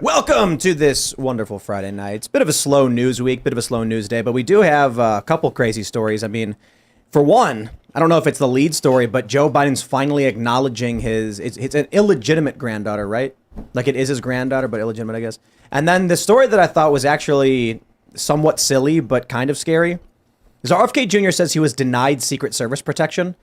Welcome to this wonderful Friday night. It's a bit of a slow news week, bit of a slow news day, but we do have a couple crazy stories. I mean, for one, I don't know if it's the lead story, but Joe Biden's finally acknowledging it's an illegitimate granddaughter, right? Like it is his granddaughter, but illegitimate, I guess. And then the story that I thought was actually somewhat silly, but kind of scary, is RFK Jr. says he was denied Secret Service protection.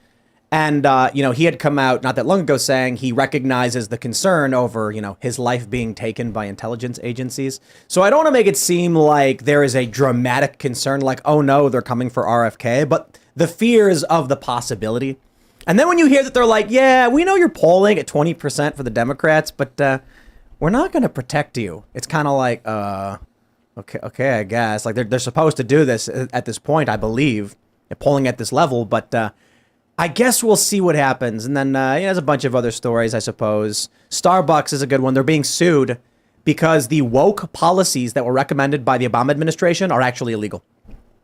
And, he had come out not that long ago saying he recognizes the concern over, his life being taken by intelligence agencies. So I don't want to make it seem like there is a dramatic concern like, oh, no, they're coming for RFK, but the fears of the possibility. And then when you hear that they're like, yeah, we know you're polling at 20% for the Democrats, but we're not going to protect you. It's kind of like, okay, I guess. Like they're supposed to do this at this point, I believe, polling at this level, but I guess we'll see what happens. And then there's a bunch of other stories, I suppose. Starbucks is a good one. They're being sued because the woke policies that were recommended by the Obama administration are actually illegal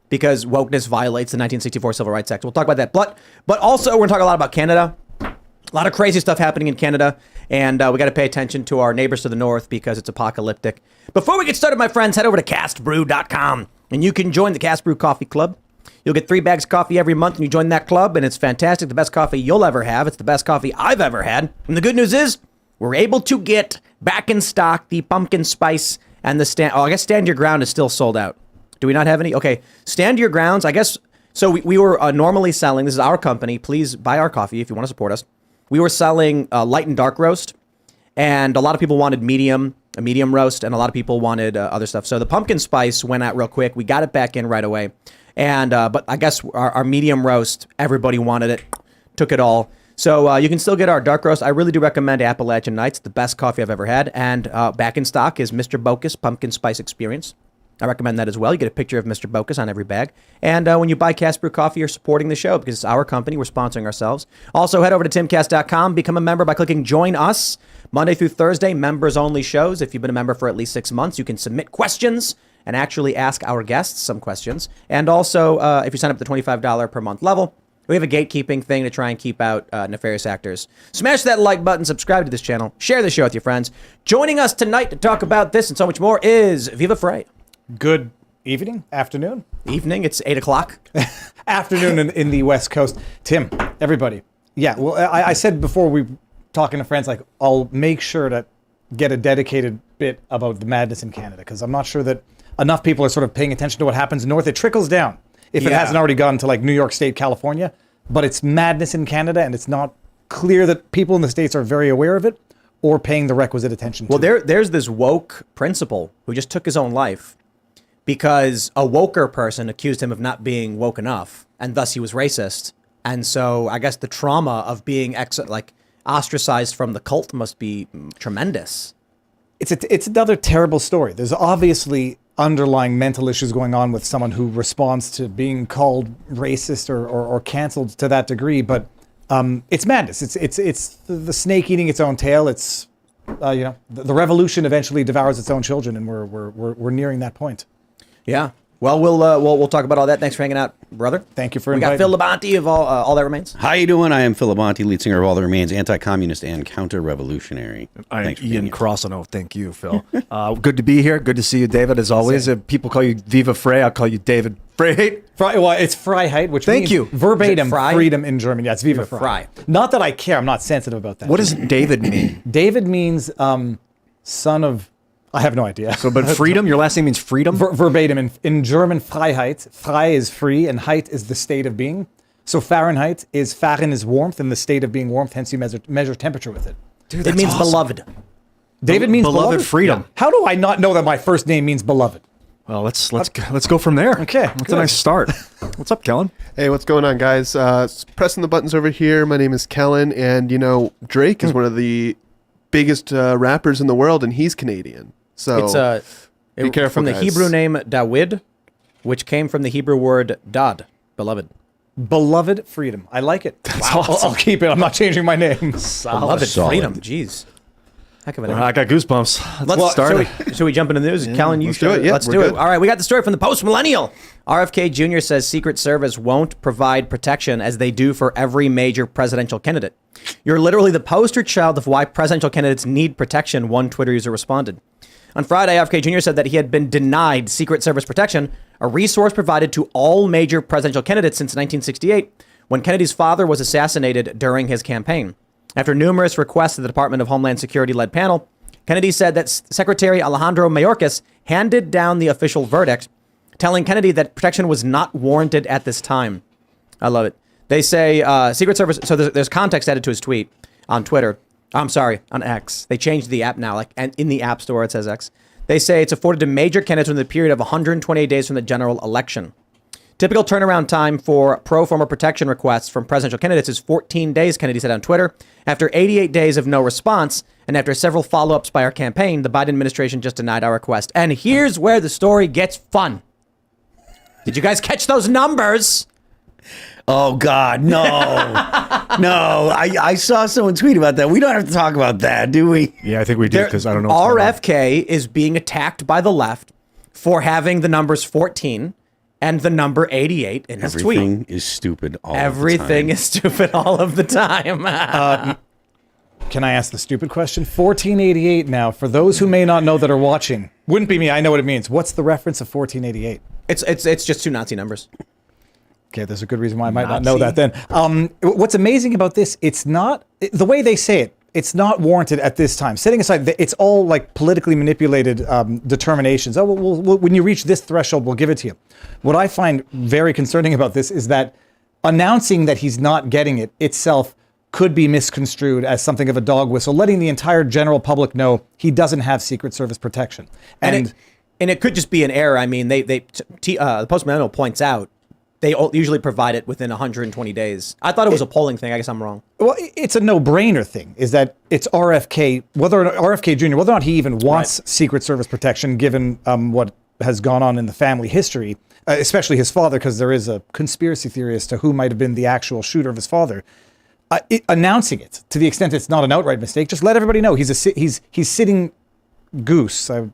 because wokeness violates the 1964 Civil Rights Act. We'll talk about that. But also, we're going to talk a lot about Canada. A lot of crazy stuff happening in Canada. And we got to pay attention to our neighbors to the north because it's apocalyptic. Before we get started, my friends, head over to castbrew.com and you can join the Cast Brew Coffee Club. You'll get 3 bags of coffee every month when you join that club, and it's fantastic. The best coffee you'll ever have. It's the best coffee I've ever had. And the good news is we're able to get back in stock the pumpkin spice and the I guess Stand Your Ground is still sold out. Do we not have any? Okay, Stand Your Grounds, I guess. So we were normally selling, this is our company. Please buy our coffee if you want to support us. We were selling light and dark roast, and a lot of people wanted a medium roast, and a lot of people wanted other stuff. So the pumpkin spice went out real quick. We got it back in right away. And but I guess our medium roast, everybody wanted it, took it all. So you can still get our dark roast. I really do recommend Appalachian Nights, the best coffee I've ever had. And back in stock is Mr. Bocus Pumpkin Spice Experience. I recommend that as well. You get a picture of Mr. Bocus on every bag. And when you buy Cast Brew Coffee, you're supporting the show because it's our company. We're sponsoring ourselves. Also, head over to timcast.com. Become a member by clicking Join Us. Monday through Thursday, members-only shows. If you've been a member for at least 6 months, you can submit questions and actually ask our guests some questions. And also, if you sign up at the $25 per month level, we have a gatekeeping thing to try and keep out nefarious actors. Smash that like button, subscribe to this channel, share the show with your friends. Joining us tonight to talk about this and so much more is Viva Frei. Good evening, afternoon. Evening, it's 8 o'clock. Afternoon in the West Coast. Tim, everybody. Yeah, well, I said before we were talking to friends, like, I'll make sure to get a dedicated bit about the madness in Canada, because I'm not sure that enough people are sort of paying attention to what happens north. It trickles down, if it hasn't already gone to like New York State, California. But it's madness in Canada, and it's not clear that people in the States are very aware of it or paying the requisite attention to it. There's this woke principal who just took his own life because a woker person accused him of not being woke enough, and thus he was racist. And so I guess the trauma of being ostracized from the cult must be tremendous. It's another terrible story. There's obviously underlying mental issues going on with someone who responds to being called racist or canceled to that degree. But it's madness. It's the snake eating its own tail. It's the revolution eventually devours its own children, and we're nearing that point. Yeah. Well, we'll talk about all that. Thanks for hanging out, brother. Thank you for inviting. We got Phil Labonte of All That Remains. How you doing? I am Phil Labonte, lead singer of All That Remains, anti-communist and counter-revolutionary. I am Ian Crossano. Thank you, Phil. Good to be here. Good to see you, David, as always. If people call you Viva Frei, I'll call you David Frei. Well, it's Freiheit, which means verbatim freedom in German. Yeah, it's Viva Frei. Not that I care. I'm not sensitive about that. What does David mean? David means son of... I have no idea. So, but freedom, your last name means freedom? Verbatim. In German, Freiheit. Frei is free, and Heit is the state of being. So Fahrenheit is, Fahren is warmth, and the state of being warmth, hence you measure temperature with it. Dude, it means awesome. Beloved. David means beloved? Freedom. Yeah. How do I not know that my first name means beloved? Well, let's go from there. Okay. That's a nice start. What's up, Kellen? Hey, what's going on, guys? Pressing the buttons over here. My name is Kellen, and, Drake is one of the biggest rappers in the world, and he's Canadian. So be careful, from the guys. Hebrew name Dawid, which came from the Hebrew word dad, beloved. Beloved freedom. I like it. Wow. I'll keep it. I'm not changing my name. Beloved freedom. Jeez. Heck of an I got goosebumps. Let's start. Should we jump into the news? Kellen, you let's do should. it. Yeah, Let's we're do it. good. All right, we got the story from the post-millennial. RFK Jr. says Secret Service won't provide protection as they do for every major presidential candidate. You're literally the poster child of why presidential candidates need protection, one Twitter user responded. On Friday, RFK Jr. said that he had been denied Secret Service protection, a resource provided to all major presidential candidates since 1968, when Kennedy's father was assassinated during his campaign. After numerous requests to the Department of Homeland Security-led panel, Kennedy said that Secretary Alejandro Mayorkas handed down the official verdict, telling Kennedy that protection was not warranted at this time. I love it. They say Secret Service. So there's context added to his tweet on Twitter. I'm sorry, on X. They changed the app now. And in the App Store, it says X. They say it's afforded to major candidates within the period of 128 days from the general election. Typical turnaround time for pro forma protection requests from presidential candidates is 14 days, Kennedy said on Twitter. After 88 days of no response, and after several follow-ups by our campaign, the Biden administration just denied our request. And here's where the story gets fun. Did you guys catch those numbers? Oh, God, no. No, I saw someone tweet about that. We don't have to talk about that, do we? Yeah, I think we do because I don't know. What's going on. RFK is being attacked by the left for having the numbers 14 and the number 88 in his tweet. Everything is stupid all Everything the time. is stupid all of the time. Can I ask the stupid question? 1488 now, for those who may not know that are watching. Wouldn't be me, I know what it means. What's the reference of 1488? It's just two Nazi numbers. Okay, there's a good reason why I might not know that then. What's amazing about this, it's not, the way they say it, it's not warranted at this time. Setting aside, it's all like politically manipulated determinations. Oh, well, when you reach this threshold, we'll give it to you. What I find very concerning about this is that announcing that he's not getting it itself could be misconstrued as something of a dog whistle, letting the entire general public know he doesn't have Secret Service protection. And it could just be an error. I mean, the post-millennial points out they usually provide it within 120 days. I thought it was a polling thing. I guess I'm wrong. Well, it's a no-brainer thing, is that it's RFK, RFK Jr., whether or not he even wants Secret Service protection, given what has gone on in the family history, especially his father, because there is a conspiracy theory as to who might have been the actual shooter of his father. Announcing it, to the extent it's not an outright mistake, just let everybody know he's sitting goose. I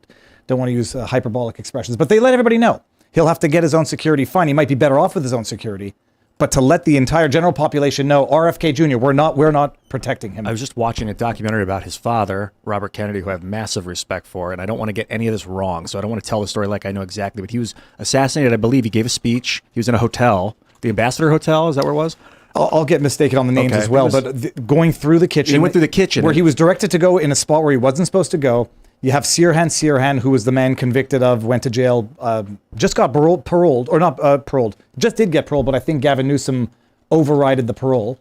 don't want to use hyperbolic expressions, but they let everybody know. He'll have to get his own security. Fine, he might be better off with his own security, but to let the entire general population know, RFK Jr., we're not protecting him. I was just watching a documentary about his father, Robert Kennedy, who I have massive respect for, and I don't want to get any of this wrong, so I don't want to tell the story like I know exactly, but he was assassinated, I believe. He gave a speech. He was in a hotel, the Ambassador Hotel, is that where it was? I'll get mistaken on the names as well, but going through the kitchen. He went through the kitchen. Where he was directed to go in a spot where he wasn't supposed to go. You have Sirhan, who was the man convicted of, went to jail, just got paroled, or not paroled, just did get paroled, but I think Gavin Newsom overrided the parole.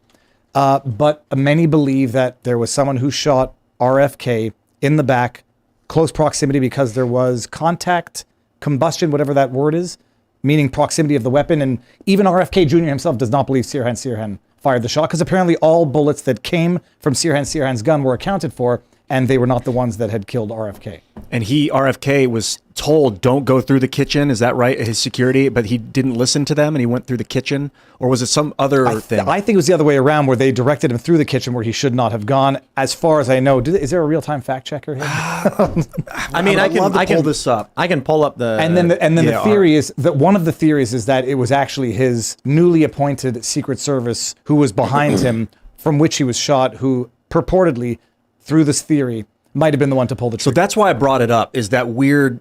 But many believe that there was someone who shot RFK in the back, close proximity, because there was contact, combustion, whatever that word is, meaning proximity of the weapon. And even RFK Jr. himself does not believe Sirhan fired the shot, because apparently all bullets that came from Sirhan's gun were accounted for, and they were not the ones that had killed RFK. And RFK was told, don't go through the kitchen. Is that right? His security, but he didn't listen to them and he went through the kitchen? Or was it some other thing? I think it was the other way around, where they directed him through the kitchen where he should not have gone. As far as I know, is there a real-time fact checker here? I mean, I can pull this up. I can pull up the... And then the theory is that one of the theories is that it was actually his newly appointed Secret Service who was behind him, from which he was shot, who purportedly, through this theory, might have been the one to pull the trigger. So that's why I brought it up, is that weird,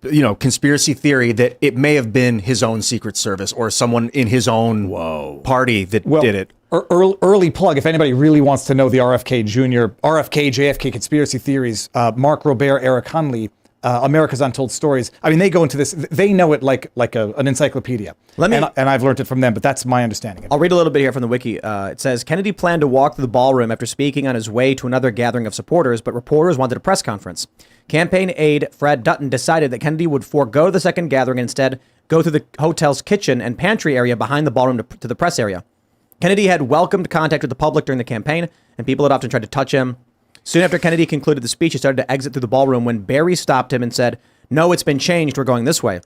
conspiracy theory that it may have been his own Secret Service or someone in his own party that did it. Early plug, if anybody really wants to know the RFK Jr., RFK, JFK conspiracy theories, Mark Robert, Eric Hunley, America's Untold Stories. I mean, they go into this, they know it like an encyclopedia. And I've learned it from them, but that's my understanding. I'll read a little bit here from the wiki. It says, Kennedy planned to walk through the ballroom after speaking on his way to another gathering of supporters, but reporters wanted a press conference. Campaign aide Fred Dutton decided that Kennedy would forego the second gathering and instead go through the hotel's kitchen and pantry area behind the ballroom to the press area. Kennedy had welcomed contact with the public during the campaign, and people had often tried to touch him. Soon after Kennedy concluded the speech, he started to exit through the ballroom when Barry stopped him and said, "No, it's been changed. We're going this way."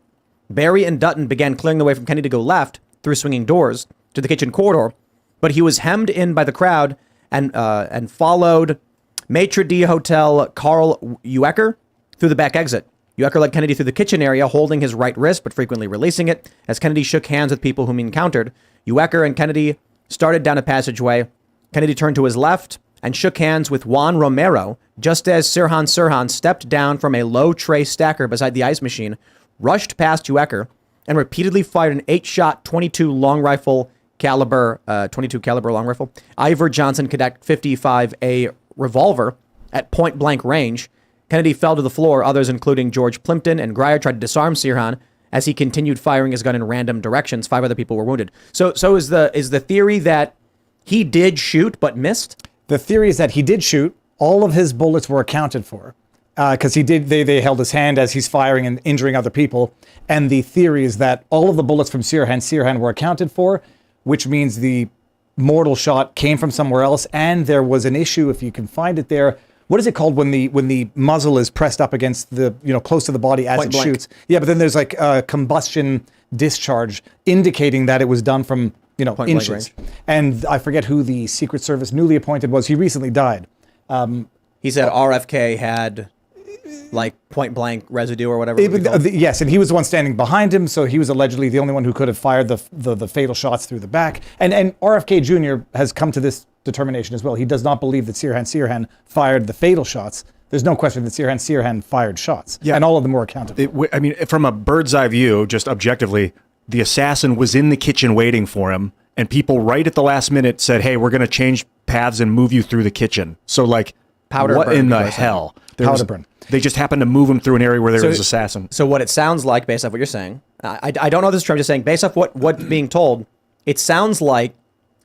Barry and Dutton began clearing the way from Kennedy to go left through swinging doors to the kitchen corridor, but he was hemmed in by the crowd and followed Maitre d' Hotel Carl Uecker through the back exit. Uecker led Kennedy through the kitchen area, holding his right wrist, but frequently releasing it. As Kennedy shook hands with people whom he encountered, Uecker and Kennedy started down a passageway. Kennedy turned to his left and shook hands with Juan Romero, just as Sirhan stepped down from a low tray stacker beside the ice machine, rushed past Uecker, and repeatedly fired an 8-shot 22 caliber long rifle, Ivor Johnson Cadet 55A revolver at point blank range. Kennedy fell to the floor. Others, including George Plimpton and Grier, tried to disarm Sirhan as he continued firing his gun in random directions. 5 other people were wounded. So is the theory that he did shoot but missed? The theory is that he did shoot. All of his bullets were accounted for because they held his hand as he's firing and injuring other people. And the theory is that all of the bullets from Sirhan were accounted for, which means the mortal shot came from somewhere else. And there was an issue, if you can find it there. What is it called when the muzzle is pressed up against the, close to the body as it shoots? Yeah, but then there's like a combustion discharge indicating that it was done from, inches. And I forget who the Secret Service newly appointed was. He recently died. He said RFK had like point blank residue or whatever. Yes, and he was the one standing behind him, so he was allegedly the only one who could have fired the fatal shots through the back. And RFK Jr. has come to this determination as well. He does not believe that Sirhan fired the fatal shots. There's no question that Sirhan fired shots, and all of them were accounted for. From a bird's eye view, just objectively, the assassin was in the kitchen waiting for him, and people right at the last minute said, "Hey, we're going to change paths and move you through the kitchen." So, like, powder what burn, in the hell? Powder burn. They just happened to move him through an area where there was an assassin. So what it sounds like, based off what you're saying, I don't know this is true, I'm just saying, based off what's being told, it sounds like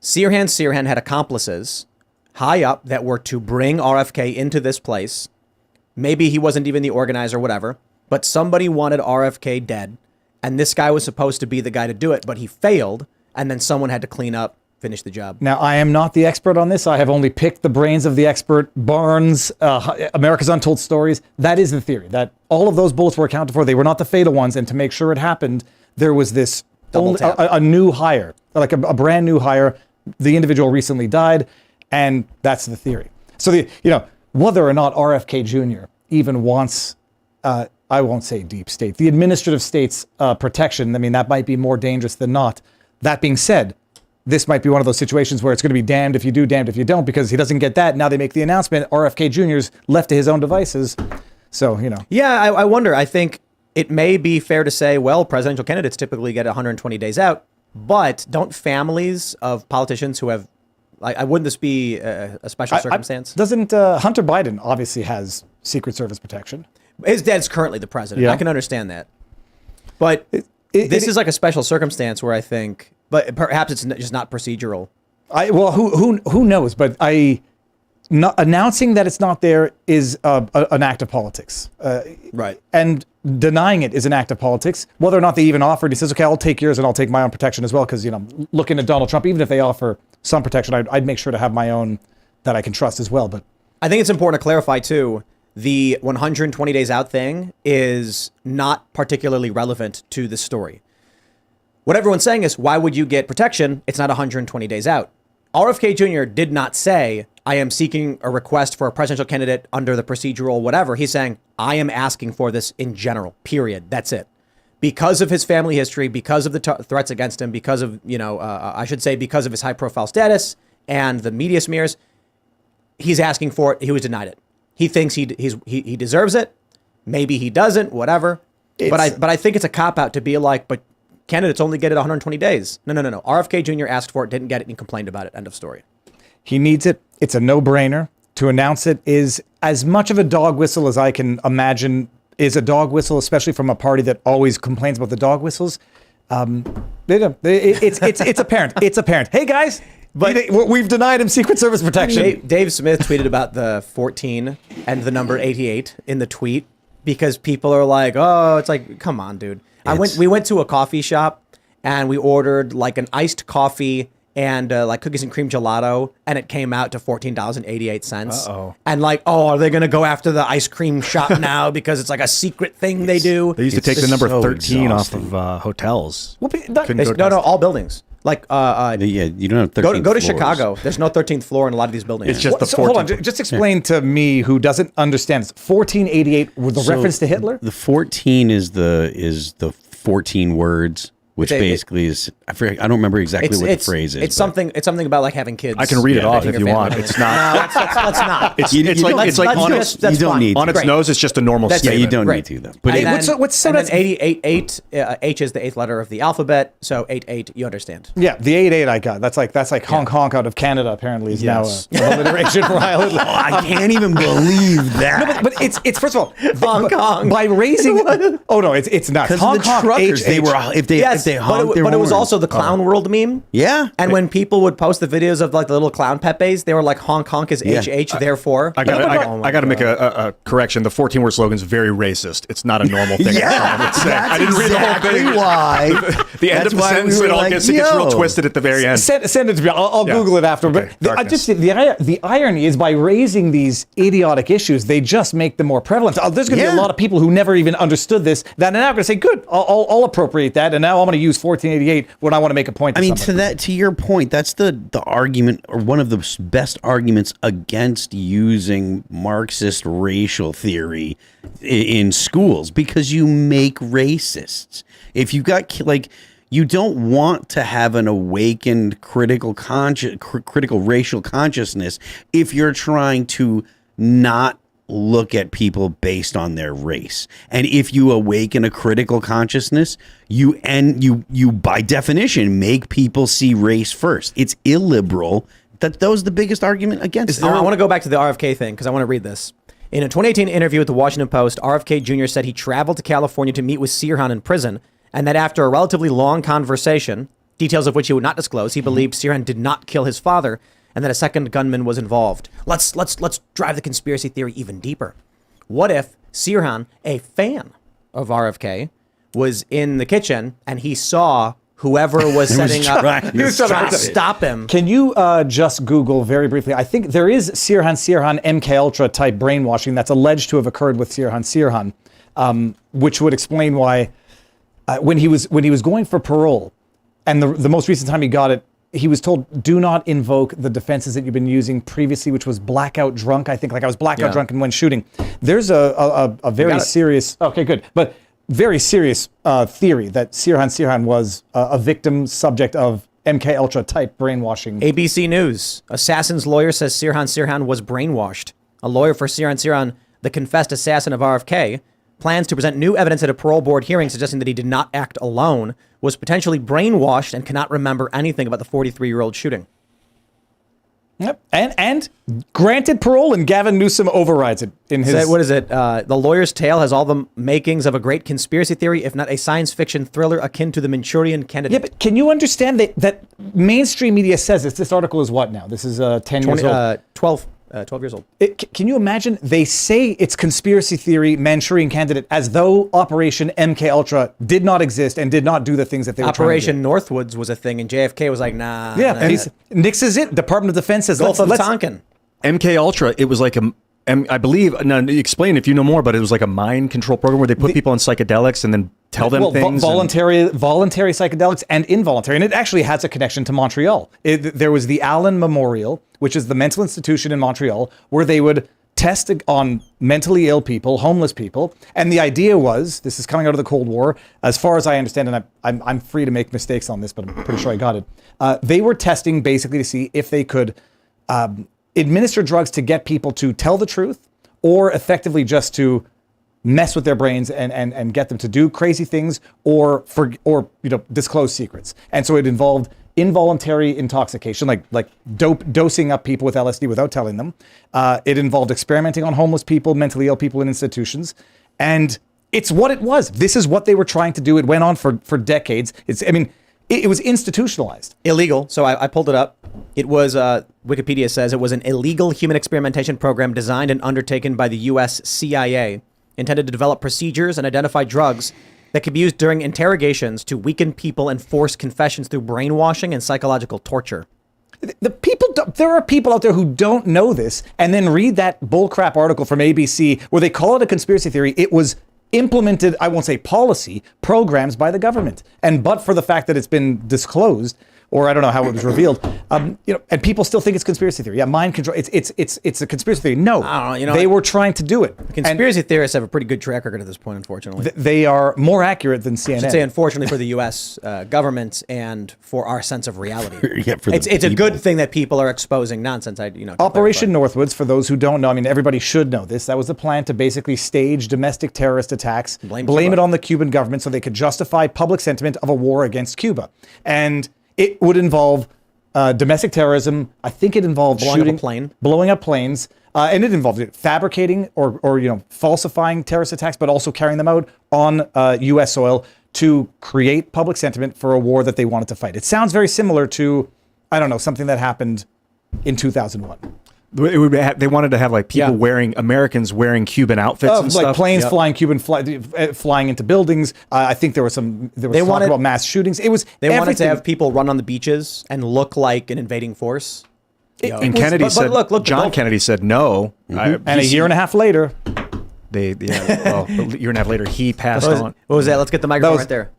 Sirhan had accomplices high up that were to bring RFK into this place. Maybe he wasn't even the organizer or whatever, but somebody wanted RFK dead, and this guy was supposed to be the guy to do it, but he failed, and then someone had to clean up, finish the job. Now, I am not the expert on this. I have only picked the brains of the expert. Barnes, America's Untold Stories. That is the theory, that all of those bullets were accounted for. They were not the fatal ones, and to make sure it happened, there was this a new hire, like a brand new hire. The individual recently died, and that's the theory. So whether or not RFK Jr. even wants, I won't say deep state, the administrative state's protection. I mean, that might be more dangerous than not. That being said, this might be one of those situations where it's going to be damned if you do, damned if you don't, because he doesn't get that. Now they make the announcement, RFK Jr.'s left to his own devices. So, Yeah, I wonder. I think it may be fair to say, well, presidential candidates typically get 120 days out, but don't families of politicians who have, wouldn't this be a special circumstance? Doesn't Hunter Biden obviously has Secret Service protection? His dad's currently the president. Yeah. I can understand that. But this is like a special circumstance where I think, but perhaps it's just not procedural. Who knows? But announcing that it's not there is an act of politics. Right. And denying it is an act of politics. Whether or not they even offered, he says, okay, I'll take yours and I'll take my own protection as well. Because, looking at Donald Trump, even if they offer some protection, I'd make sure to have my own that I can trust as well. But I think it's important to clarify, too, the 120 days out thing is not particularly relevant to the story. What everyone's saying is, why would you get protection? It's not 120 days out. RFK Jr. did not say, I am seeking a request for a presidential candidate under the procedural whatever. He's saying, I am asking for this in general, period. That's it. Because of his family history, because of the threats against him, because of, because of his high profile status and the media smears, he's asking for it. He was denied it. He thinks he deserves it. Maybe he doesn't, whatever. But I think it's a cop-out to be like, but candidates only get it 120 days. No. RFK Jr. asked for it, didn't get it, and he complained about it. End of story. He needs it. It's a no-brainer. To announce it is as much of a dog whistle as I can imagine is a dog whistle, especially from a party that always complains about the dog whistles. It's apparent. It's apparent. Hey, guys, but we've denied him Secret Service protection. Dave Smith tweeted about the 14 and the number 88 in the tweet because people are like, oh, it's like, come on, dude. We went to a coffee shop and we ordered like an iced coffee and like cookies and cream gelato, and it came out to $14.88. Uh-oh. And like, oh, are they going to go after the ice cream shop now because it's like a secret thing they do? They used to take the number 13 off of hotels. No, all buildings. Like, Yeah, you don't have 13 go to floors. Chicago. There's no 13th floor in a lot of these buildings. It's just the So, hold on, 14th. just explain to me who doesn't understand. 1488 with the reference to Hitler. The 14 is the 14 words, which basically is I don't remember exactly what the phrase is. It's something about like having kids. I can read it off making if your you family. want. It's not. No, let's not. It's You like don't- it's like let's on do its this. That's you don't fine. need on its Great. nose. It's just a normal That's- Yeah, statement. you don't Right. need to though. But And what's then, so and that's- then 88, H is the 8th letter of the alphabet, so 88, you understand. Yeah, the 88 I got. That's like honk honk out of Canada. Apparently, is Yes. now an alliteration for Heil Hitler. I can't even believe that. But it's first of all Hong Kong. by raising. Oh no, it's not Because honk of the honk. truckers, they HH. were if they Yes, honked but their it was horns. also the Clown World meme. Yeah. And when people would post the videos of like the little clown Pepes, they were like honk honk is Yeah. HH, therefore. I got to make a correction. The 14-word slogan is very racist. It's not a normal thing. Yeah, someone would say. that's I didn't read the whole exactly thing. why. The end That's of the why we sentence, were it all like, gets real yo. twisted at the very end. Send it to me. I'll Yeah. Google it after. Okay, But I darkness. just the irony is by raising these idiotic issues, they just make them more prevalent. There's going to be Yeah. a lot of people who never even understood this that are now going to say, "Good, I'll appropriate that," and now I'm going to use 1488 when I want to make a point. I mean, somebody. to your point, that's the argument, or one of the best arguments against using Marxist racial theory in schools, because you make racists. If you got like, you don't want to have an awakened critical racial consciousness if you're trying to not look at people based on their race. And if you awaken a critical consciousness, you by definition make people see race first. It's illiberal. That was the biggest argument against it. I want to go back to the RFK thing because I want to read this. In a 2018 interview with the Washington Post, RFK Jr. said he traveled to California to meet with Sirhan in prison, and that after a relatively long conversation, details of which he would not disclose, he believed Sirhan did not kill his father, and that a second gunman was involved. Let's drive the conspiracy theory even deeper. What if Sirhan, a fan of RFK, was in the kitchen and he saw whoever was setting up, trying to stop him? Can you just Google very briefly? I think there is Sirhan MK Ultra type brainwashing that's alleged to have occurred with Sirhan, which would explain why when he was going for parole, and the most recent time he got it, he was told, do not invoke the defenses that you've been using previously, which was blackout drunk. I think like I was blackout drunk and went shooting. There's a very serious, okay, good. But very serious theory that Sirhan was a victim subject of MK Ultra type brainwashing. ABC News. Assassin's lawyer says Sirhan was brainwashed. A lawyer for Sirhan, the confessed assassin of RFK, plans to present new evidence at a parole board hearing suggesting that he did not act alone, was potentially brainwashed, and cannot remember anything about the 43-year-old shooting. Yep. And granted parole, and Gavin Newsom overrides it in his. What is it? The lawyer's tale has all the makings of a great conspiracy theory, if not a science fiction thriller akin to the Manchurian Candidate. Yeah, but can you understand that mainstream media says this? This article is what now? This is 10 years old. 12 years old. Can you imagine? They say it's conspiracy theory, Manchurian Candidate, as though Operation MK Ultra did not exist and did not do the things that they were Operation trying Northwoods was a thing, and JFK was like, nah. to do. Yeah, nah, and he's nixes it. Department of Defense says, Gulf of let's Tonkin. MK Ultra, it was like I believe, now explain if you know more, but it was like a mind control program where they put people on psychedelics and then tell them things. Voluntary psychedelics and involuntary. And it actually has a connection to Montreal. There was the Allen Memorial, which is the mental institution in Montreal, where they would test on mentally ill people, homeless people. And the idea was, this is coming out of the Cold War, as far as I understand, and I'm free to make mistakes on this, but I'm pretty sure I got it. They were testing basically to see if they could administer drugs to get people to tell the truth, or effectively just to mess with their brains and get them to do crazy things or disclose secrets. And so it involved involuntary intoxication, like dosing up people with LSD without telling them. It involved experimenting on homeless people, mentally ill people in institutions. And it's what it was. This is what they were trying to do. It went on for decades. It was institutionalized. Illegal. So I pulled it up. It was, Wikipedia says, it was an illegal human experimentation program designed and undertaken by the U.S. CIA, intended to develop procedures and identify drugs that could be used during interrogations to weaken people and force confessions through brainwashing and psychological torture. There are people out there who don't know this and then read that bullcrap article from ABC where they call it a conspiracy theory. It was implemented, I won't say policy, programs by the government. And but for the fact that it's been disclosed, or I don't know how it was revealed. And people still think it's conspiracy theory. Yeah, mind control. It's a conspiracy theory. No, I don't know, they were trying to do it. Conspiracy theorists have a pretty good track record at this point, unfortunately. They are more accurate than CNN. I should say, unfortunately, for the U.S. Government and for our sense of reality. For the it's a good thing that people are exposing nonsense. Operation Northwoods, for those who don't know, I mean, everybody should know this. That was the plan to basically stage domestic terrorist attacks, blame it on the Cuban government so they could justify public sentiment of a war against Cuba. And it would involve domestic terrorism. I think it involved blowing up planes. And it involved fabricating or falsifying terrorist attacks, but also carrying them out on U.S. soil to create public sentiment for a war that they wanted to fight. It sounds very similar to, I don't know, something that happened in 2001. They wanted to have like people Americans wearing Cuban outfits and like stuff. Planes flying flying into buildings. I think there was talk about mass shootings. They wanted to have people run on the beaches and look like an invading force. Kennedy said, John Kennedy said no. And a year and a half later, a year and a half later, he passed on. What was that? Let's get the microphone right there.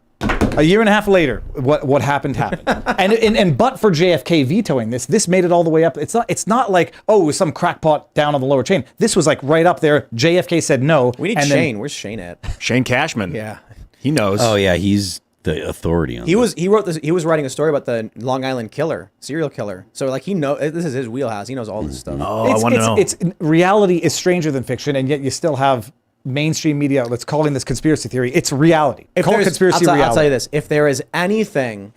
A year and a half later, what happened. and but for JFK vetoing this made it all the way up. It's not like, oh, it was some crackpot down on the lower chain. This was like right up there. JFK said no. We need Shane. Where's Shane at? Shane Cashman. Yeah. He knows. Oh yeah, he's the authority on this. He wrote this. He was writing a story about the Long Island killer, serial killer. So like this is his wheelhouse. He knows all this stuff. Oh, I want to know. It's reality is stranger than fiction, and yet you still have mainstream media outlets calling this conspiracy theory. It's reality. Call it conspiracy reality. I'll tell you this. If there is anything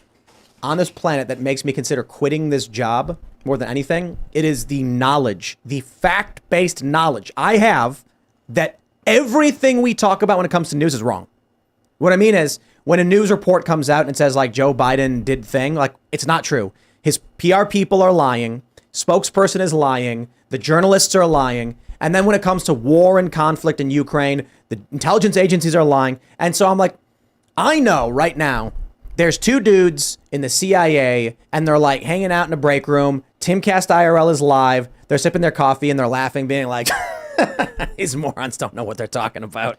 on this planet that makes me consider quitting this job more than anything, it is the knowledge, the fact-based knowledge I have that everything we talk about when it comes to news is wrong. What I mean is, when a news report comes out and says like Joe Biden did thing, like it's not true. His PR people are lying. Spokesperson is lying. The journalists are lying. And then when it comes to war and conflict in Ukraine, the intelligence agencies are lying. And so I'm like, I know right now there's two dudes in the CIA and they're like hanging out in a break room. Timcast IRL is live. They're sipping their coffee and they're laughing, being like, these morons don't know what they're talking about.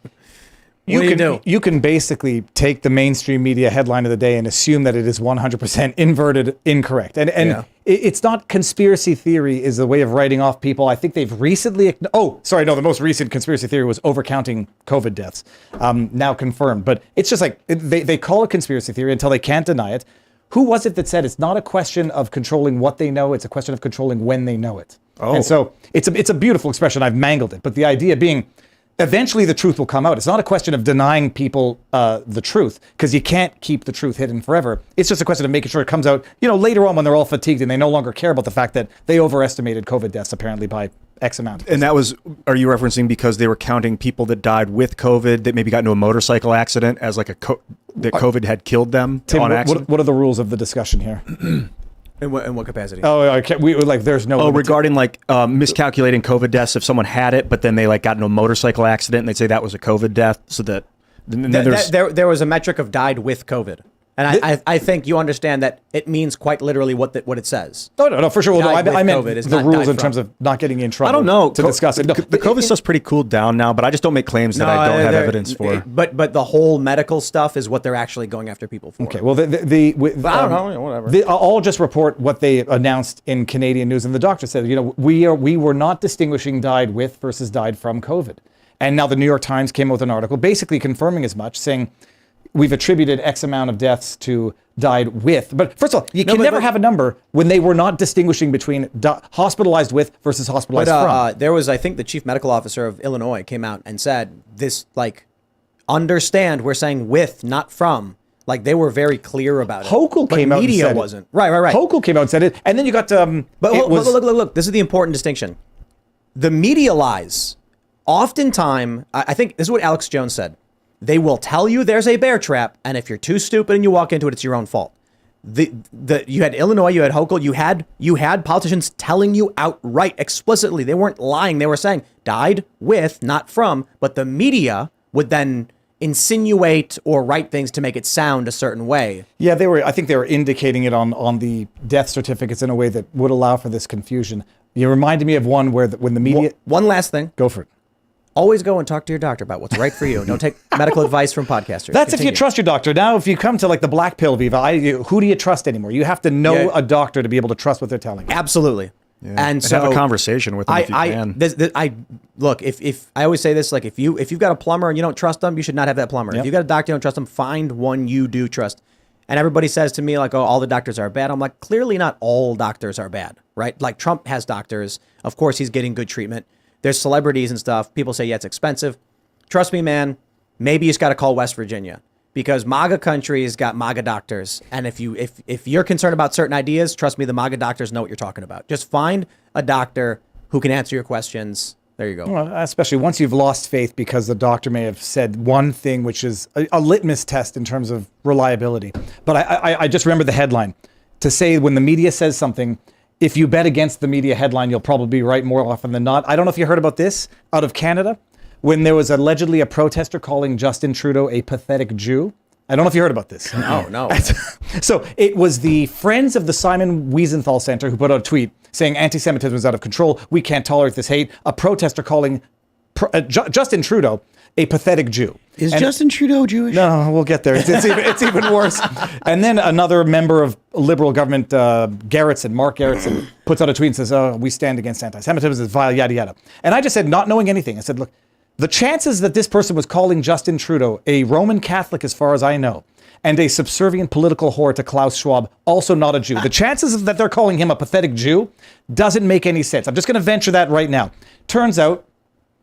You can basically take the mainstream media headline of the day and assume that it is 100% inverted incorrect. And it's not conspiracy theory is the way of writing off people. I think they've recently... the most recent conspiracy theory was overcounting COVID deaths, now confirmed. But it's just like they call it conspiracy theory until they can't deny it. Who was it that said it's not a question of controlling what they know, it's a question of controlling when they know it? Oh. And so it's a beautiful expression. I've mangled it. But the idea being... eventually the truth will come out. It's not a question of denying people the truth, because you can't keep the truth hidden forever. It's just a question of making sure it comes out, later on when they're all fatigued and they no longer care about the fact that they overestimated COVID deaths apparently by X amount. And that was, are you referencing because they were counting people that died with COVID that maybe got into a motorcycle accident as like that COVID had killed them Tim, on accident? What are the rules of the discussion here? In what capacity? There's no... regarding miscalculating COVID deaths if someone had it, but then they got into a motorcycle accident and they'd say that was a COVID death, so that... There was a metric of died with COVID. And I think you understand that it means quite literally what it says. No, for sure. Well, I meant COVID the rules in terms of not getting in trouble. I don't know. To discuss it. No, the COVID stuff's pretty cooled down now, but I just don't make claims that I don't have evidence for. But the whole medical stuff is what they're actually going after people for. Okay, well, I don't know, whatever. I'll just report what they announced in Canadian news, and the doctor said, we were not distinguishing died with versus died from COVID. And now the New York Times came out with an article basically confirming as much, saying we've attributed X amount of deaths to died with. But first of all, you can never have a number when they were not distinguishing between hospitalized with versus hospitalized from. There was, I think, the chief medical officer of Illinois came out and said this, understand we're saying with, not from. Like, they were very clear about it. Hochul came out and said media wasn't. Right. Hochul came out and said it. And then you got to... Look. This is the important distinction. The media lies. Oftentimes, I think this is what Alex Jones said. They will tell you there's a bear trap, and if you're too stupid and you walk into it, it's your own fault. You had Illinois, you had Hochul, you had politicians telling you outright, explicitly. They weren't lying. They were saying died with, not from. But the media would then insinuate or write things to make it sound a certain way. Yeah, I think they were indicating it on the death certificates in a way that would allow for this confusion. You reminded me of one when the media... One last thing. Go for it. Always go and talk to your doctor about what's right for you. Don't take medical advice from podcasters. That's if Continue. you trust your doctor. Now, if you come to like the black pill, Viva, who do you trust anymore? You have to know a doctor to be able to trust what they're telling you. Absolutely. Yeah. And so have a conversation with them if you can. Look, if I always say this, like if you've got a plumber and you don't trust them, you should not have that plumber. Yep. If you got a doctor you don't trust them, find one you do trust. And everybody says to me like, oh, all the doctors are bad. I'm like, clearly not all doctors are bad, right? Like Trump has doctors. Of course, he's getting good treatment. There's celebrities and stuff. People say, yeah, it's expensive. Trust me, man. Maybe you just got to call West Virginia because MAGA country has got MAGA doctors. And if you're concerned about certain ideas, trust me, the MAGA doctors know what you're talking about. Just find a doctor who can answer your questions. There you go. Well, especially once you've lost faith because the doctor may have said one thing, which is a litmus test in terms of reliability. But I just remember the headline to say when the media says something, if you bet against the media headline, you'll probably be right more often than not. I don't know if you heard about this out of Canada when there was allegedly a protester calling Justin Trudeau a pathetic Jew. I don't know if you heard about this. No. So it was the Friends of the Simon Wiesenthal Center who put out a tweet saying anti-Semitism is out of control. We can't tolerate this hate. A protester calling Justin Trudeau a pathetic Jew. Is Justin Trudeau Jewish? No, we'll get there. It's even worse. And then another member of Liberal government, Mark Gerritsen, puts out a tweet and says, oh, we stand against anti-Semitism. It's vile, yada, yada. And I just said, not knowing anything, I said, look, the chances that this person was calling Justin Trudeau a Roman Catholic, as far as I know, and a subservient political whore to Klaus Schwab, also not a Jew. The chances that they're calling him a pathetic Jew doesn't make any sense. I'm just going to venture that right now. Turns out,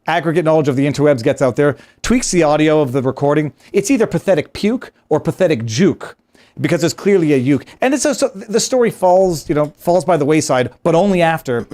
aggregate knowledge of the interwebs gets out there, tweaks the audio of the recording. It's either pathetic puke or pathetic juke, because there's clearly a uke. And it's so the story falls by the wayside, but only after,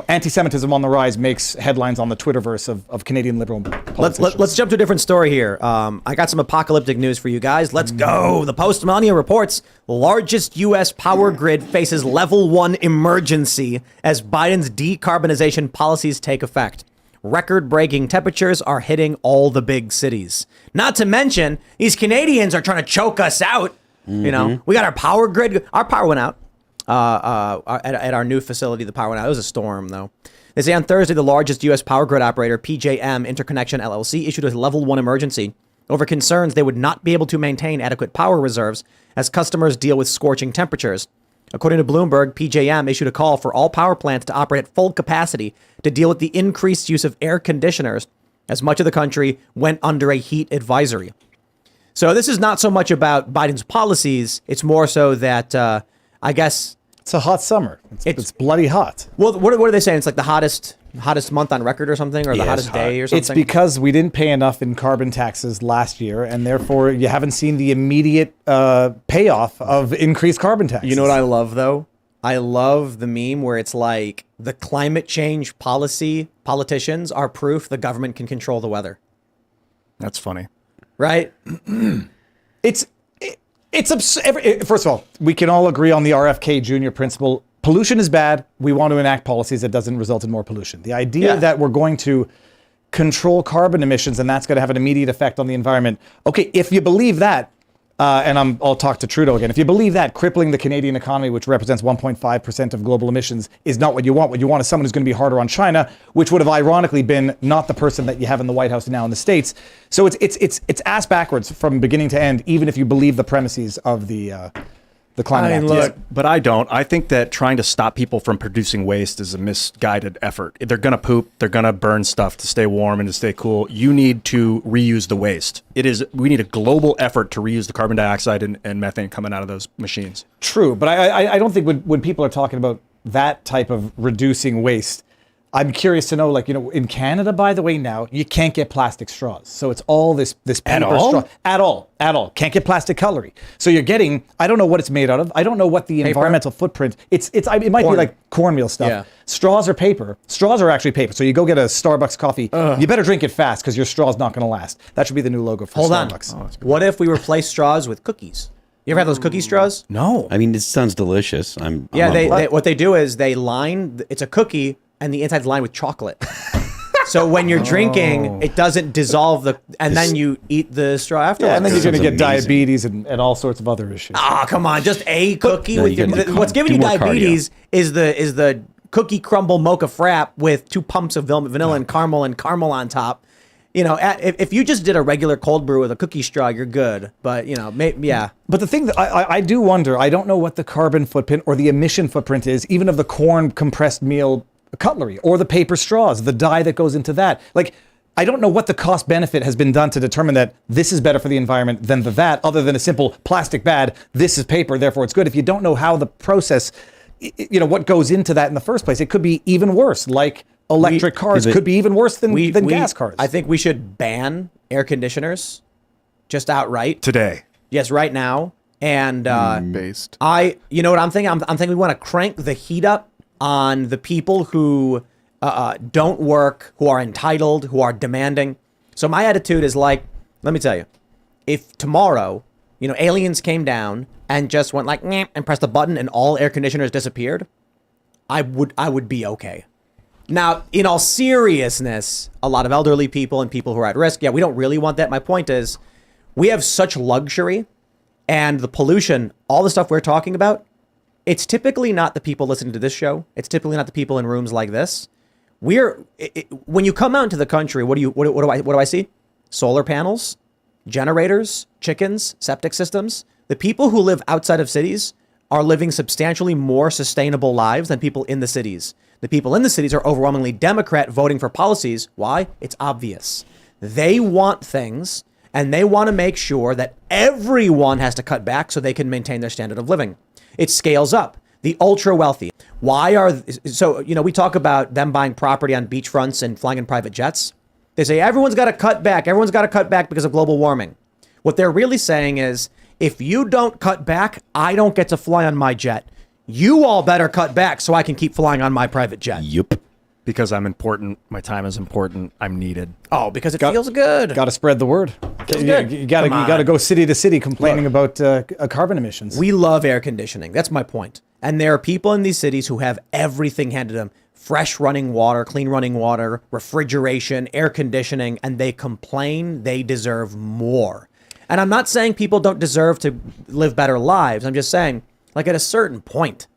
anti-Semitism on the rise makes headlines on the Twitterverse of Canadian Liberal politicians. Let's jump to a different story here. I got some apocalyptic news for you guys. Let's go. The Post-Millennial reports largest U.S. power grid faces level 1 emergency as Biden's decarbonization policies take effect. Record-breaking temperatures are hitting all the big cities. Not to mention, these Canadians are trying to choke us out. We got our power grid. Our power went out at our new facility. The power went out. It was a storm, though. They say on Thursday, the largest U.S. power grid operator, PJM Interconnection LLC, issued a level 1 emergency over concerns they would not be able to maintain adequate power reserves as customers deal with scorching temperatures. According to Bloomberg, PJM issued a call for all power plants to operate at full capacity to deal with the increased use of air conditioners as much of the country went under a heat advisory. So this is not so much about Biden's policies. It's more so that, I guess... It's a hot summer. It's bloody hot. Well, what are they saying? It's like the hottest month on record or something? Or the hottest day or something? It's because we didn't pay enough in carbon taxes last year, and therefore you haven't seen the immediate payoff of increased carbon taxes. You know what I love, though? I love the meme where it's like the climate change politicians are proof the government can control the weather. That's funny. Right? It's first of all, we can all agree on the RFK Jr. principle. Pollution is bad. We want to enact policies that doesn't result in more pollution. The idea that we're going to control carbon emissions and that's going to have an immediate effect on the environment. Okay, if you believe that, and I'll talk to Trudeau again. If you believe that crippling the Canadian economy, which represents 1.5% of global emissions, is not what you want. What you want is someone who's going to be harder on China, which would have ironically been not the person that you have in the White House now in the States. So it's ass backwards from beginning to end, even if you believe the premises of the climate act. Look, but I don't. I think that trying to stop people from producing waste is a misguided effort. They're going to poop. They're going to burn stuff to stay warm and to stay cool. You need to reuse the waste. We need a global effort to reuse the carbon dioxide and methane coming out of those machines. True, but I don't think when people are talking about that type of reducing waste, I'm curious to know, in Canada, by the way, now you can't get plastic straws. So it's all this paper straw. At all. Can't get plastic cutlery. So you're getting, I don't know what it's made out of. I don't know what the environmental footprint. It might be like cornmeal stuff. Yeah. Straws are paper. Straws are actually paper. So you go get a Starbucks coffee. You better drink it fast because your straw's not going to last. That should be the new logo for Starbucks. Hold on. What if we replace straws with cookies? You ever had those cookie straws? No. I mean, this sounds delicious. What they do is they line, it's a cookie, and the inside's lined with chocolate. So when you're drinking, it doesn't dissolve and then you eat the straw afterwards. Yeah, and then you're going to get diabetes and all sorts of other issues. Come on, just a cookie what's giving you diabetes is the cookie crumble mocha frap with 2 pumps of vanilla and caramel on top. if you just did a regular cold brew with a cookie straw, you're good. But yeah. But the thing that I do wonder, I don't know what the carbon footprint or the emission footprint is, even of the corn compressed meal cutlery or the paper straws, the dye that goes into that. Like, I don't know what the cost benefit has been done to determine that this is better for the environment than that, other than a simple plastic bad, this is paper, therefore it's good. If you don't know how the process, what goes into that in the first place, it could be even worse. Like electric cars could be even worse than gas cars. I think we should ban air conditioners just outright. Today. Yes, right now. And Based. you know what I'm thinking? I'm thinking we want to crank the heat up on the people who don't work, who are entitled, who are demanding. So my attitude is like, let me tell you, if tomorrow, aliens came down and just went like, "Nyeh," and pressed a button and all air conditioners disappeared, I would be okay. Now, in all seriousness, a lot of elderly people and people who are at risk, we don't really want that. My point is, we have such luxury, and the pollution, all the stuff we're talking about, it's typically not the people listening to this show. It's typically not the people in rooms like this. When you come out into the country, what do I see? Solar panels, generators, chickens, septic systems. The people who live outside of cities are living substantially more sustainable lives than people in the cities. The people in the cities are overwhelmingly Democrat, voting for policies. Why? It's obvious. They want things, and they want to make sure that everyone has to cut back so they can maintain their standard of living. It scales up. The ultra wealthy. We talk about them buying property on beachfronts and flying in private jets. They say everyone's got to cut back. Everyone's got to cut back because of global warming. What they're really saying is, if you don't cut back, I don't get to fly on my jet. You all better cut back so I can keep flying on my private jet. Yep. Because I'm important. My time is important. I'm needed. Oh, because it feels good. Got to spread the word. You got to go city to city complaining about carbon emissions. We love air conditioning. That's my point. And there are people in these cities who have everything handed to them. Fresh running water, clean running water, refrigeration, air conditioning, and they complain they deserve more. And I'm not saying people don't deserve to live better lives. I'm just saying, like, at a certain point,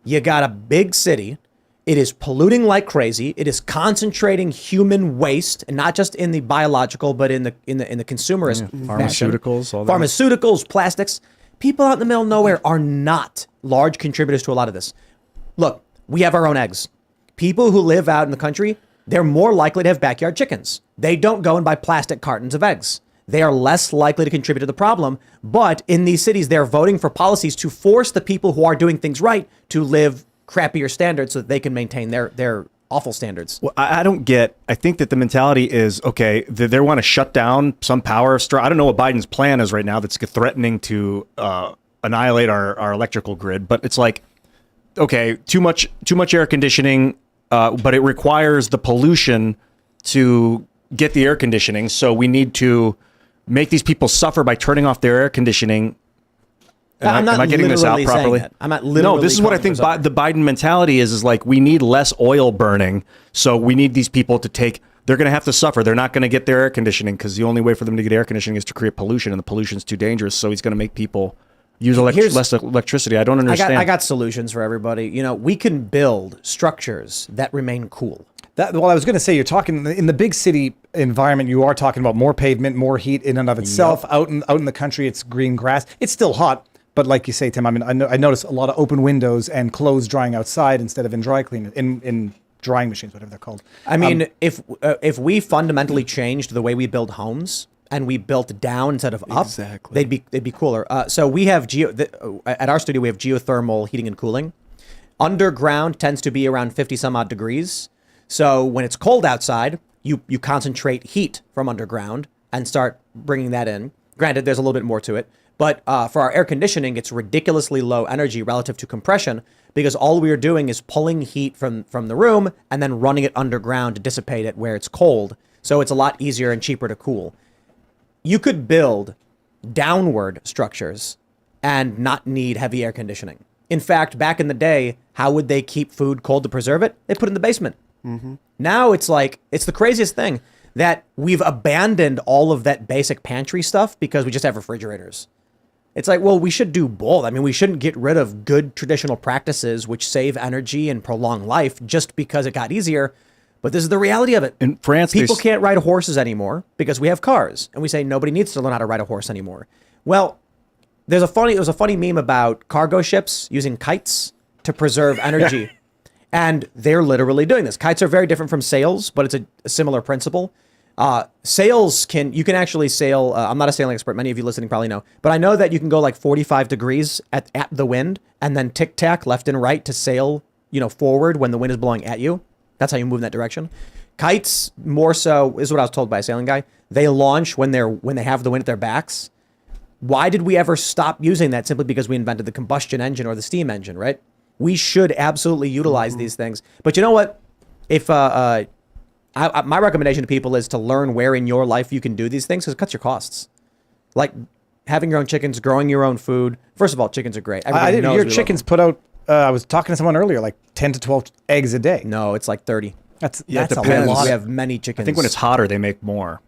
you got a big city. It is polluting like crazy. It is concentrating human waste, and not just in the biological, but in the consumerist Pharmaceuticals, fashion. all that. Pharmaceuticals, plastics. People out in the middle of nowhere are not large contributors to a lot of this. Look, we have our own eggs. People who live out in the country, they're more likely to have backyard chickens. They don't go and buy plastic cartons of eggs. They are less likely to contribute to the problem. But in these cities, they're voting for policies to force the people who are doing things right to live crappier standards so that they can maintain their awful standards. Well, I don't get, I think that the mentality is, okay, they want to shut down some power store. I don't know what Biden's plan is right now that's threatening to annihilate our electrical grid, but it's like, okay, too much air conditioning, but it requires the pollution to get the air conditioning. So we need to make these people suffer by turning off their air conditioning. Am I getting this out properly? I'm not literally. No, this is what I think the Biden mentality is like, we need less oil burning. So we need these people to they're going to have to suffer. They're not going to get their air conditioning because the only way for them to get air conditioning is to create pollution, and the pollution's too dangerous. So he's going to make people use less electricity. I don't understand. I got solutions for everybody. We can build structures that remain cool. I was going to say, you're talking in the big city environment. You are talking about more pavement, more heat in and of itself. Yep. Out in the country, it's green grass. It's still hot, but like you say, Tim, I mean, I notice a lot of open windows and clothes drying outside instead of in dry clean in drying machines, whatever they're called. I mean, if we fundamentally changed the way we build homes and we built down instead of up, they'd be cooler. So we have at our studio we have geothermal heating and cooling. Underground tends to be around 50 some odd degrees. So when it's cold outside, you concentrate heat from underground and start bringing that in. Granted, there's a little bit more to it. But for our air conditioning, it's ridiculously low energy relative to compression because all we are doing is pulling heat from the room and then running it underground to dissipate it where it's cold. So it's a lot easier and cheaper to cool. You could build downward structures and not need heavy air conditioning. In fact, back in the day, how would they keep food cold to preserve it? They put it in the basement. Mm-hmm. Now it's the craziest thing that we've abandoned all of that basic pantry stuff because we just have refrigerators. It's like, well, we should do both. I mean, we shouldn't get rid of good traditional practices which save energy and prolong life just because it got easier. But this is the reality of it. In France, people can't ride horses anymore because we have cars, and we say nobody needs to learn how to ride a horse anymore. Well, there's a funny meme about cargo ships using kites to preserve energy, and they're literally doing this. Kites are very different from sails, but it's a similar principle. Sails you can actually sail. I'm not a sailing expert. Many of you listening probably know, but I know that you can go like 45 degrees at the wind and then tic tac left and right to sail, forward when the wind is blowing at you. That's how you move in that direction. Kites, more so, is what I was told by a sailing guy. They launch when they have the wind at their backs. Why did we ever stop using that? Simply because we invented the combustion engine or the steam engine, right? We should absolutely utilize these things. But you know what? If my recommendation to people is to learn where in your life you can do these things because it cuts your costs. Like having your own chickens, growing your own food. First of all, chickens are great. Your chickens put out, I was talking to someone earlier, like 10 to 12 eggs a day. No, it's like 30. That's a lot. We have many chickens. I think when it's hotter, they make more.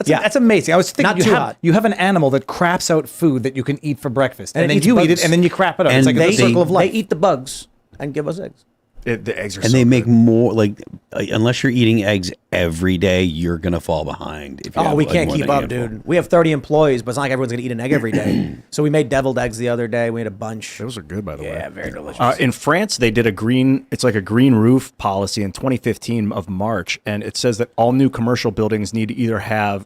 That's amazing. I was thinking Not too hot. You have an animal that craps out food that you can eat for breakfast, and then eats you bugs. eat it, and then you crap it out. And It's like the circle of life. They eat the bugs and give us eggs. The eggs are And so they make good. more, unless you're eating eggs every day, you're going to fall behind. If you have, We can't more keep than a up, handful. dude. We have 30 employees, but it's not like everyone's going to eat an egg every day. So we made deviled eggs the other day. We had a bunch. Those are good, by the way. Yeah, very delicious. In France, they did it's like a green roof policy in 2015 of March, and it says that all new commercial buildings need to either have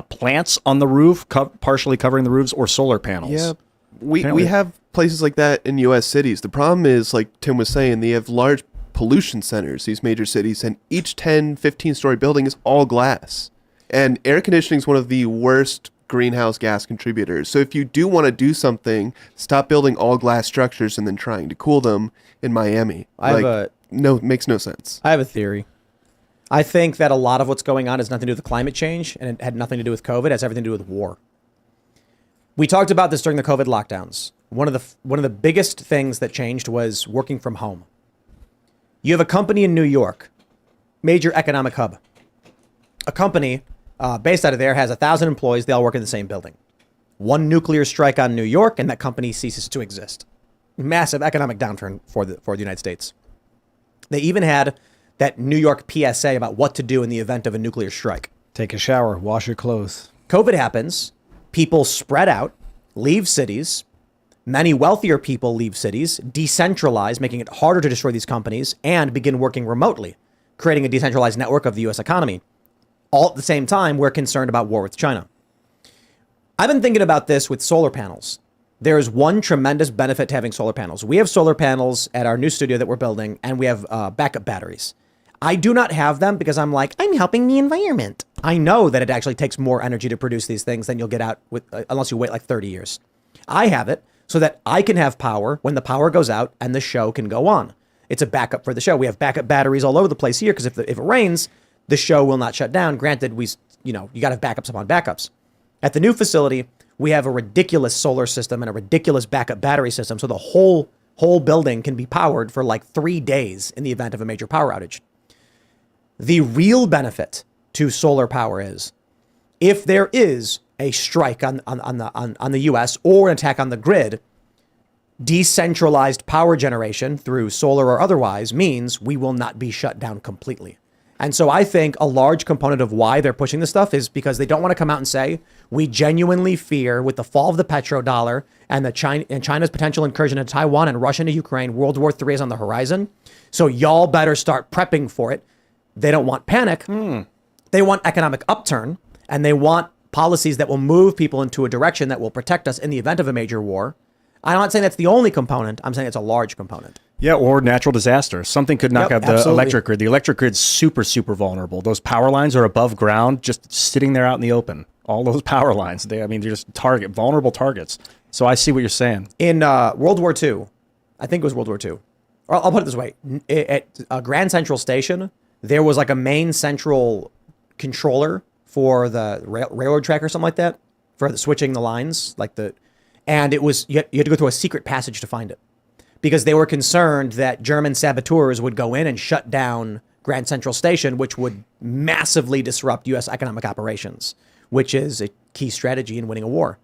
plants on the roof, partially covering the roofs, or solar panels. Yeah, we Apparently- have places like that in U.S. cities. The problem is, like Tim was saying, they have large pollution centers, these major cities, and each 10, 15-story building is all glass. And air conditioning is one of the worst greenhouse gas contributors. So if you do want to do something, stop building all glass structures and then trying to cool them in Miami. Makes no sense. I have a theory. I think that a lot of what's going on has nothing to do with climate change, and it had nothing to do with COVID. It has everything to do with war. We talked about this during the COVID lockdowns. One of the biggest things that changed was working from home. You have a company in New York, major economic hub. A company based out of there has 1,000 employees. They all work in the same building. One nuclear strike on New York, and that company ceases to exist. Massive economic downturn for the United States. They even had that New York PSA about what to do in the event of a nuclear strike. Take a shower, wash your clothes. COVID happens. People spread out, leave cities. Many wealthier people leave cities, decentralize, making it harder to destroy these companies, and begin working remotely, creating a decentralized network of the U.S. economy. All at the same time, we're concerned about war with China. I've been thinking about this with solar panels. There is one tremendous benefit to having solar panels. We have solar panels at our new studio that we're building, and we have backup batteries. I do not have them because I'm helping the environment. I know that it actually takes more energy to produce these things than you'll get out with unless you wait like 30 years. I have it so that I can have power when the power goes out and the show can go on. It's a backup for the show. We have backup batteries all over the place here because if it rains, the show will not shut down. Granted, you got to have backups upon backups. At the new facility, we have a ridiculous solar system and a ridiculous backup battery system, so the whole building can be powered for like 3 days in the event of a major power outage. The real benefit to solar power is if there is a strike on the U.S. or an attack on the grid, decentralized power generation through solar or otherwise means we will not be shut down completely. And so I think a large component of why they're pushing this stuff is because they don't want to come out and say, we genuinely fear with the fall of the petrodollar and China's potential incursion into Taiwan and Russia into Ukraine, World War III is on the horizon. So y'all better start prepping for it. They don't want panic. They want economic upturn, and they want policies that will move people into a direction that will protect us in the event of a major war. I'm not saying that's the only component. I'm saying it's a large component. Yeah, or natural disaster. Something could knock out the absolutely. electric grid. The electric grid's super, super vulnerable. Those power lines are above ground, just sitting there out in the open. All those power lines, they're just vulnerable targets. So I see what you're saying. In World War II, I think it was World War II. Or I'll put it this way. At Grand Central Station, there was like a main central controller for the railroad track or something like that, for the switching the lines, and it was you had to go through a secret passage to find it, because they were concerned that German saboteurs would go in and shut down Grand Central Station, which would massively disrupt U.S. economic operations, which is a key strategy in winning a war.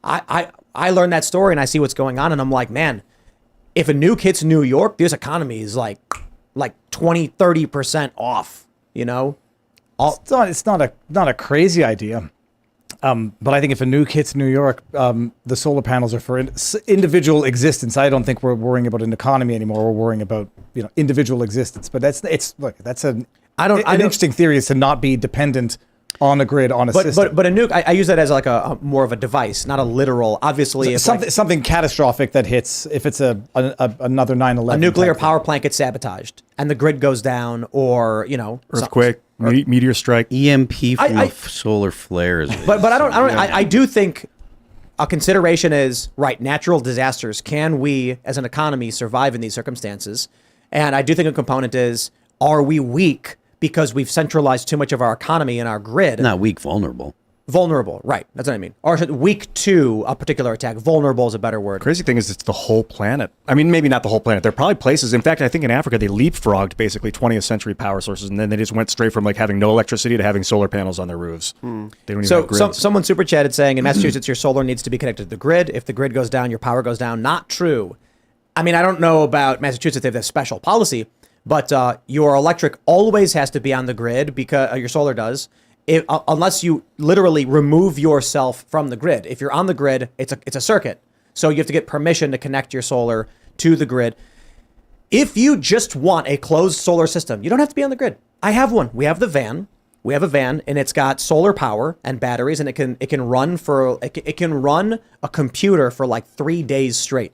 I learned that story and I see what's going on, and I'm like, man, if a nuke hits New York, this economy is like 20, 30% off You know, It's not a crazy idea. But I think if a nuke hits New York, the solar panels are for individual existence. I don't think we're worrying about an economy anymore. We're worrying about individual existence. But that's an interesting theory is to not be dependent on a grid on a system. But a nuke, I use that as like a more of a device, not a literal. Obviously, if something catastrophic that hits, if it's another 9/11, a nuclear power plant gets sabotaged and the grid goes down, or Earthquake, meteor strike, EMP from a solar flare is. But I do think a consideration is right. Natural disasters. Can we, as an economy, survive in these circumstances? And I do think a component is: are we weak because we've centralized too much of our economy in our grid? Not weak, vulnerable. Vulnerable, right? That's what I mean. Or weak to a particular attack. Vulnerable is a better word. Crazy thing is, it's the whole planet. I mean, maybe not the whole planet. There are probably places. In fact, I think in Africa they leapfrogged basically 20th century power sources, and then they just went straight from like having no electricity to having solar panels on their roofs. They don't even have grids. Someone super chatted saying in Massachusetts your solar needs to be connected to the grid. If the grid goes down, your power goes down. Not true. I mean, I don't know about Massachusetts. They have this special policy, but your electric always has to be on the grid because your solar does. Unless you literally remove yourself from the grid. If you're on the grid, it's a circuit. So you have to get permission to connect your solar to the grid. If you just want a closed solar system, you don't have to be on the grid. I have one. We have the van. We have a van, and it's got solar power and batteries, and it can run a computer for like 3 days straight.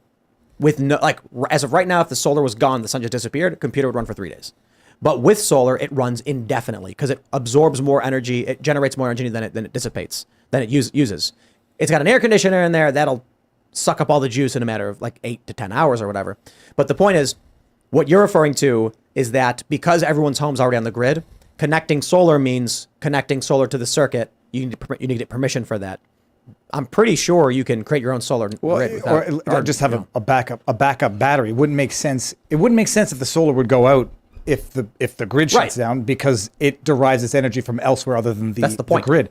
With no, like, as of right now, if the solar was gone, the sun just disappeared, the computer would run for 3 days. But with solar, it runs indefinitely because it absorbs more energy. It generates more energy than it dissipates, than it uses. It's got an air conditioner in there that'll suck up all the juice in a matter of like 8 to 10 hours or whatever. But the point is, what you're referring to is that because everyone's home's already on the grid, connecting solar means connecting solar to the circuit. You need to get permission for that. I'm pretty sure you can create your own solar grid without, or just have a backup battery. It wouldn't make sense if the solar would go out if the grid shuts down because it derives its energy from elsewhere other than the grid.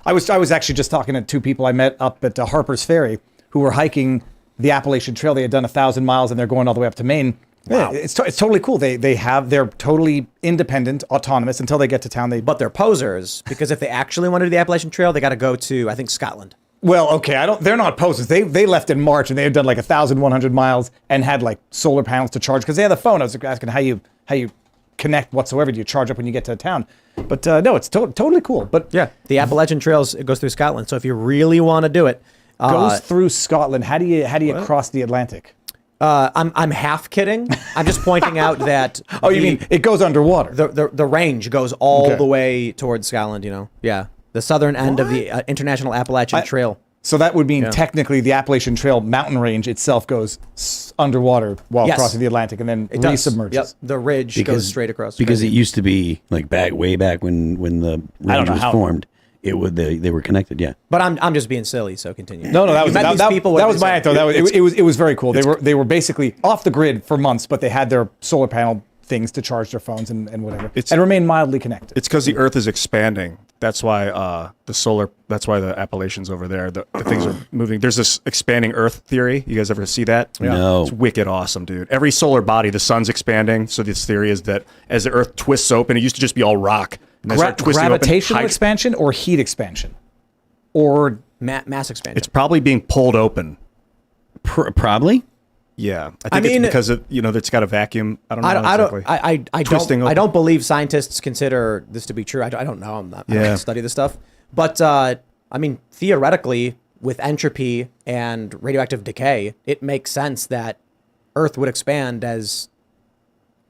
I was actually just talking to two people I met up at Harper's Ferry who were hiking the Appalachian Trail. They had done 1,000 miles and they're going all the way up to Maine. Wow. It's totally cool. They're totally independent, autonomous until they get to town. But they're posers because if they actually want to do the Appalachian Trail, they got to go to, I think, Scotland. Well, okay, they're not posers. They left in March and they had done like 1,100 miles and had like solar panels to charge because they had the phone. I was asking how you connect whatsoever. Do you charge up when you get to town? But no, it's totally cool. But yeah, the Appalachian Trails, it goes through Scotland. So if you really want to do it, goes through Scotland. How do you cross the Atlantic? I'm half kidding. I'm just pointing out that. You mean it goes underwater? The range goes all the way towards Scotland. Yeah, the southern end of the International Appalachian Trail. So that would mean technically the Appalachian Trail mountain range itself goes underwater while crossing the Atlantic and then resubmerges. Yep. The ridge goes straight across. Because it used to be like way back when the range was formed. They were connected, yeah. But I'm just being silly, so continue. No, that was my answer. It was very cool. They were basically off the grid for months, but they had their solar panel things to charge their phones and whatever, and remain mildly connected. It's because the Earth is expanding. That's why That's why the Appalachians over there, the things are moving. There's this expanding Earth theory. You guys ever see that? Yeah. No. It's wicked awesome, dude. Every solar body, the sun's expanding. So this theory is that as the Earth twists open, it used to just be all rock. And Gravitational expansion or heat expansion, or mass expansion. It's probably being pulled open. Probably. Yeah, I think it's because of, it's got a vacuum. I don't know exactly. I don't believe scientists consider this to be true. I don't know. I don't study this stuff. But theoretically, with entropy and radioactive decay, it makes sense that Earth would expand as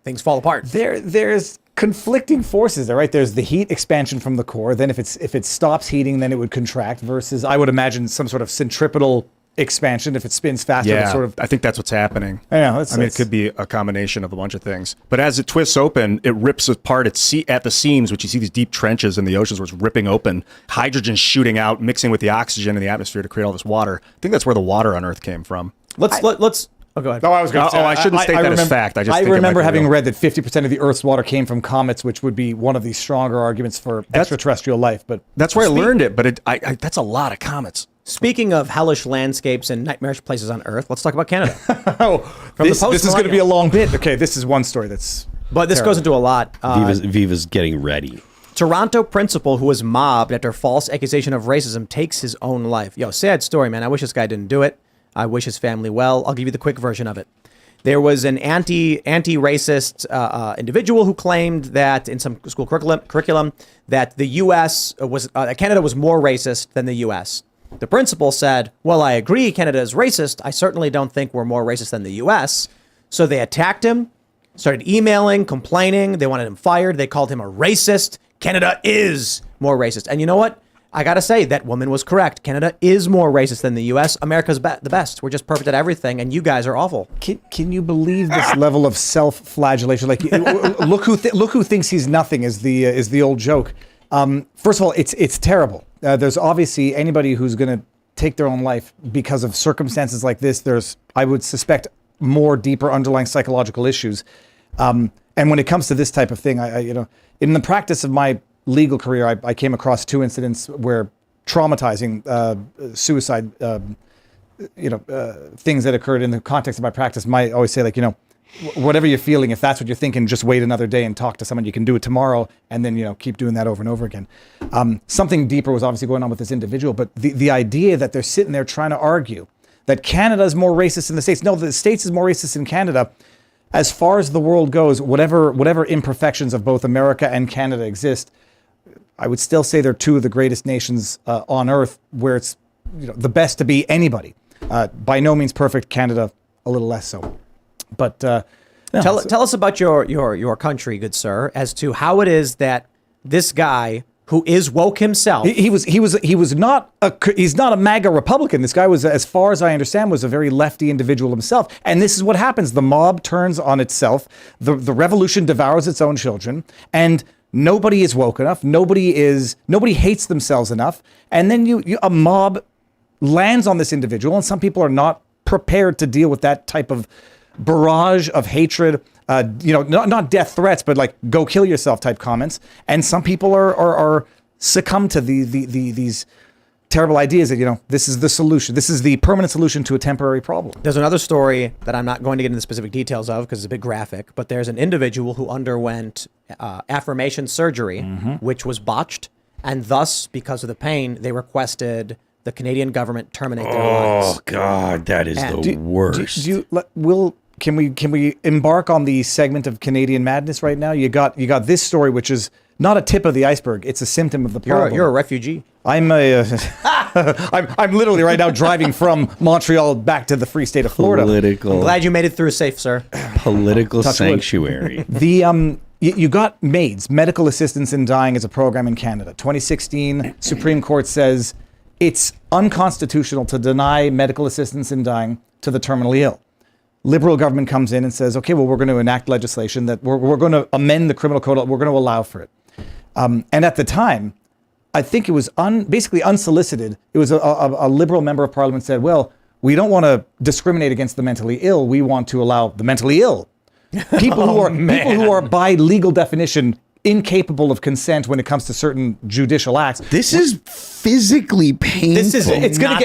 things fall apart. There's conflicting forces there, right? There's the heat expansion from the core. Then if it stops heating, then it would contract. Versus, I would imagine some sort of centripetal expansion. If it spins faster, I think that's what's happening. It could be a combination of a bunch of things. But as it twists open, it rips apart at the seams, which you see these deep trenches in the oceans where it's ripping open. Hydrogen shooting out, mixing with the oxygen in the atmosphere to create all this water. I think that's where the water on Earth came from. Let's. Oh, go ahead. No, I was going to say. I shouldn't state that as fact. I remember having read that 50% of the Earth's water came from comets, which would be one of the stronger arguments for extraterrestrial life. But that's where I learned it. But that's a lot of comets. Speaking of hellish landscapes and nightmarish places on Earth, let's talk about Canada. This is going to be a long bit. Okay, this is one story that's But this goes into a lot. Viva's getting ready. Toronto principal who was mobbed after false accusation of racism takes his own life. Yo, sad story, man. I wish this guy didn't do it. I wish his family well. I'll give you the quick version of it. There was an anti-racist individual who claimed that in some school curriculum that the U.S. was Canada was more racist than the U.S. The principal said, "Well, I agree, Canada is racist. I certainly don't think we're more racist than the U.S." So they attacked him, started emailing, complaining. They wanted him fired. They called him a racist. Canada is more racist. And you know what? I got to say, that woman was correct. Canada is more racist than the U.S. America's the best. We're just perfect at everything, and you guys are awful. Can you believe this level of self-flagellation? Like, look who thinks he's nothing is the old joke. First of all, it's terrible. There's obviously anybody who's going to take their own life because of circumstances like this. There's, I would suspect, more deeper underlying psychological issues. And when it comes to this type of thing, in the practice of my legal career, I came across 2 incidents where traumatizing suicide, things that occurred in the context of my practice. I always say, whatever you're feeling, if that's what you're thinking, just wait another day and talk to someone. You can do it tomorrow, and then keep doing that over and over again. Something deeper was obviously going on with this individual, but the idea that they're sitting there trying to argue that Canada is more racist than the States. No, the States is more racist than Canada. As far as the world goes, whatever imperfections of both America and Canada exist, I would still say they're 2 of the greatest nations on earth, where it's the best to be anybody. By no means perfect. Canada a little less so. But tell us about your country, good sir, as to how it is that this guy who is woke himself. He's not a MAGA Republican. This guy was, as far as I understand, was a very lefty individual himself. And this is what happens. The mob turns on itself. The revolution devours its own children. And nobody is woke enough. Nobody hates themselves enough. And then a mob lands on this individual, and some people are not prepared to deal with that type of barrage of hatred, not death threats, but like go kill yourself type comments. And some people are succumb to these terrible ideas that, this is the solution. This is the permanent solution to a temporary problem. There's another story that I'm not going to get into the specific details of because it's a bit graphic, but there's an individual who underwent affirmation surgery, which was botched. And thus, because of the pain, they requested the Canadian government terminate their lives. Oh God, that is the worst. Can we embark on the segment of Canadian madness right now? You got this story, which is not a tip of the iceberg. It's a symptom of the problem. You're a refugee. I'm literally right now driving from Montreal back to the free state of Florida. I'm glad you made it through safe, sir. Political sanctuary. You got MAIDs, Medical Assistance in Dying, as a program in Canada. 2016, Supreme Court says it's unconstitutional to deny medical assistance in dying to the terminally ill. Liberal government comes in and says, okay, well, we're going to enact legislation that we're going to amend the criminal code. We're going to allow for it. And at the time, I think it was basically unsolicited. It was a liberal member of parliament said, well, we don't want to discriminate against the mentally ill. We want to allow the mentally ill. People who are by legal definition incapable of consent when it comes to certain judicial acts. This is physically painful. It's going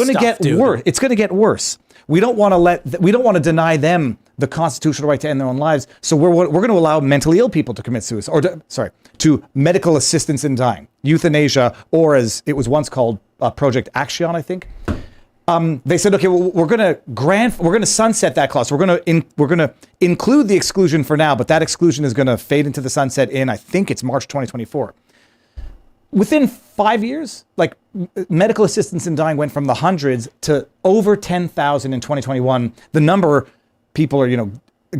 to get worse. It's going to get worse. We don't want to deny them the constitutional right to end their own lives. So we're going to allow mentally ill people to commit suicide, to medical assistance in dying, euthanasia, or as it was once called, Project Action, I think. They said, okay, well, we're going to sunset that clause. We're going to include the exclusion for now, but that exclusion is going to fade into the sunset in, I think it's March 2024. Within 5 years, medical assistance in dying went from the hundreds to over 10,000 in 2021. The number people are,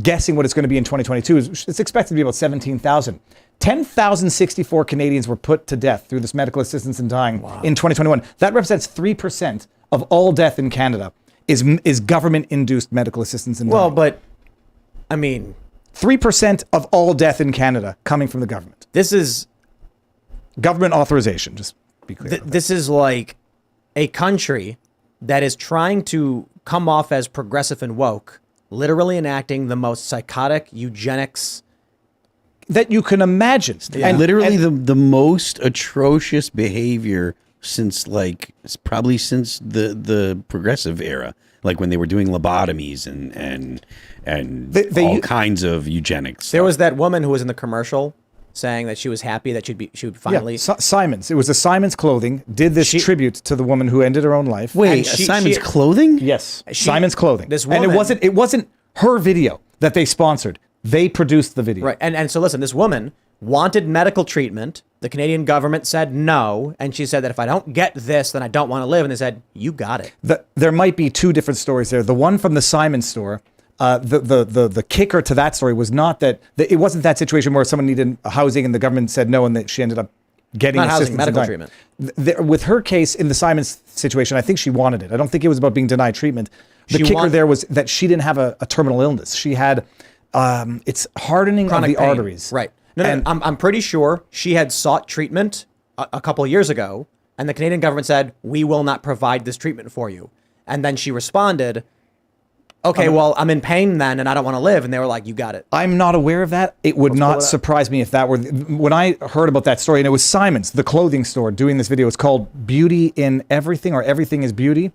guessing what it's going to be in 2022 it's expected to be about 17,000. 10,064 Canadians were put to death through this medical assistance in dying in 2021. That represents 3% of all death in Canada is government-induced medical assistance in dying. Well, but, 3% of all death in Canada coming from the government. This is government authorization, just be clear. This is like a country that is trying to come off as progressive and woke, literally enacting the most psychotic eugenics that you can imagine. And literally the most atrocious behavior probably since the progressive era, like when they were doing lobotomies and all kinds of eugenics. There was that woman who was in the commercial saying that she was happy that she would finally. Simons. It was a Simons Clothing did this tribute to the woman who ended her own life. Wait, Simon's Clothing? Yes, Simons Clothing. This woman, and it wasn't her video that they sponsored. They produced the video. Right. And so listen, this woman wanted medical treatment. The Canadian government said no, and she said that if I don't get this, then I don't want to live. And they said, you got it. There might be two different stories there. The one from the Simons store. The kicker to that story was not that it wasn't that situation where someone needed housing and the government said no, and that she ended up getting Not assistance housing, medical treatment. With her case in the Simons situation, I think she wanted it. I don't think it was about being denied treatment. The kicker there was that she didn't have a terminal illness. She had it's hardening Chronic of the pain. arteries. Right. No, I'm pretty sure she had sought treatment a couple of years ago, and the Canadian government said, we will not provide this treatment for you. And then she responded, okay, well, I'm in pain then, and I don't want to live. And they were like, you got it. I'm not aware of that. It would not surprise me if that were... When I heard about that story, and it was Simons, the clothing store, doing this video. It's called Beauty in Everything, or Everything is Beauty.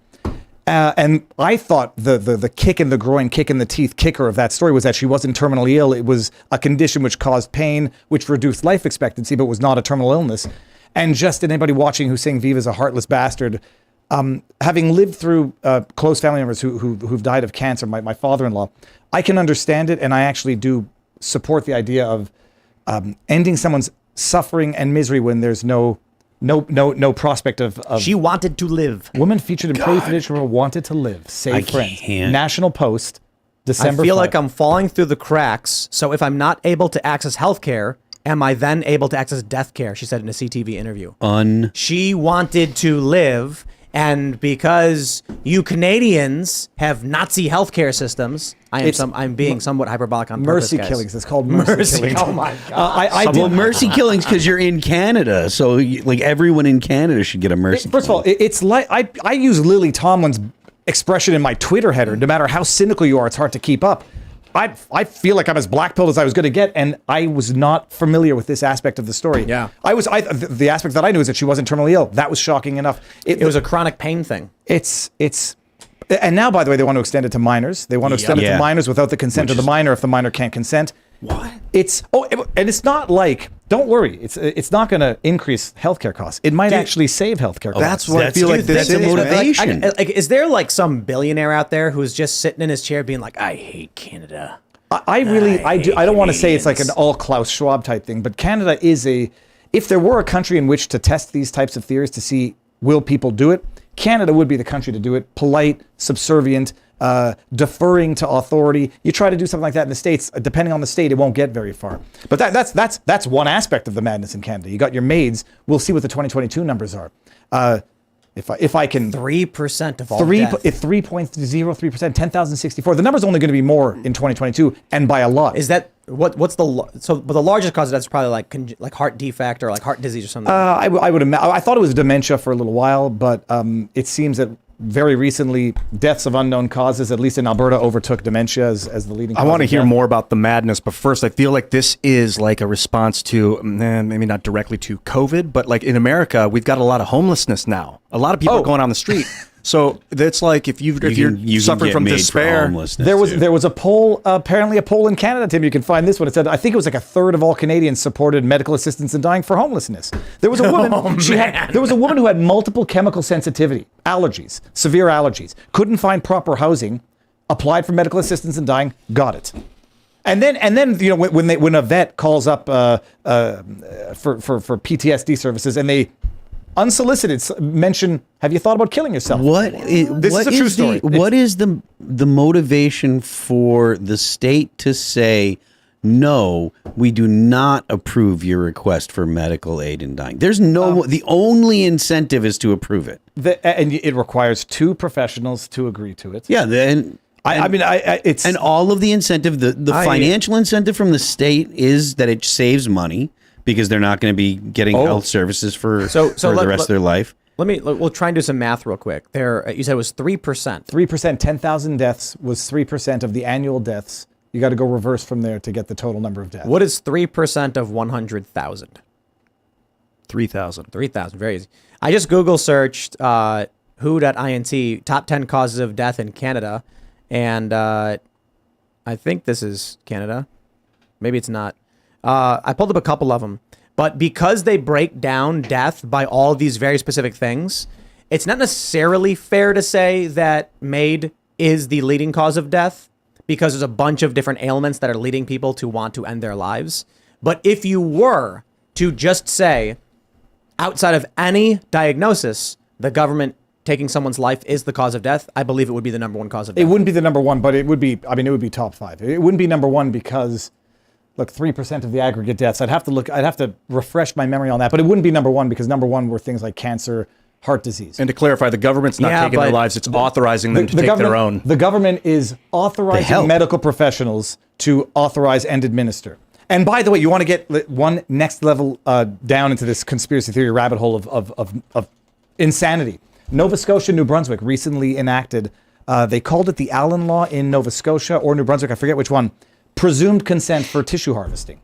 And I thought the kick in the groin, kick in the teeth kicker of that story was that she wasn't terminally ill. It was a condition which caused pain, which reduced life expectancy, but was not a terminal illness. And just anybody watching who's saying Viva's a heartless bastard... having lived through close family members who've died of cancer, my father-in-law, I can understand it, and I actually do support the idea of ending someone's suffering and misery when there's no prospect of. She wanted to live. Woman featured in Praise Edition wanted to live. Save friends. National Post, December. I feel 5th. like I'm falling through the cracks. So if I'm not able to access health care, am I then able to access death care? She said in a CTV interview. She wanted to live. And because you Canadians have Nazi healthcare systems, I'm being somewhat hyperbolic on purpose, mercy guys. killings. It's called mercy killings. Oh my God! Well, mercy killings because you're in Canada, so like everyone in Canada should get a mercy. First of all, it's like I use Lily Tomlin's expression in my Twitter header. No matter how cynical you are, it's hard to keep up. I feel like I'm as black-pilled as I was going to get, and I was not familiar with this aspect of the story. Yeah. The aspect that I knew is that she wasn't terminally ill. That was shocking enough. It was a chronic pain thing. And now, by the way, they want to extend it to minors. They want to extend it to minors without the consent of the minor if the minor can't consent. What? And it's not like, don't worry, it's not going to increase healthcare costs. It might actually save healthcare costs. That's what I feel like this that's a is. motivation. Like, is there like some billionaire out there who's just sitting in his chair being like, I hate Canada? I don't want to say it's like an all Klaus Schwab type thing, but Canada is if there were a country in which to test these types of theories to see will people do it, Canada would be the country to do it. Polite, subservient, deferring to authority. You try to do something like that in the States, depending on the state, it won't get very far. But that's one aspect of the madness in Canada. You got your maids. We'll see what the 2022 numbers are. If I can 3% of all death. 3.03%, 10,064. The number's only going to be more in 2022, and by a lot. Is that but the largest cause of death is probably like heart defect or like heart disease or something. I would imagine. I thought it was dementia for a little while, but it seems that very recently deaths of unknown causes, at least in Alberta, overtook dementia as the leading cause. I want to of hear death. more about the madness, but first I feel like this is like a response to, maybe not directly to COVID, but like in America, we've got a lot of homelessness now. A lot of people are going on the street. So it's like if you're suffering from despair. There was a poll, apparently a poll in Canada, Tim. You can find this one. It said I think it was like a third of all Canadians supported medical assistance in dying for homelessness. There was a woman. There was a woman who had multiple chemical sensitivity, allergies, severe allergies, couldn't find proper housing, applied for medical assistance in dying, got it. And then you know when a vet calls up for PTSD services and they unsolicited mention, have you thought about killing yourself? This is a true story. What is the motivation for the state to say, no, we do not approve your request for medical aid in dying? There's the only incentive is to approve it. And it requires two professionals to agree to it. Yeah, then it's and all of the incentive, the financial incentive from the state is that it saves money because they're not going to be getting health services for the rest of their life. We'll try and do some math real quick. There, you said it was 3%. 3%, 10,000 deaths was 3% of the annual deaths. You got to go reverse from there to get the total number of deaths. What is 3% of 100,000? 3,000. 3,000, very easy. I just Google searched who.int, top 10 causes of death in Canada, and I think this is Canada. Maybe it's not. I pulled up a couple of them, but because they break down death by all these very specific things, it's not necessarily fair to say that MAID is the leading cause of death, because there's a bunch of different ailments that are leading people to want to end their lives. But if you were to just say, outside of any diagnosis, the government taking someone's life is the cause of death, I believe it would be the number one cause of death. It wouldn't be the number one, but it would be, I mean, it would be top 5. It wouldn't be number one because, look, 3% of the aggregate deaths. I'd have to refresh my memory on that, but it wouldn't be number one because number one were things like cancer, heart disease. And to clarify, the government's not taking their lives, it's authorizing them to take their own. The government is authorizing medical professionals to authorize and administer. And by the way, you want to get one next level down into this conspiracy theory rabbit hole of insanity. Nova Scotia, New Brunswick recently enacted, they called it the Allen Law in Nova Scotia or New Brunswick, I forget which one, presumed consent for tissue harvesting.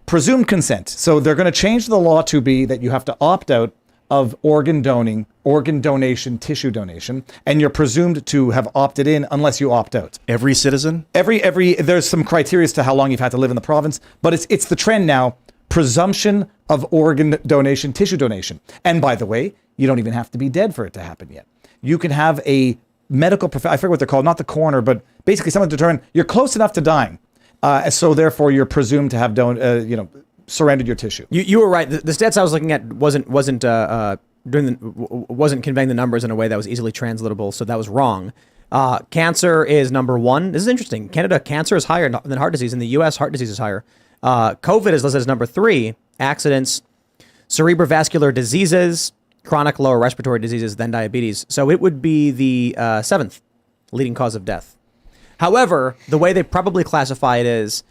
Presumed consent. So they're going to change the law to be that you have to opt out of organ donation, tissue donation, and you're presumed to have opted in unless you opt out. Every citizen? There's some criteria as to how long you've had to live in the province, but it's the trend now, presumption of organ donation, tissue donation. And by the way, you don't even have to be dead for it to happen yet. You can have a medical I forget what they're called, not the coroner, but basically someone determined you're close enough to dying. So therefore you're presumed to have surrendered your tissue. You were right. The stats I was looking at wasn't conveying the numbers in a way that was easily translatable, so that was wrong. Cancer is number 1. This is interesting. Canada, cancer is higher than heart disease. In the U.S., heart disease is higher. COVID is listed as number 3. Accidents, cerebrovascular diseases, chronic lower respiratory diseases, then diabetes. So it would be the 7th leading cause of death. However, the way they probably classify it is,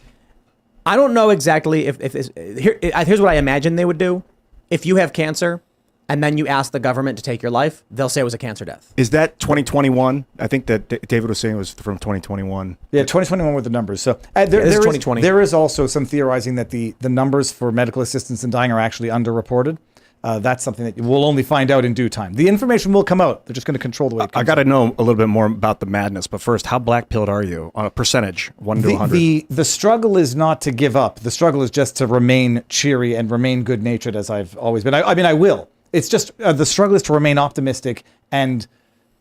I don't know exactly if here's what I imagine they would do. If you have cancer and then you ask the government to take your life, they'll say it was a cancer death. Is that 2021? I think that David was saying it was from 2021. Yeah, 2021 with the numbers. So this is 2020. There is also some theorizing that the numbers for medical assistance in dying are actually underreported. That's something that we'll only find out in due time. The information will come out. They're just going to control the way it comes I got to know a little bit more about the madness. But first, how black-pilled are you on a percentage, 1 to 100? The struggle is not to give up. The struggle is just to remain cheery and remain good-natured as I've always been. I mean, I will. It's just the struggle is to remain optimistic and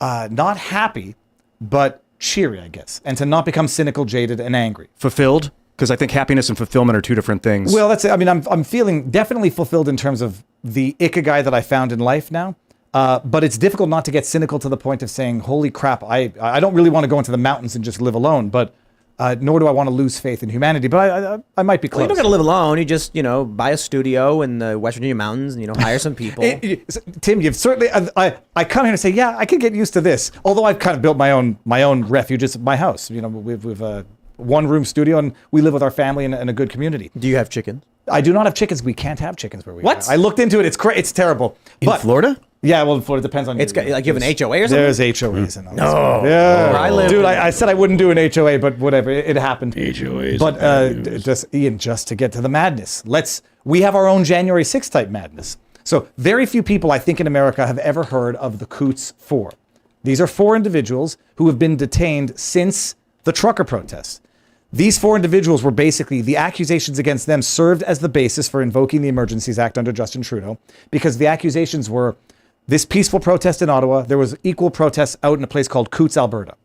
not happy, but cheery, I guess, and to not become cynical, jaded, and angry. Fulfilled? Because I think happiness and fulfillment are two different things. Well, that's it. I mean, I'm feeling definitely fulfilled in terms of the ikigai that I found in life now. But it's difficult not to get cynical to the point of saying, holy crap, I don't really want to go into the mountains and just live alone, but nor do I want to lose faith in humanity. But I might be close. Well, you don't got to live alone. You just, buy a studio in the West Virginia mountains and, hire some people. Tim, you've certainly, I come here and say, yeah, I can get used to this. Although I've kind of built my own refuge at my house. We've a one-room studio and we live with our family in a good community. Do you have chickens? I do not have chickens. We can't have chickens where we What? are. I looked into it. It's terrible. In Florida? Yeah, well, in Florida, it depends on It's got, like you have an HOA or something? There's HOAs and all No. Yeah. Where I live- Dude, I said I wouldn't do an HOA, but whatever. It happened. HOAs. But just to get to the madness, we have our own January 6th type madness. So very few people, I think, in America have ever heard of the Coots 4. These are 4 individuals who have been detained since the trucker protest. These 4 individuals were basically, the accusations against them served as the basis for invoking the Emergencies Act under Justin Trudeau, because the accusations were this peaceful protest in Ottawa, there was equal protests out in a place called Coots, Alberta.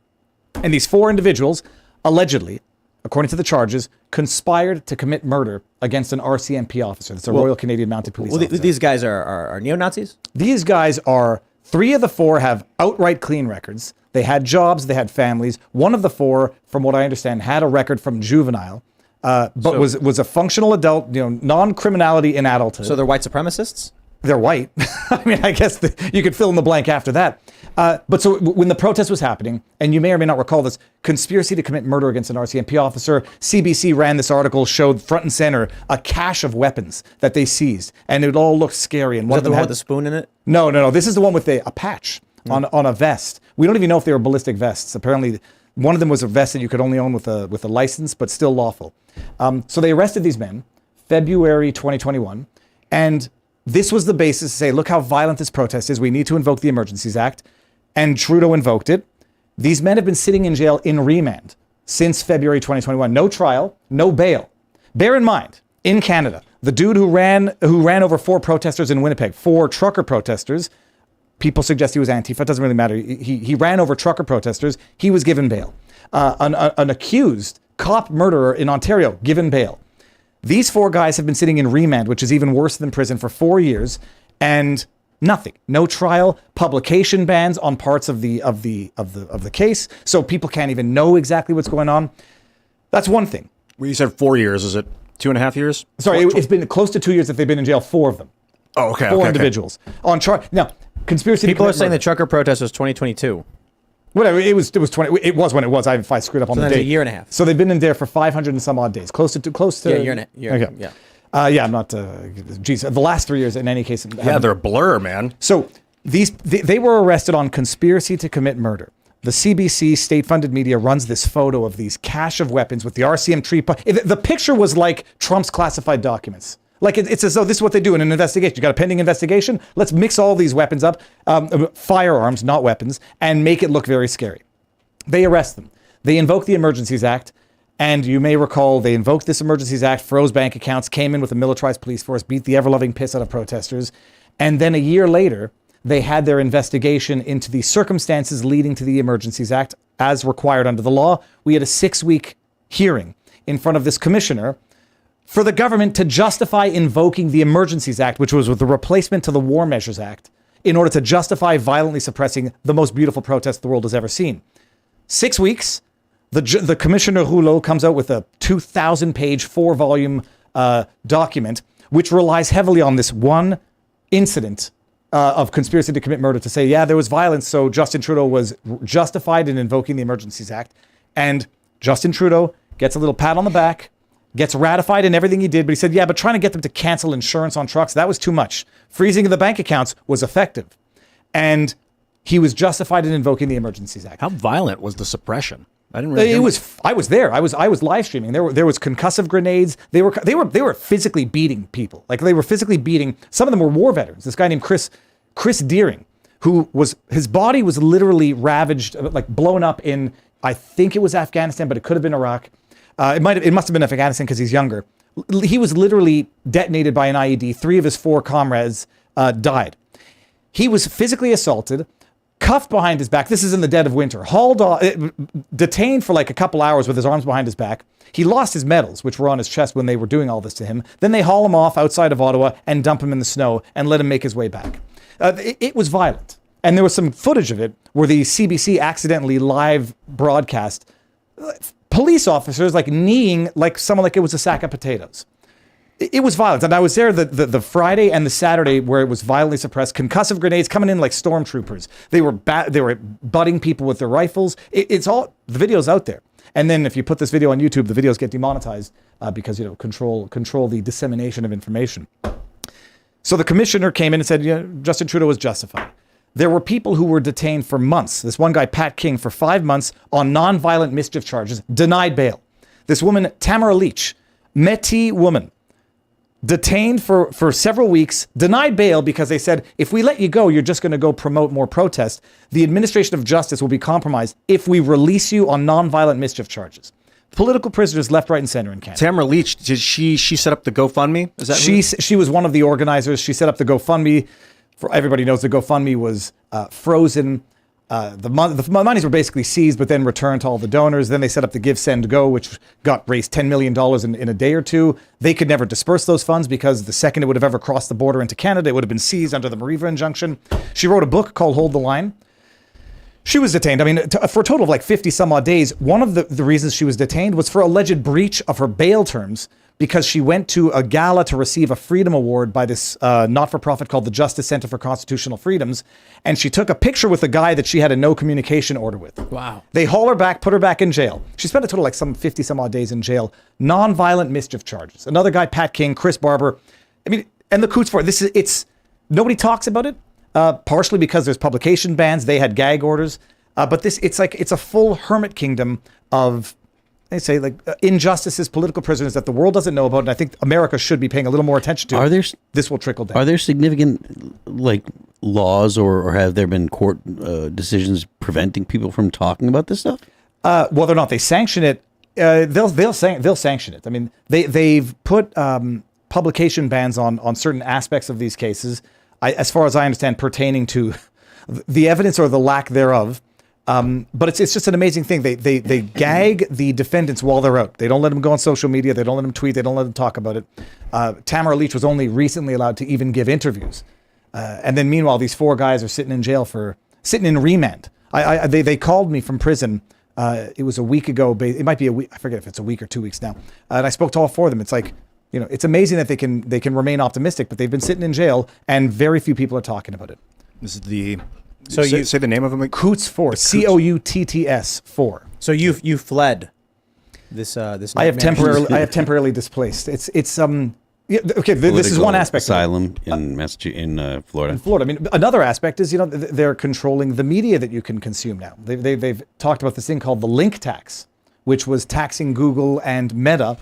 And these 4 individuals, allegedly, according to the charges, conspired to commit murder against an RCMP officer. That's a Royal Canadian Mounted Police officer. These guys are neo-Nazis? These guys are, 3 of the 4 have outright clean records. They had jobs, they had families. One of the 4, from what I understand, had a record from juvenile, but was a functional adult, non-criminality in adulthood. So they're white supremacists? They're white. I mean, I guess you could fill in the blank after that. But so when the protest was happening, and you may or may not recall this, conspiracy to commit murder against an RCMP officer, CBC ran this article, showed front and center a cache of weapons that they seized. And it all looked scary. And Is that the one with the spoon in it? No. This is the one with a patch on a vest. We don't even know if they were ballistic vests. Apparently, one of them was a vest that you could only own with a license, but still lawful. So they arrested these men, February 2021, and This was the basis to say, look how violent this protest is. We need to invoke the Emergencies Act. And Trudeau invoked it. These men have been sitting in jail in remand since February 2021. No trial, no bail. Bear in mind, in Canada, the dude who ran over 4 protesters in Winnipeg, 4 trucker protesters, people suggest he was Antifa. It doesn't really matter. He ran over trucker protesters. He was given bail. An accused cop murderer in Ontario, given bail. These 4 guys have been sitting in remand, which is even worse than prison, for 4 years, and nothing. No trial. Publication bans on parts of the case, so people can't even know exactly what's going on. That's one thing. Well, you said 4 years. Is it 2.5 years? Sorry, it's been close to 2 years that they've been in jail. 4 of them. Oh, okay. 4 individuals on charge. Now, conspiracy. People are to saying murder. the trucker protest was 2022. Whatever, it was 20. It was when it was. I screwed up on the that's date. a year and a half. So they've been in there for 500 and some odd days, close to Yeah, year and a okay. yeah. Yeah, I'm not. Geez, the last 3 years, in any case. Yeah, they're a blur, man. So they were arrested on conspiracy to commit murder. The CBC state-funded media runs this photo of these cache of weapons with the RCM tree. The picture was like Trump's classified documents. Like it's as though this is what they do in an investigation. You got a pending investigation. Let's mix all these weapons up, firearms, not weapons, and make it look very scary. They arrest them. They invoke the Emergencies Act. And you may recall they invoked this Emergencies Act, froze bank accounts, came in with a militarized police force, beat the ever-loving piss out of protesters. And then a year later, they had their investigation into the circumstances leading to the Emergencies Act as required under the law. We had a 6-week hearing in front of this commissioner for the government to justify invoking the Emergencies Act, which was the replacement to the War Measures Act, in order to justify violently suppressing the most beautiful protest the world has ever seen. 6 weeks, the Commissioner Rouleau comes out with a 2,000-page, 4-volume document, which relies heavily on this one incident of conspiracy to commit murder to say, yeah, there was violence, so Justin Trudeau was justified in invoking the Emergencies Act. And Justin Trudeau gets a little pat on the back, gets ratified in everything he did, but he said, yeah, but trying to get them to cancel insurance on trucks, that was too much. Freezing of the bank accounts was effective. And he was justified in invoking the Emergencies Act. How violent was the suppression? I didn't really. I was there. I was live streaming. There was concussive grenades. They were physically beating people. Like they were physically beating. Some of them were war veterans. This guy named Chris Deering, his body was literally ravaged, like blown up in, I think it was Afghanistan, but it could have been Iraq. It must have been Afghanistan because he's younger. He was literally detonated by an IED. 3 of his 4 comrades died. He was physically assaulted, cuffed behind his back. This is in the dead of winter. Detained for like a couple hours with his arms behind his back. He lost his medals, which were on his chest when they were doing all this to him. Then they haul him off outside of Ottawa and dump him in the snow and let him make his way back. It was violent. And there was some footage of it where the CBC accidentally live broadcast police officers like kneeing like someone like it was a sack of potatoes. It was violent. And I was there the Friday and the Saturday where it was violently suppressed. Concussive grenades coming in like stormtroopers. They were butting people with their rifles. It's all, the video's out there. And then if you put this video on YouTube, the videos get demonetized because, control the dissemination of information. So the commissioner came in and said, Justin Trudeau was justified. There were people who were detained for months. This one guy, Pat King, for 5 months on nonviolent mischief charges, denied bail. This woman, Tamara Leach, Métis woman, detained for several weeks, denied bail because they said, if we let you go, you're just going to go promote more protest. The administration of justice will be compromised if we release you on nonviolent mischief charges. Political prisoners left, right, and center in Canada. Tamara Leach, did she set up the GoFundMe? Is that she was one of the organizers. She set up the GoFundMe. For everybody knows the GoFundMe was frozen. The monies were basically seized, but then returned to all the donors. Then they set up the Give, Send, Go, which raised $10 million in a day or two. They could never disperse those funds because the second it would have ever crossed the border into Canada, it would have been seized under the Mariva injunction. She wrote a book called Hold the Line. She was detained, for a total of like 50 some odd days. One of the reasons she was detained was for alleged breach of her bail terms because she went to a gala to receive a freedom award by this not-for-profit called the Justice Center for Constitutional Freedoms. And she took a picture with a guy that she had a no communication order with. Wow. They haul her back, put her back in jail. She spent a total like some 50 some odd days in jail. Non-violent mischief charges. Another guy, Pat King, Chris Barber. And the Coots for it. Nobody talks about it. Partially because there's publication bans, they had gag orders, but it's a full hermit kingdom of they say like injustices, political prisoners that the world doesn't know about, and I think America should be paying a little more attention to. This will trickle down. Are there significant like laws or have there been court decisions preventing people from talking about this stuff? Whether or not they sanction it, they'll sanction it. I mean, they've put publication bans on certain aspects of these cases, as far as I understand, pertaining to the evidence or the lack thereof. But it's just an amazing thing. They gag the defendants while they're out. They don't let them go on social media. They don't let them tweet. They don't let them talk about it. Tamara Leach was only recently allowed to even give interviews. And then meanwhile, these 4 guys are sitting in remand. They called me from prison. It was a week ago. It might be a week. I forget if it's a week or 2 weeks now. And I spoke to all 4 of them. It's like, it's amazing that they can remain optimistic, but they've been sitting in jail and very few people are talking about it. This is the. So say the name of them. Coutts 4, Coutts 4. So you fled this. I have temporarily displaced. It's okay. This is one aspect. Asylum in Florida. In Florida. I mean, another aspect is they're controlling the media that you can consume now. They've talked about this thing called the link tax, which was taxing Google and Meta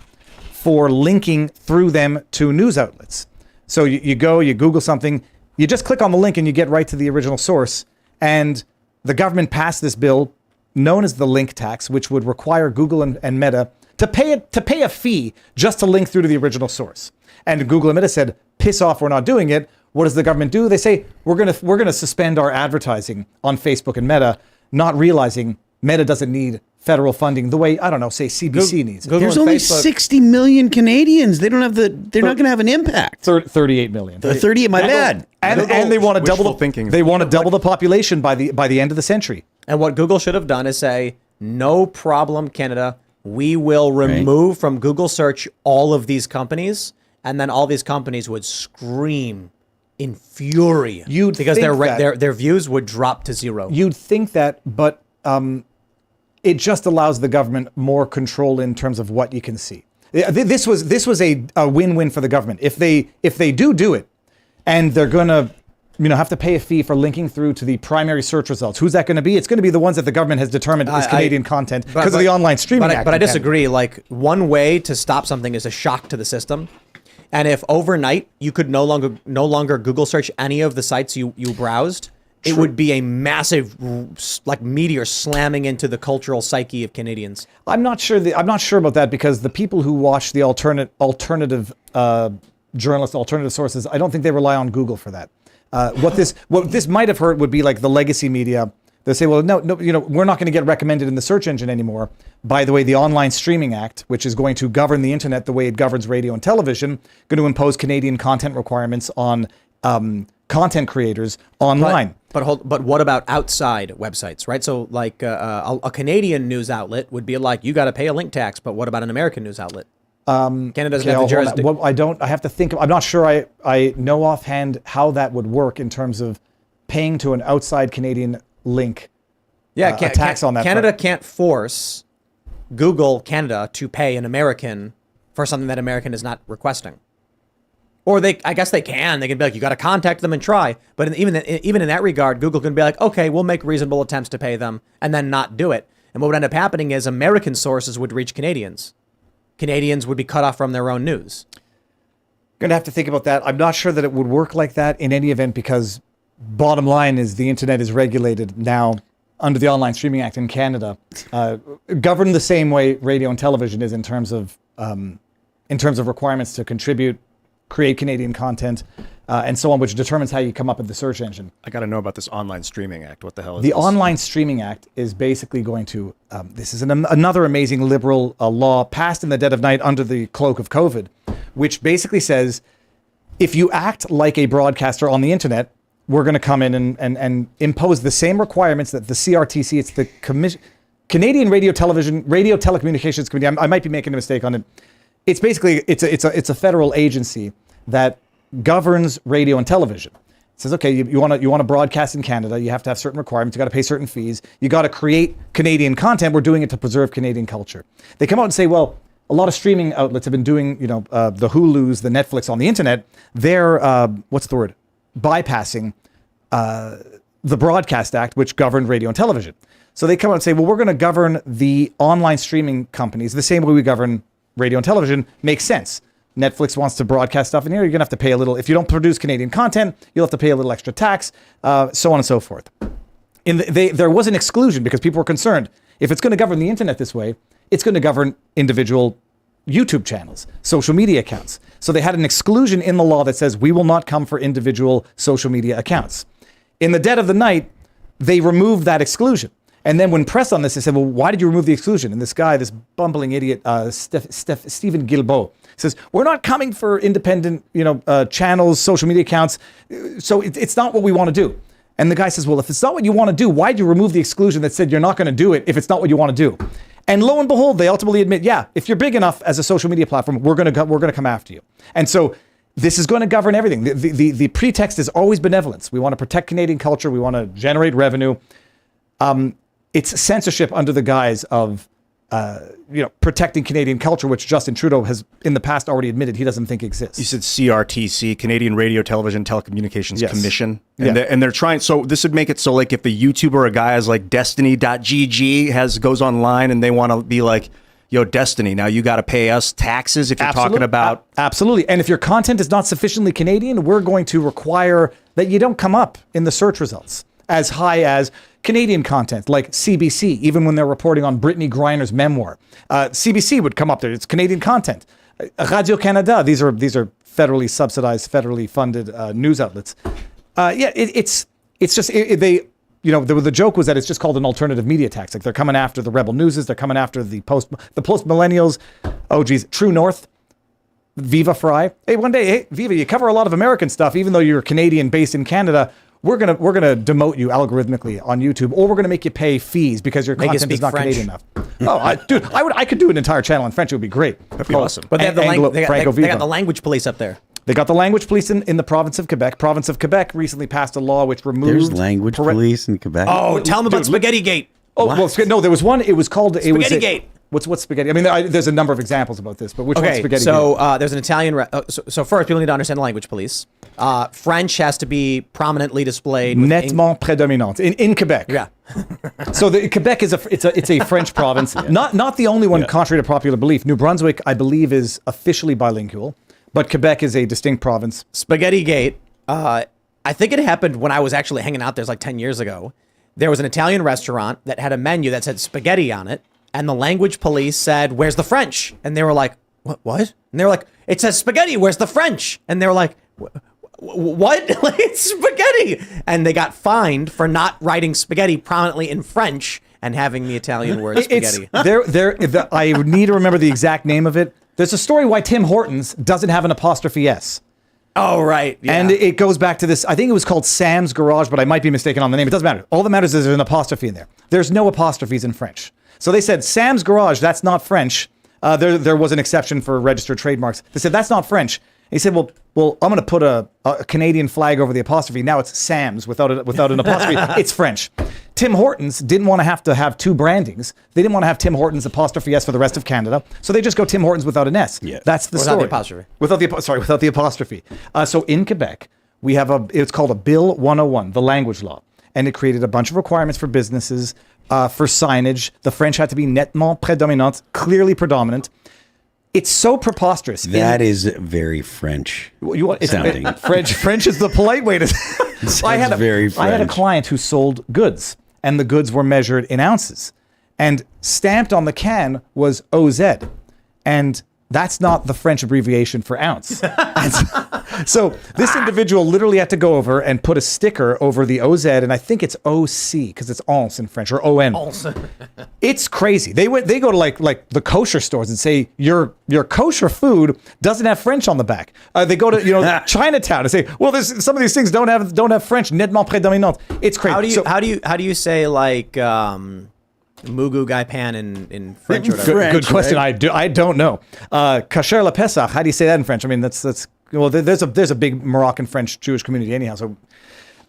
for linking through them to news outlets. So you Google something, you just click on the link and you get right to the original source. And the government passed this bill known as the link tax, which would require Google and Meta to pay a fee just to link through to the original source. And Google and Meta said, piss off, we're not doing it. What does the government do? They say, we're gonna suspend our advertising on Facebook and Meta, not realizing Meta doesn't need federal funding the way, I don't know, say CBC needs it. There's only 60 million Canadians. They're not going to have an impact. 38 million. 38, my bad. And they want to double thinking. They want to double the population by the end of the century. And what Google should have done is say, no problem, Canada. We will remove from Google search all of these companies, and then all these companies would scream in fury because their views would drop to 0. You'd think that, but it just allows the government more control in terms of what you can see. This was a win-win for the government. If they do it, and they're gonna have to pay a fee for linking through to the primary search results. Who's that going to be? It's going to be the ones that the government has determined is Canadian content because of the online streaming act. But I disagree. Like, one way to stop something is a shock to the system. And if overnight you could no longer Google search any of the sites you browsed, it would be a massive meteor slamming into the cultural psyche of Canadians. I'm not sure about that, because the people who watch the alternative journalists, alternative sources, I don't think they rely on Google for that. What this might have hurt would be like the legacy media. They say, well, no, we're not going to get recommended in the search engine anymore. By the way, the Online Streaming Act, which is going to govern the internet the way it governs radio and television, going to impose Canadian content requirements on content creators online. But what about outside websites, right? So like a Canadian news outlet would be like, you got to pay a link tax. But what about an American news outlet? Canada doesn't have the jurisdiction. Well, I have to think. I'm not sure I know offhand how that would work in terms of paying to an outside Canadian link. Yeah, a tax on that. Canada can't force Google Canada to pay an American for something that American is not requesting. Or I guess they can. They can be like, you got to contact them and try. But even in that regard, Google can be like, okay, we'll make reasonable attempts to pay them and then not do it. And what would end up happening is American sources would reach Canadians. Canadians would be cut off from their own news. Going to have to think about that. I'm not sure that it would work like that in any event, because bottom line is the internet is regulated now under the Online Streaming Act in Canada, governed the same way radio and television is in terms of requirements to contribute, create Canadian content, and so on, which determines how you come up with the search engine. I got to know about this Online Streaming Act. What the hell is the this? Online Streaming Act is basically going to, this is another amazing liberal law passed in the dead of night under the cloak of COVID, which basically says, if you act like a broadcaster on the internet, we're going to come in and impose the same requirements that the CRTC, it's the Canadian Radio Telecommunications Committee. I might be making a mistake on it. It's basically, it's a federal agency that governs radio and television. It says, okay, you want to broadcast in Canada, you have to have certain requirements, you got to pay certain fees, you got to create Canadian content. We're doing it to preserve Canadian culture. They come out and say, well, a lot of streaming outlets have been doing, the Hulus, the Netflix on the internet. They're bypassing the Broadcast Act, which governed radio and television. So they come out and say, well, we're going to govern the online streaming companies the same way we govern radio and television. Makes sense. Netflix wants to broadcast stuff in here. You're going to have to pay a little. If you don't produce Canadian content, you'll have to pay a little extra tax, so on and so forth. There was an exclusion because people were concerned. If it's going to govern the internet this way, it's going to govern individual YouTube channels, social media accounts. So they had an exclusion in the law that says we will not come for individual social media accounts. In the dead of the night, they removed that exclusion. And then when pressed on this, they said, well, why did you remove the exclusion? And this guy, this bumbling idiot, Stephen Guilbeault, says, we're not coming for independent channels, social media accounts. So it's not what we want to do. And the guy says, well, if it's not what you want to do, why did you remove the exclusion that said you're not going to do it if it's not what you want to do? And lo and behold, they ultimately admit, yeah, if you're big enough as a social media platform, we're going to come after you. And so this is going to govern everything. The pretext is always benevolence. We want to protect Canadian culture. We want to generate revenue. It's censorship under the guise of protecting Canadian culture, which Justin Trudeau has in the past already admitted he doesn't think exists. You said CRTC, Canadian Radio, Television, Telecommunications Yes. Commission. Yeah. And they're trying, so this would make it so like if the YouTuber or a guy is like Destiny.gg goes online and they want to be like, yo, Destiny, now you got to pay us taxes if you're talking about. Absolutely. And if your content is not sufficiently Canadian, we're going to require that you don't come up in the search results as high as Canadian content, like CBC, even when they're reporting on Brittany Griner's memoir. CBC would come up there. It's Canadian content. Radio-Canada, these are federally subsidized, federally funded news outlets. It's just the joke was that it's just called an alternative media tax. Like they're coming after the Rebel Newses, they're coming after the post millennials. Oh geez, True North, Viva, Frei. Hey, one day, hey Viva, you cover a lot of American stuff, even though you're Canadian based in Canada. We're gonna demote you algorithmically on YouTube, or we're gonna make you pay fees because your content is not French. Canadian enough. I could do an entire channel in French. It would be great. That'd be awesome. But they have they got Viva. the language police up there. They got the language police in the province of Quebec. Province of Quebec recently passed a law which removed... There's language police in Quebec. Oh, tell them about Spaghetti Gate. Oh, well, no, there was one. It was called... Spaghetti Gate. What's spaghetti? I mean, there's a number of examples about this, but which one's spaghetti so Gate? there's an Italian... so first, people need to understand the language police. French has to be prominently displayed. Nettement prédominante in Quebec. Yeah. So Quebec is a French province. Not the only one, contrary to popular belief. New Brunswick, I believe, is officially bilingual, but Quebec is a distinct province. Spaghetti Gate. I think it happened when I was actually hanging out there like 10 years ago. There was an Italian restaurant that had a menu that said spaghetti on it, and the language police said, "Where's the French?" And they were like, "What?" And they were like, "It says spaghetti. Where's the French?" And they were like, "What? Like, it's spaghetti." And they got fined for not writing spaghetti prominently in French and having the Italian word spaghetti. I need to remember the exact name of it. There's a story why Tim Hortons doesn't have an apostrophe S. Oh, right. Yeah. And it goes back to this. I think it was called Sam's Garage, but I might be mistaken on the name. It doesn't matter. All that matters is there's an apostrophe in there. There's no apostrophes in French. So they said, Sam's Garage, that's not French. There was an exception for registered trademarks. They said, that's not French. And he said, well, I'm going to put a Canadian flag over the apostrophe. Now it's Sam's without an apostrophe. It's French. Tim Hortons didn't want to have two brandings. They didn't want to have Tim Hortons apostrophe S for the rest of Canada. So they just go Tim Hortons without an S. Yeah. That's the story. Without the apostrophe. Without the apostrophe. So in Quebec, we have it's called a Bill 101, the language law. And it created a bunch of requirements for businesses, for signage. The French had to be nettement prédominant, clearly predominant. It's so preposterous. That is very French sounding. French is the polite way to I had a client who sold goods, and the goods were measured in ounces. And stamped on the can was OZ. And that's not the French abbreviation for ounce. So this individual literally had to go over and put a sticker over the OZ, and I think it's OC because it's once in French, or ON. It's crazy. They go to like the kosher stores and say your kosher food doesn't have French on the back. They go to Chinatown and say, well, there's some of these things don't have French. Nettement prédominant. It's crazy. How do you say like Mugu Gai Pan in French or whatever? Good question. Right? I don't know. Kasher la Pesach. How do you say that in French? I mean, that's well. There's a big Moroccan French Jewish community anyhow. So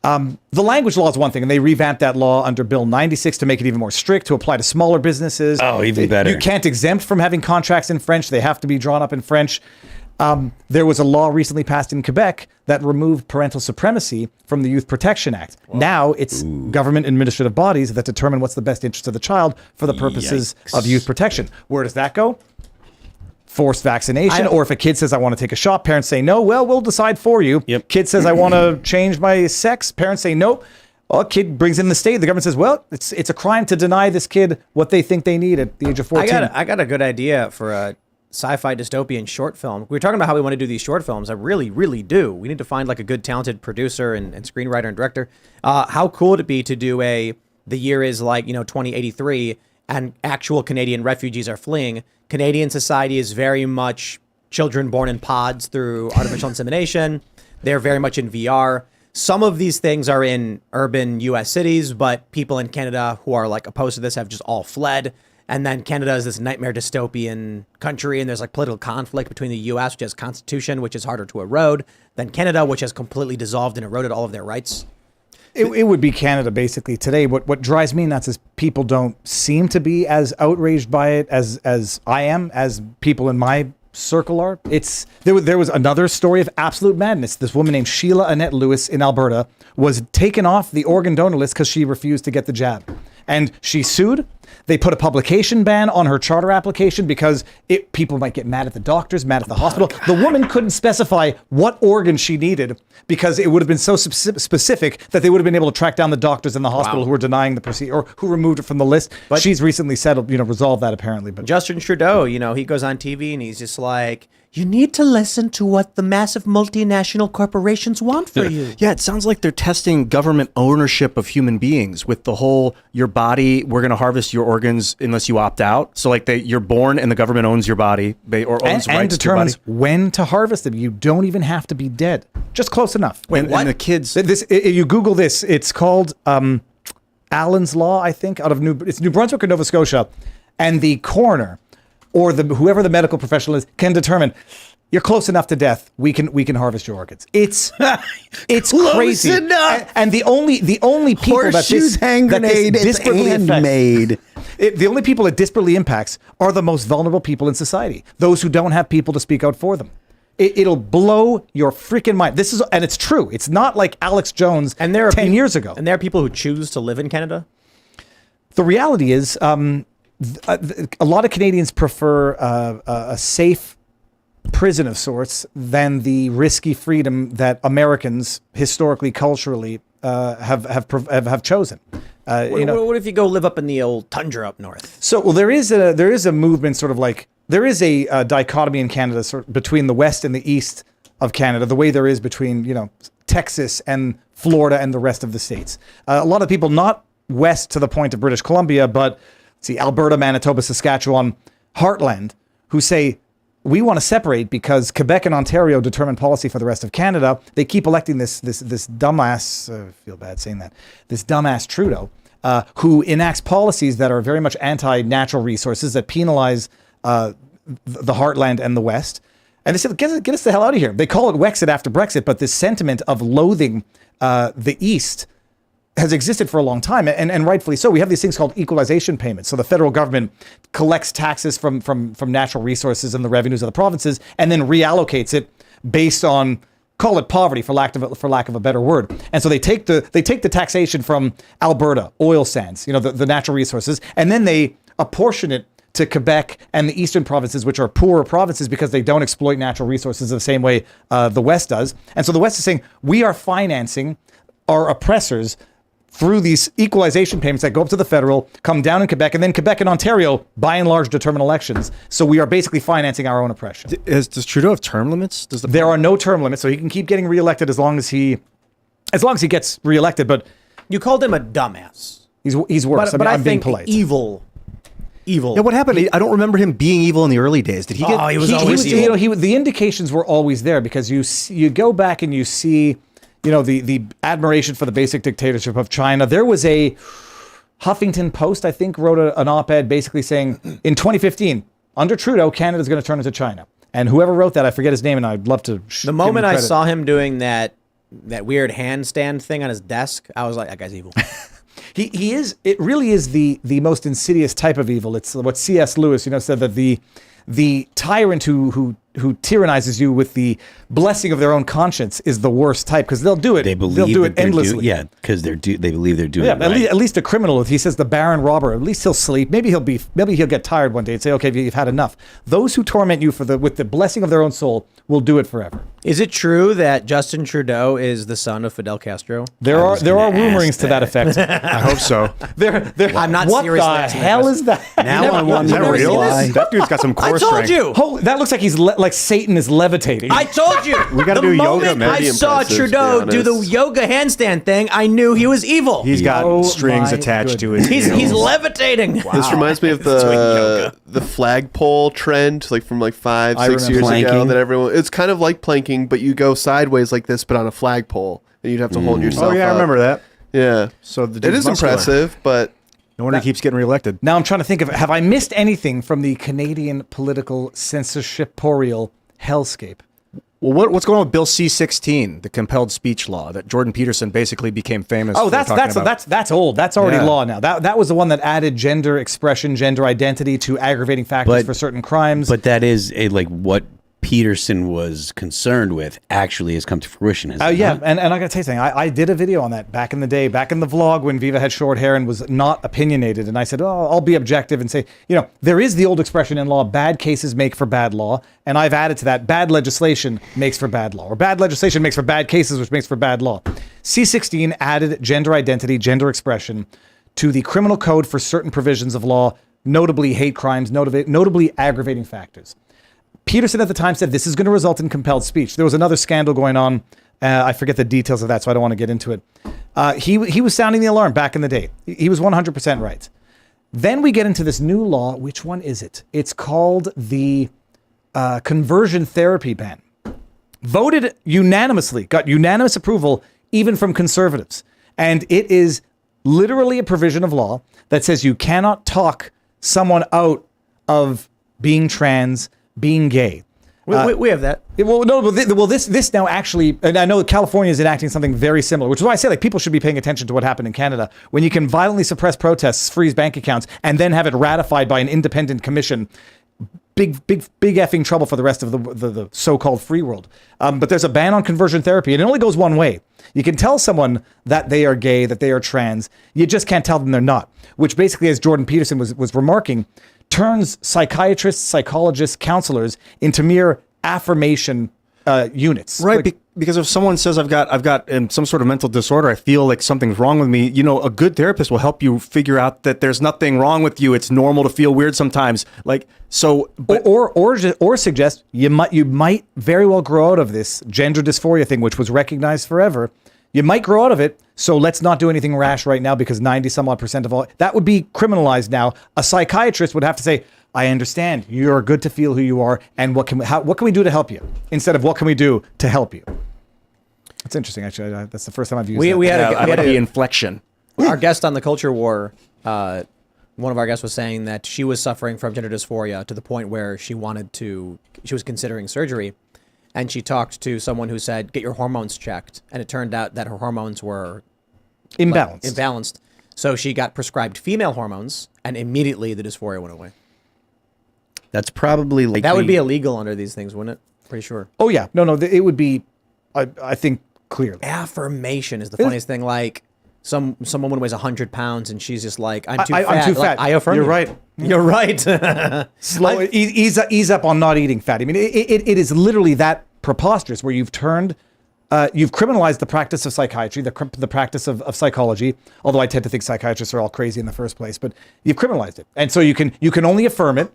the language law is one thing, and they revamped that law under Bill 96 to make it even more strict to apply to smaller businesses. Oh, even better. You can't exempt from having contracts in French. They have to be drawn up in French. There was a law recently passed in Quebec that removed parental supremacy from the Youth Protection Act. Now it's government administrative bodies that determine what's the best interest of the child for the purposes of youth protection. Where does that go? Forced vaccination, or if a kid says, I want to take a shot, parents say no, well, we'll decide for you. Kid says, I want to change my sex, parents say no. Well, kid brings in the state, the government says, well, it's a crime to deny this kid what they think they need at the age of 14. I got a good idea for a sci-fi dystopian short film. We were talking about how we want to do these short films. I really, really do. We need to find like a good, talented producer and screenwriter and director. How cool would it be to do the year is like, 2083, and actual Canadian refugees are fleeing. Canadian society is very much children born in pods through artificial insemination. They're very much in VR. Some of these things are in urban U.S. cities, but people in Canada who are like opposed to this have just all fled. And then Canada is this nightmare dystopian country, and there's like political conflict between the U.S., which has a constitution, which is harder to erode, than Canada, which has completely dissolved and eroded all of their rights. It would be Canada basically today. What drives me nuts is people don't seem to be as outraged by it as I am, as people in my circle are. There was another story of absolute madness. This woman named Sheila Annette Lewis in Alberta was taken off the organ donor list because she refused to get the jab. And she sued. They put a publication ban on her charter application because people might get mad at the doctors, mad at the hospital. The woman couldn't specify what organ she needed because it would have been so specific that they would have been able to track down the doctors in the hospital who were denying the procedure or who removed it from the list. But she's recently settled, resolved that apparently. But Justin Trudeau, he goes on TV and he's just like, you need to listen to what the massive multinational corporations want for you. Yeah, it sounds like they're testing government ownership of human beings with the whole, your body, we're going to harvest your organs unless you opt out. So like you're born and the government owns your body or owns rights and determines to your body. when to harvest them. You don't even have to be dead. Just close enough. And the kids... You Google this. It's called Allen's Law, I think, it's New Brunswick or Nova Scotia. And the coroner or whoever the medical professional is can determine you're close enough to death. We can harvest your organs. It's crazy. Enough. And the only people Horseshoes, hand grenade, it's handmade. The only people it disparately impacts are the most vulnerable people in society. Those who don't have people to speak out for them. It'll blow your freaking mind. And it's true. It's not like Alex Jones and there are 10 years ago. And there are people who choose to live in Canada. The reality is, a lot of Canadians prefer a safe prison of sorts than the risky freedom that Americans historically, culturally have chosen. What if you go live up in the old tundra up north? So, well, there is a movement, sort of like there is a dichotomy in Canada sort of between the west and the east of Canada, the way there is between Texas and Florida and the rest of the states. A lot of people not west to the point of British Columbia, but Alberta, Manitoba, Saskatchewan, Heartland, who say, we want to separate because Quebec and Ontario determine policy for the rest of Canada. They keep electing this dumbass, I feel bad saying that, this dumbass Trudeau, who enacts policies that are very much anti-natural resources, that penalize the Heartland and the West. And they said, get us the hell out of here. They call it Wexit after Brexit, but this sentiment of loathing the East has existed for a long time, and rightfully so. We have these things called equalization payments. So the federal government collects taxes from natural resources and the revenues of the provinces, and then reallocates it based on, call it poverty for lack of a better word. And so they take the taxation from Alberta, oil sands, the natural resources, and then they apportion it to Quebec and the eastern provinces, which are poorer provinces because they don't exploit natural resources the same way the West does. And so the West is saying, we are financing our oppressors through these equalization payments that go up to the federal, come down in Quebec, and then Quebec and Ontario, by and large, determine elections. So we are basically financing our own oppression. Does Trudeau have term limits? There are no term limits, so he can keep getting reelected as long as he gets reelected. But you called him a dumbass. He's worse. But I'm being think polite. Evil. Yeah, what happened? I don't remember him being evil in the early days. Did he get? He was always evil. The indications were always there because you go back and you see. The admiration for the basic dictatorship of China. There was a Huffington Post, I think, wrote an op-ed basically saying, in 2015, under Trudeau, Canada's going to turn into China. And whoever wrote that, I forget his name, and I'd love to The moment I saw him doing that weird handstand thing on his desk, I was like, that guy's evil. He is. It really is the most insidious type of evil. It's what C.S. Lewis, said that the tyrant who tyrannizes you with the blessing of their own conscience is the worst type, because they'll do it. They believe they'll do that it they're endlessly. because they believe they're doing Yeah, it right. at least a criminal. If he says the Baron robber, at least he'll sleep. Maybe he'll get tired one day and say, okay, you've had enough. Those who torment you with the blessing of their own soul will do it forever. Is it true that Justin Trudeau is the son of Fidel Castro? There are rumorings to that effect. I hope so. I'm not what seriously the asking hell that is that? Now I wonder Is that never real? seen this? That dude's got some core I told strength. you. Holy, that looks like he's like Satan is levitating. I told you. We gotta the do yoga, moment man. I Pretty saw impressive, to be Trudeau do the honest. yoga handstand thing, I knew he was evil. He's got Oh strings my attached to his He's heels. levitating. This reminds me of Doing yoga. the flagpole trend, like from like 5-6 remember years ago. planking. That everyone, it's kind of like planking, but you go sideways like this, but on a flagpole, and you'd have to hold yourself. Oh yeah, I up. remember that. Yeah, So the it dude's is muscular. impressive, but No wonder he keeps getting reelected. Now I'm trying to think of, have I missed anything from the Canadian political censorshiporial hellscape? Well, what's going on with Bill C-16, the compelled speech law that Jordan Peterson basically became famous Oh, for that's talking about? that's old. That's already Yeah. law now. That was the one that added gender expression, gender identity to aggravating factors But- for certain crimes. But that is what Peterson was concerned with actually has come to fruition. Has Oh it yeah, not? and I gotta tell you something. I did a video on that back in the day, back in the vlog when Viva had short hair and was not opinionated. And I said, oh, I'll be objective and say, there is the old expression in law: bad cases make for bad law. And I've added to that: bad legislation makes for bad law, or bad legislation makes for bad cases, which makes for bad law. C-16 added gender identity, gender expression to the criminal code for certain provisions of law, notably hate crimes, notably aggravating factors. Peterson at the time said this is going to result in compelled speech. There was another scandal going on. I forget the details of that, so I don't want to get into it. He was sounding the alarm back in the day. He was 100% right. Then we get into this new law. Which one is it? It's called the conversion therapy ban. Voted unanimously, got unanimous approval even from conservatives. And it is literally a provision of law that says you cannot talk someone out of being trans, being gay. We have that. Well, no, this now actually, and I know California is enacting something very similar, which is why I say like people should be paying attention to what happened in Canada. When you can violently suppress protests, freeze bank accounts, and then have it ratified by an independent commission, big effing trouble for the rest of the so-called free world. But there's a ban on conversion therapy, and it only goes one way. You can tell someone that they are gay, that they are trans. You just can't tell them they're not, which basically, as Jordan Peterson was remarking, turns psychiatrists, psychologists, counselors into mere affirmation units. Right, Like, because if someone says I've got some sort of mental disorder, I feel like something's wrong with me. A good therapist will help you figure out that there's nothing wrong with you. It's normal to feel weird sometimes. Like so, but or suggest you might very well grow out of this gender dysphoria thing, which was recognized forever. You might grow out of it, so let's not do anything rash right now because 90-some-odd% of all that would be criminalized now. A psychiatrist would have to say, I understand you're good to feel who you are, and what can we do to help you, instead of what can we do to help you. That's interesting, actually. That's the first time I've used that. We had I like the inflection. our guest on the Culture War. One of our guests was saying that she was suffering from gender dysphoria to the point where she was considering surgery, and she talked to someone who said, "Get your hormones checked," and it turned out that her hormones were imbalanced. So she got prescribed female hormones, and immediately the dysphoria went away. That's probably like That would be illegal under these things, wouldn't it? Pretty sure. Oh yeah, no, it would be. I think clearly. Affirmation is the funniest thing. Like some woman weighs 100 pounds and she's just like, I'm too I'm fat. too Like, fat. I affirm You're you. right. You're right. Slow, ease up on not eating fat. I mean, it is literally that preposterous where you've turned, you've criminalized the practice of psychiatry, the practice of psychology. Although I tend to think psychiatrists are all crazy in the first place, but you've criminalized it, and so you can only affirm it,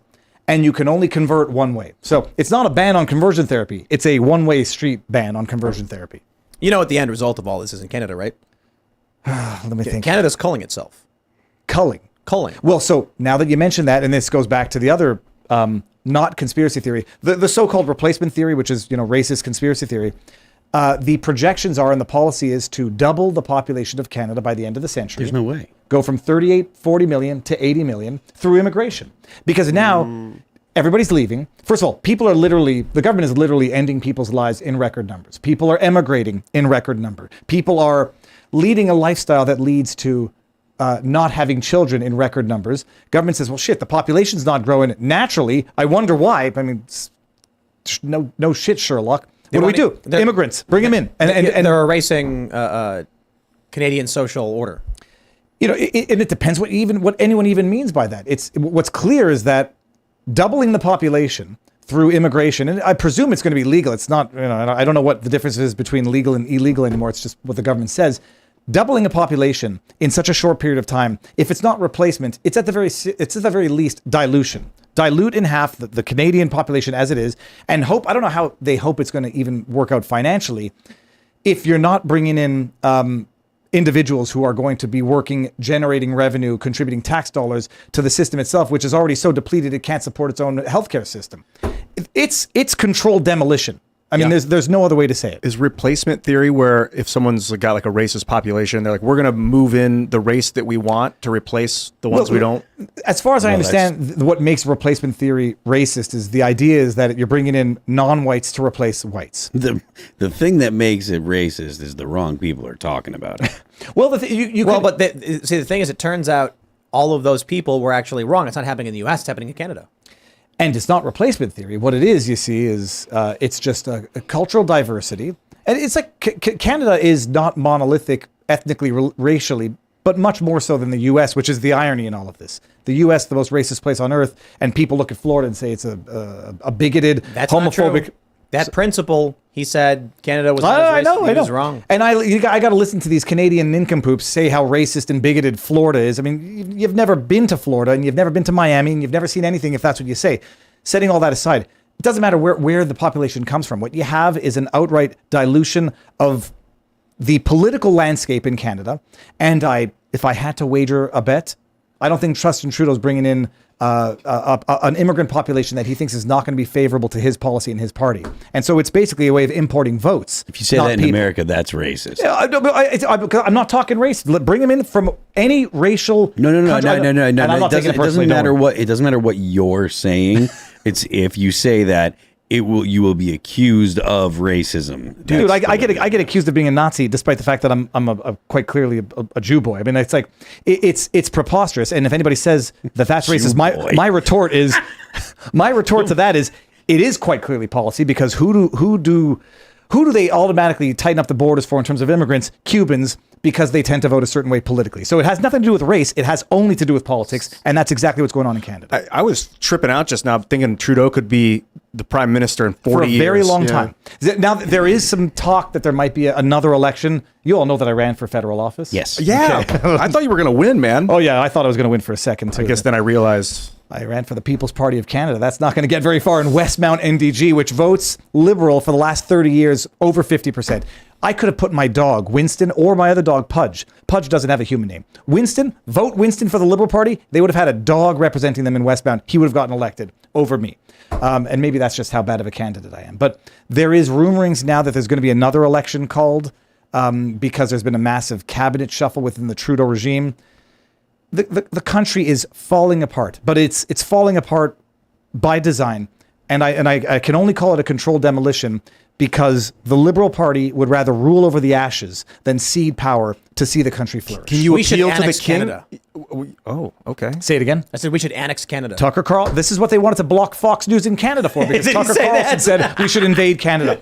and you can only convert one way. So it's not a ban on conversion therapy; it's a one-way street ban on conversion therapy. You know what the end result of all this is in Canada, right? Let me think. Canada's culling itself. Culling. Well, so now that you mentioned that, and this goes back to the other not conspiracy theory, the so-called replacement theory, which is racist conspiracy theory. The projections are, and the policy is to double the population of Canada by the end of the century. There's no way. Go from 40 million to 80 million through immigration. Because now everybody's leaving. First of all, the government is literally ending people's lives in record numbers. People are emigrating in record number. People are leading a lifestyle that leads to not having children in record numbers. Government says, well, shit, the population's not growing naturally. I wonder why. I mean, no shit, Sherlock. What do? Immigrants, bring them in. And they're erasing Canadian social order. You know, it depends what anyone even means by that. What's clear is that doubling the population through immigration, and I presume it's going to be legal. It's not, you know, I don't know what the difference is between legal and illegal anymore. It's just what the government says. Doubling a population in such a short period of time, if it's not replacement, it's at the very least dilution. Dilute in half the Canadian population as it is, and hope. I don't know how they hope it's going to even work out financially if you're not bringing in individuals who are going to be working, generating revenue, contributing tax dollars to the system itself, which is already so depleted it can't support its own healthcare system. It's controlled demolition. I mean, there's no other way to say it. Is replacement theory where if someone's got like a racist population, they're like, we're going to move in the race that we want to replace the ones we don't? As far as I understand, what makes replacement theory racist is the idea is that you're bringing in non-whites to replace whites. The thing that makes it racist is the wrong people are talking about it. Well, the thing is, it turns out all of those people were actually wrong. It's not happening in the U.S. It's happening in Canada. And it's not replacement theory. What it is, you see, is it's just a cultural diversity. And it's like Canada is not monolithic ethnically, racially, but much more so than the U.S., which is the irony in all of this. The U.S., the most racist place on earth, and people look at Florida and say it's a bigoted, That's homophobic. Not true. That principle, he said, Canada was I know. was wrong. And I got to listen to these Canadian nincompoops say how racist and bigoted Florida is. I mean, you've never been to Florida, and you've never been to Miami, and you've never seen anything if that's what you say. Setting all that aside, it doesn't matter where the population comes from. What you have is an outright dilution of the political landscape in Canada. And if I had to wager a bet, I don't think Justin Trudeau's bringing in an immigrant population that he thinks is not going to be favorable to his policy and his party. And so it's basically a way of importing votes. If you say that in America, that's racist. I'm not talking race. Bring them in from any racial. No. It doesn't matter what you're saying. It's if you say that, you will be accused of racism. Dude, I get accused of being a Nazi despite the fact that I'm quite clearly a Jew boy. I mean, it's like it's preposterous. And if anybody says that that's racist, my retort to that is it is quite clearly policy, because who do they automatically tighten up the borders for in terms of immigrants? Cubans, because they tend to vote a certain way politically. So it has nothing to do with race. It has only to do with politics, and that's exactly what's going on in Canada. I was tripping out just now thinking Trudeau could be the prime minister in 40 years. For a very long time. Now, there is some talk that there might be another election. You all know that I ran for federal office. Yes. Yeah. Okay. I thought you were going to win, man. Oh, yeah. I thought I was going to win for a second, too. I guess then I realized... I ran for the People's Party of Canada. That's not going to get very far in Westmount NDG, which votes Liberal for the last 30 years, over 50%. I could have put my dog, Winston, or my other dog, Pudge. Pudge doesn't have a human name. Vote Winston for the Liberal Party. They would have had a dog representing them in Westmount. He would have gotten elected over me. And maybe that's just how bad of a candidate I am. But there is rumorings now that there's going to be another election called because there's been a massive cabinet shuffle within the Trudeau regime. The country is falling apart, but it's falling apart by design. And I can only call it a controlled demolition because the Liberal Party would rather rule over the ashes than cede power to see the country flourish. Can you We should appeal to the annex king? Canada. Oh, okay. Say it again? I said we should annex Canada. Tucker Carlson. This is what they wanted to block Fox News in Canada for, because Did he Tucker say Carlson that? said we should invade Canada.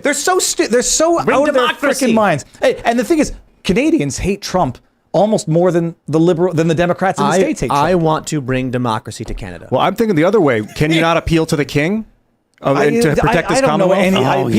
They're so out of their democracy. freaking minds. Hey, and the thing is, Canadians hate Trump almost more than the Democrats in the States hate Trump. I want to bring democracy to Canada. Well, I'm thinking the other way. Can you not appeal to the king? To protect his I don't know Commonwealth?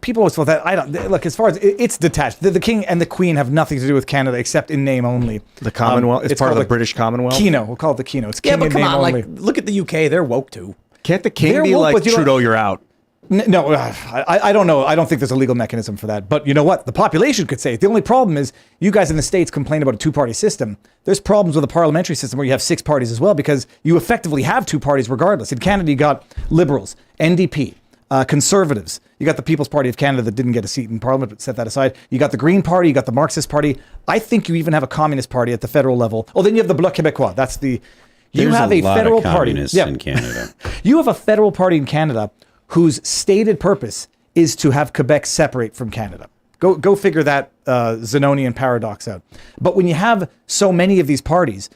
People always float that. I don't look, as far as it's detached. The king and the queen have nothing to do with Canada except in name only. The Commonwealth is part of the British Commonwealth. Keno, we'll call it the Keno. It's king yeah, but in come name on, only. look at the UK. They're woke too. Can't the king They're be woke, like, but you know- Trudeau, you're out? No, I don't know. I don't think there's a legal mechanism for that. But you know what? The population could say it. The only problem is you guys in the States complain about a two-party system. There's problems with a parliamentary system where you have 6 parties as well, because you effectively have 2 parties regardless. In Canada, you got Liberals, NDP, Conservatives. You got the People's Party of Canada that didn't get a seat in Parliament, but set that aside. You got the Green Party. You got the Marxist Party. I think you even have a Communist Party at the federal level. Oh, then you have the Bloc Québécois. That's the... You have a federal party in Canada. You have a federal party in Canada whose stated purpose is to have Quebec separate from Canada. Go figure that Zenonian paradox out. But when you have so many of these parties,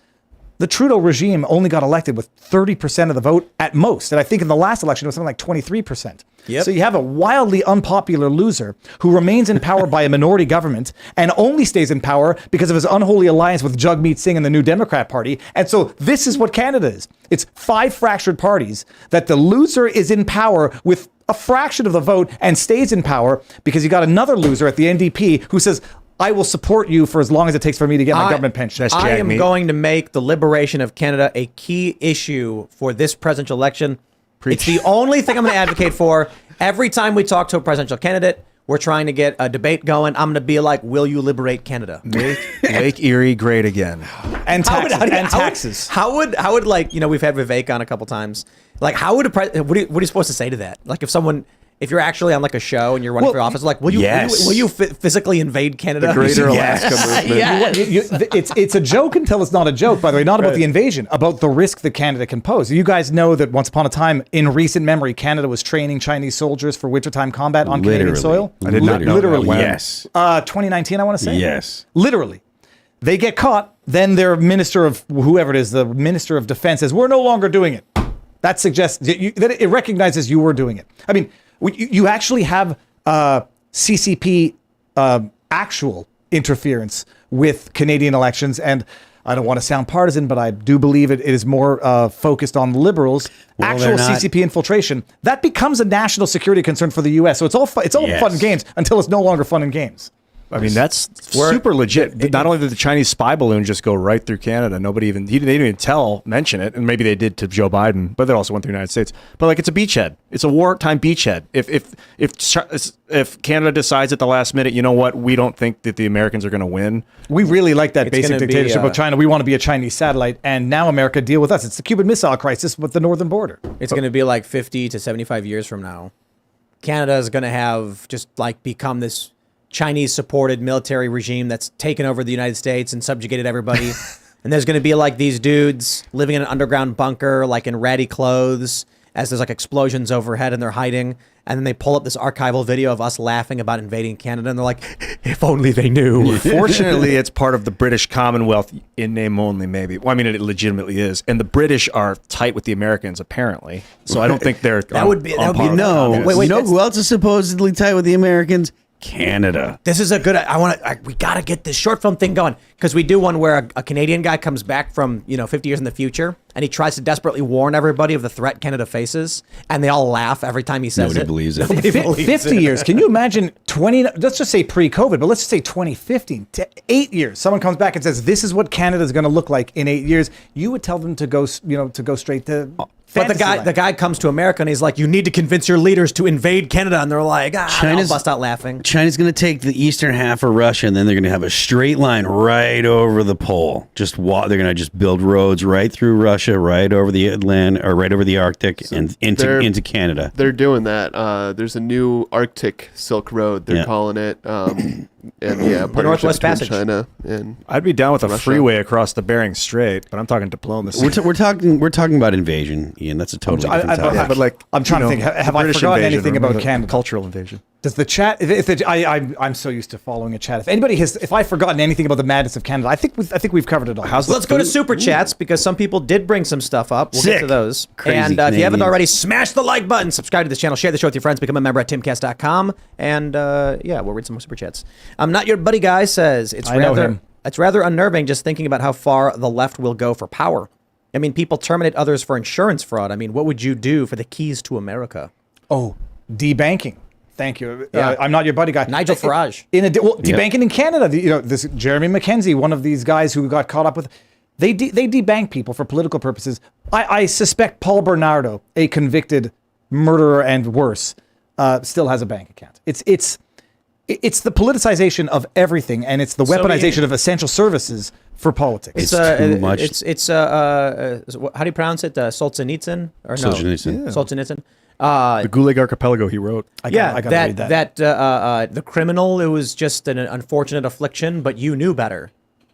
The Trudeau regime only got elected with 30% of the vote at most. And I think in the last election, it was something like 23%. Yep. So you have a wildly unpopular loser who remains in power by a minority government and only stays in power because of his unholy alliance with Jagmeet Singh and the New Democrat Party. And so this is what Canada is. It's 5 fractured parties that the loser is in power with a fraction of the vote and stays in power because you got another loser at the NDP who says, I will support you for as long as it takes for me to get my government pension. That's I am Jagmeet. going to make the liberation of Canada a key issue for this presidential election. It's the only thing I'm going to advocate for. Every time we talk to a presidential candidate, we're trying to get a debate going. I'm going to be like, will you liberate Canada? Make Lake Erie great again. And taxes. How would like, we've had Vivek on a couple times. Like, how would what are you supposed to say to that? Like, if you're actually on like a show and you're running for office, like, will you physically invade Canada? The Greater Alaska Movement. It's a joke until it's not a joke, by the way, not about the invasion, about the risk that Canada can pose. You guys know that once upon a time, in recent memory, Canada was training Chinese soldiers for wintertime combat on Canadian soil. I did not know Literally. that. Yes. 2019, I want to say. Yes. Literally. They get caught, then their minister of, whoever it is, the minister of defense says, we're no longer doing it. That suggests that it recognizes you were doing it. I mean, you actually have CCP actual interference with Canadian elections. And I don't want to sound partisan, but I do believe it is more focused on liberals. Well, actual CCP infiltration. That becomes a national security concern for the U.S. So it's all fun and games until it's no longer fun and games. I mean, that's super legit. Not only did the Chinese spy balloon just go right through Canada, they didn't even mention it, and maybe they did to Joe Biden, but they also went through the United States. But like, it's a beachhead. It's a wartime beachhead. If Canada decides at the last minute, you know what, we don't think that the Americans are going to win. We really like that It's basic gonna be, dictatorship of China. We want to be a Chinese satellite, and now America deal with us. It's the Cuban Missile Crisis with the northern border. It's going to be like 50 to 75 years from now. Canada is going to have just like become this Chinese-supported military regime that's taken over the United States and subjugated everybody. And there's going to be like these dudes living in an underground bunker, like in ratty clothes, as there's like explosions overhead and they're hiding. And then they pull up this archival video of us laughing about invading Canada. And they're like, if only they knew. Fortunately, it's part of the British Commonwealth in name only, maybe. Well, I mean, it legitimately is. And the British are tight with the Americans, apparently. So I don't think they're That would be No. Wait, you know that's- who else is supposedly tight with the Americans? Canada. This is a good. We got to get this short film thing going, because we do one where a Canadian guy comes back from 50 years in the future and he tries to desperately warn everybody of the threat Canada faces, and they all laugh every time he says Nobody it. believes it. Nobody believes 50 it. years. Can you imagine 20? Let's just say pre-COVID, but let's just say 2015, 8 years. Someone comes back and says, "This is what Canada is going to look like in 8 years." You would tell them to go straight to. But the guy comes to America and he's like, you need to convince your leaders to invade Canada. And they're like, I'll bust out laughing. China's going to take the eastern half of Russia, and then they're going to have a straight line right over the pole. They're going to just build roads right through Russia, right over the Atlantic, or right over the Arctic, and into Canada. They're doing that. There's a new Arctic Silk Road, they're calling it. And the Northwest Passage. China and I'd be down with a Russia. freeway across the Bering Strait, but I'm talking diplomacy. We're talking about invasion, Ian. That's a totally different topic. But like, I'm trying to think. Have I British forgotten invasion, anything remember about the Canada? Cultural invasion. Does the chat? I'm so used to following a chat. If I've forgotten anything about the madness of Canada, I think we've covered it all. Let's go to super chats, because some people did bring some stuff up. We'll get to Sick. those. Crazy and if you haven't Canadians. already, smash the like button, subscribe to this channel, share the show with your friends, become a member at timcast.com, and we'll read some more super chats. Not Your Buddy Guy says it's I know him. rather unnerving just thinking about how far the left will go for power. I mean, people terminate others for insurance fraud. I mean, what would you do for the keys to America? Oh, debanking. Thank you. Yeah. I'm Not Your Buddy Guy. Nigel Farage. Debanking in Canada. This Jeremy McKenzie, one of these guys who got caught up with. They debank people for political purposes. I suspect Paul Bernardo, a convicted murderer and worse, still has a bank account. It's the politicization of everything, and it's the weaponization of essential services for politics. It's too much. It's how do you pronounce it? Solzhenitsyn or no? Solzhenitsyn. Yeah. Solzhenitsyn. The Gulag Archipelago he wrote. I gotta read that. The criminal, it was just an unfortunate affliction, but you knew better,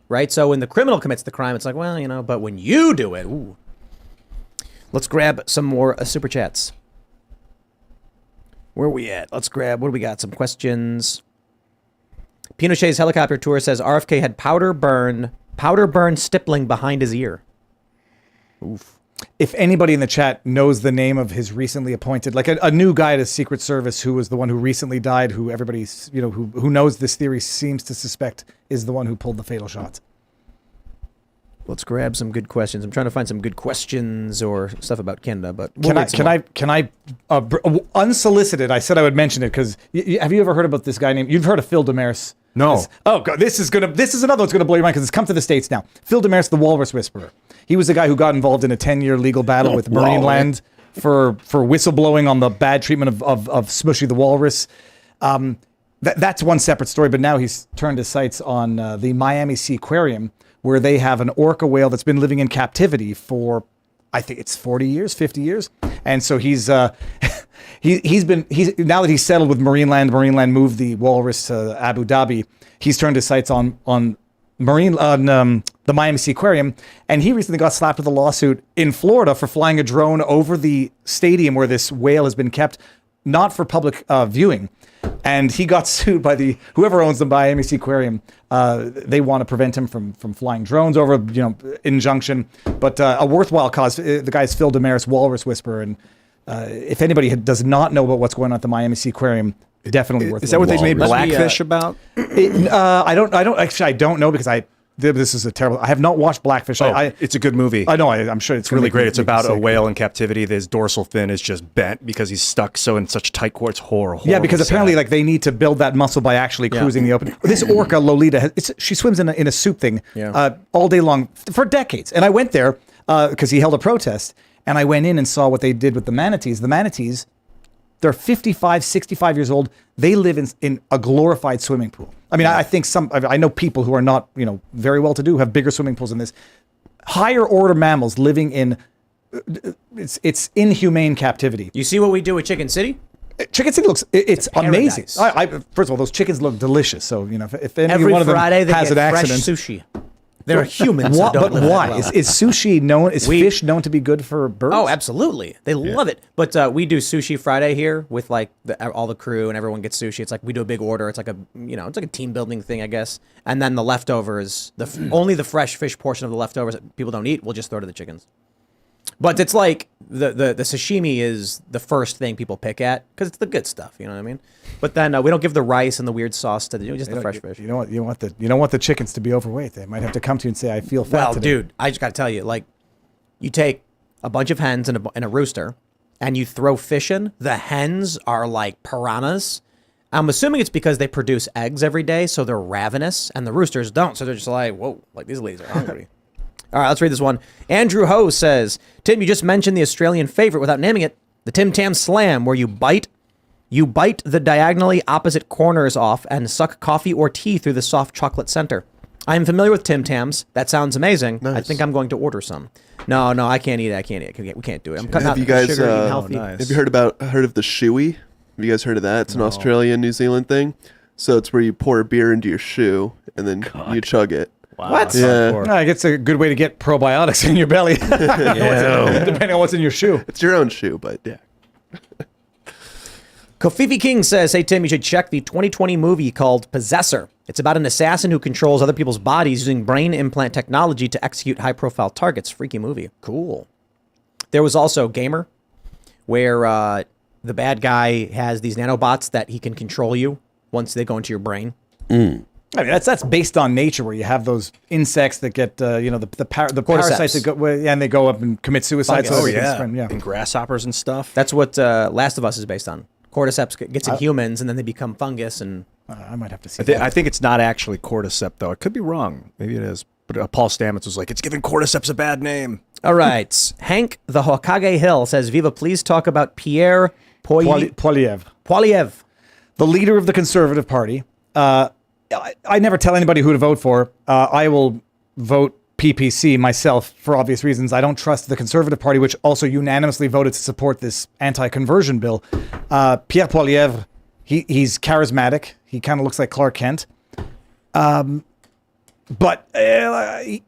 right? So when the criminal commits the crime, it's like, well, but when you do it, ooh. Let's grab some more super chats. Where are we at? Let's grab, what do we got? Some questions. Pinochet's helicopter tour says RFK had powder burn stippling behind his ear. If anybody in the chat knows the name of his recently appointed, like a new guy at his Secret Service who was the one who recently died, who everybody's, who knows this theory seems to suspect is the one who pulled the fatal shots. Let's grab some good questions. I'm trying to find some good questions or stuff about Canada, but Can I unsolicited? I said I would mention it because have you ever heard about this guy named? You've heard of Phil Demaris? No. Oh God, this is another one's gonna blow your mind because it's come to the States now. Phil Demaris, the Walrus Whisperer. He was the guy who got involved in a 10-year legal battle with Marineland for whistleblowing on the bad treatment of Smushy the Walrus. That's one separate story, but now he's turned his sights on the Miami Sea Aquarium, where they have an orca whale that's been living in captivity for, I think it's 40 years, 50 years. And so he's now that he's settled with Marineland moved the walrus to Abu Dhabi, he's turned his sights on the Miami Sea Aquarium, and he recently got slapped with a lawsuit in Florida for flying a drone over the stadium where this whale has been kept, not for public viewing. And he got sued by whoever owns the Miami Sea Aquarium. They want to prevent him from flying drones over, injunction. But a worthwhile cause. The guy's Phil Demaris, Walrus Whisperer, and if anybody does not know about what's going on at the Miami Sea Aquarium, definitely worth. Is that what they made Walrus. Blackfish about? I don't know because this is a terrible. I have not watched Blackfish. It's a good movie. I know. I'm sure it's really great. It's about a whale in captivity. His dorsal fin is just bent because he's stuck in such tight quarters. Horrible. Yeah, because apparently, they need to build that muscle by actually cruising the open. This orca Lolita, she swims in a soup thing all day long for decades. And I went there because he held a protest, and I went in and saw what they did with the manatees. The manatees, they're 55, 65 years old. They live in a glorified swimming pool. I mean, I think I know people who are not, very well to do have bigger swimming pools than this. Higher order mammals living in, it's inhumane captivity. You see what we do with Chicken City? Chicken City it's amazing. Paradise. First of all, those chickens look delicious. So, if any Every one of them Friday they has get an fresh accident. sushi. They're humans. But That don't live why? that well. Is sushi known? Is fish known to be good for birds? Oh, absolutely. They love it. But we do Sushi Friday here with all the crew and everyone gets sushi. It's like we do a big order. It's like it's like a team building thing, I guess. And then the leftovers, only the fresh fish portion of the leftovers that people don't eat, we'll just throw to the chickens. But it's like the sashimi is the first thing people pick at because it's the good stuff. You know what I mean? But then we don't give the rice and the weird sauce to just the fresh fish. You know what? You don't want the chickens to be overweight. They might have to come to you and say, "I feel fat." Well, today. dude, I just got to tell you, you take a bunch of hens and a rooster, and you throw fish in. The hens are like piranhas. I'm assuming it's because they produce eggs every day, so they're ravenous, and the roosters don't. So they're just like, whoa, these ladies are hungry. All right, let's read this one. Andrew Ho says, Tim, you just mentioned the Australian favorite without naming it, the Tim Tam Slam, where you bite the diagonally opposite corners off and suck coffee or tea through the soft chocolate center. I am familiar with Tim Tams. That sounds amazing. Nice. I think I'm going to order some. No, I can't eat it. We can't do it. I'm cutting out the sugar, eating healthy. Have you heard of the shoey? Have you guys heard of that? It's an Australian, New Zealand thing. So it's where you pour a beer into your shoe and then you chug it. Wow, what? Yeah. I guess it's a good way to get probiotics in your belly. Depending on what's in your shoe. It's your own shoe, but yeah. Kofifi King says, hey, Tim, you should check the 2020 movie called Possessor. It's about an assassin who controls other people's bodies using brain implant technology to execute high-profile targets. Freaky movie. Cool. There was also Gamer, where the bad guy has these nanobots that he can control you once they go into your brain. I mean, that's based on nature, where you have those insects that get the parasites that go and they go up and commit suicide. Fungus. So they can spread, and grasshoppers and stuff. That's what Last of Us is based on. Cordyceps gets in humans, and then they become fungus. And I might have to see that. I think it's not actually cordyceps, though. It could be wrong. Maybe it is. But Paul Stamets was like, it's giving cordyceps a bad name. All right. Hank the Hokage Hill says, Viva, please talk about Pierre Poilievre, the leader of the Conservative Party. I never tell anybody who to vote for. I will vote PPC myself for obvious reasons. I don't trust the Conservative Party, which also unanimously voted to support this anti-conversion bill. Pierre Poilievre, he's charismatic. He kind of looks like Clark Kent. But Pierre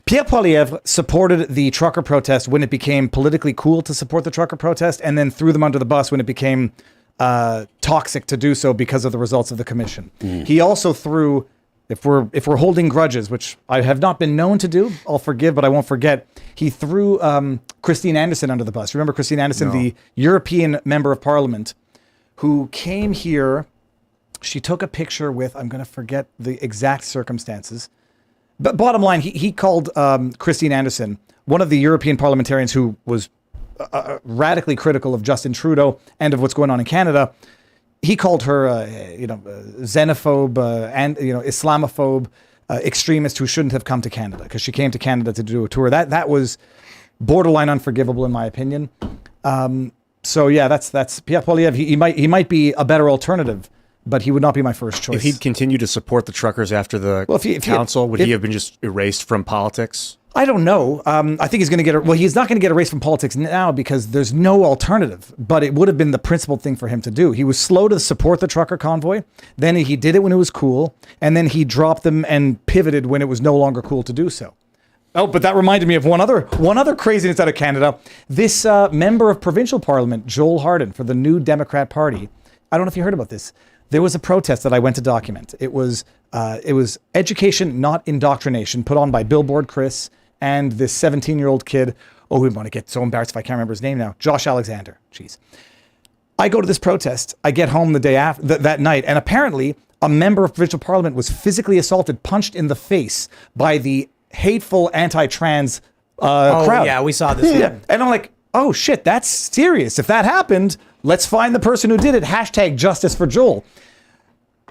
Poilievre supported the trucker protest when it became politically cool to support the trucker protest, and then threw them under the bus when it became toxic to do so because of the results of the commission. He also threw if we're holding grudges, which I have not been known to do, I'll forgive, but I won't forget. He threw Christine Anderson under the bus. Remember Christine Anderson, the European member of parliament who came here. She took a picture with, I'm going to forget the exact circumstances. But bottom line, he called Christine Anderson, one of the European parliamentarians who was radically critical of Justin Trudeau and of what's going on in Canada. He called her, xenophobe and Islamophobe extremist who shouldn't have come to Canada because she came to Canada to do a tour. That was borderline unforgivable in my opinion. So yeah, that's Pierre Poilievre. He might be a better alternative, but he would not be my first choice. If he'd continue to support the truckers after the council, would he have been just erased from politics? I don't know. I think he's going to get. He's not going to get erased from politics now because there's no alternative. But it would have been the principled thing for him to do. He was slow to support the trucker convoy. Then he did it when it was cool, and then he dropped them and pivoted when it was no longer cool to do so. Oh, but that reminded me of one other craziness out of Canada. This member of provincial parliament, Joel Harden, for the New Democrat Party. I don't know if you heard about this. There was a protest that I went to document. It was education, not indoctrination, put on by Billboard Chris and this 17-year-old kid. Oh, we want to get so embarrassed if I can't remember his name now. Josh Alexander. Jeez. I go to this protest. I get home the day after that night, and apparently a member of provincial parliament was physically assaulted, punched in the face by the hateful anti-trans crowd. Yeah, we saw this. Yeah. And I'm like, oh shit, that's serious. If that happened, let's find the person who did it. Hashtag justice for Joel.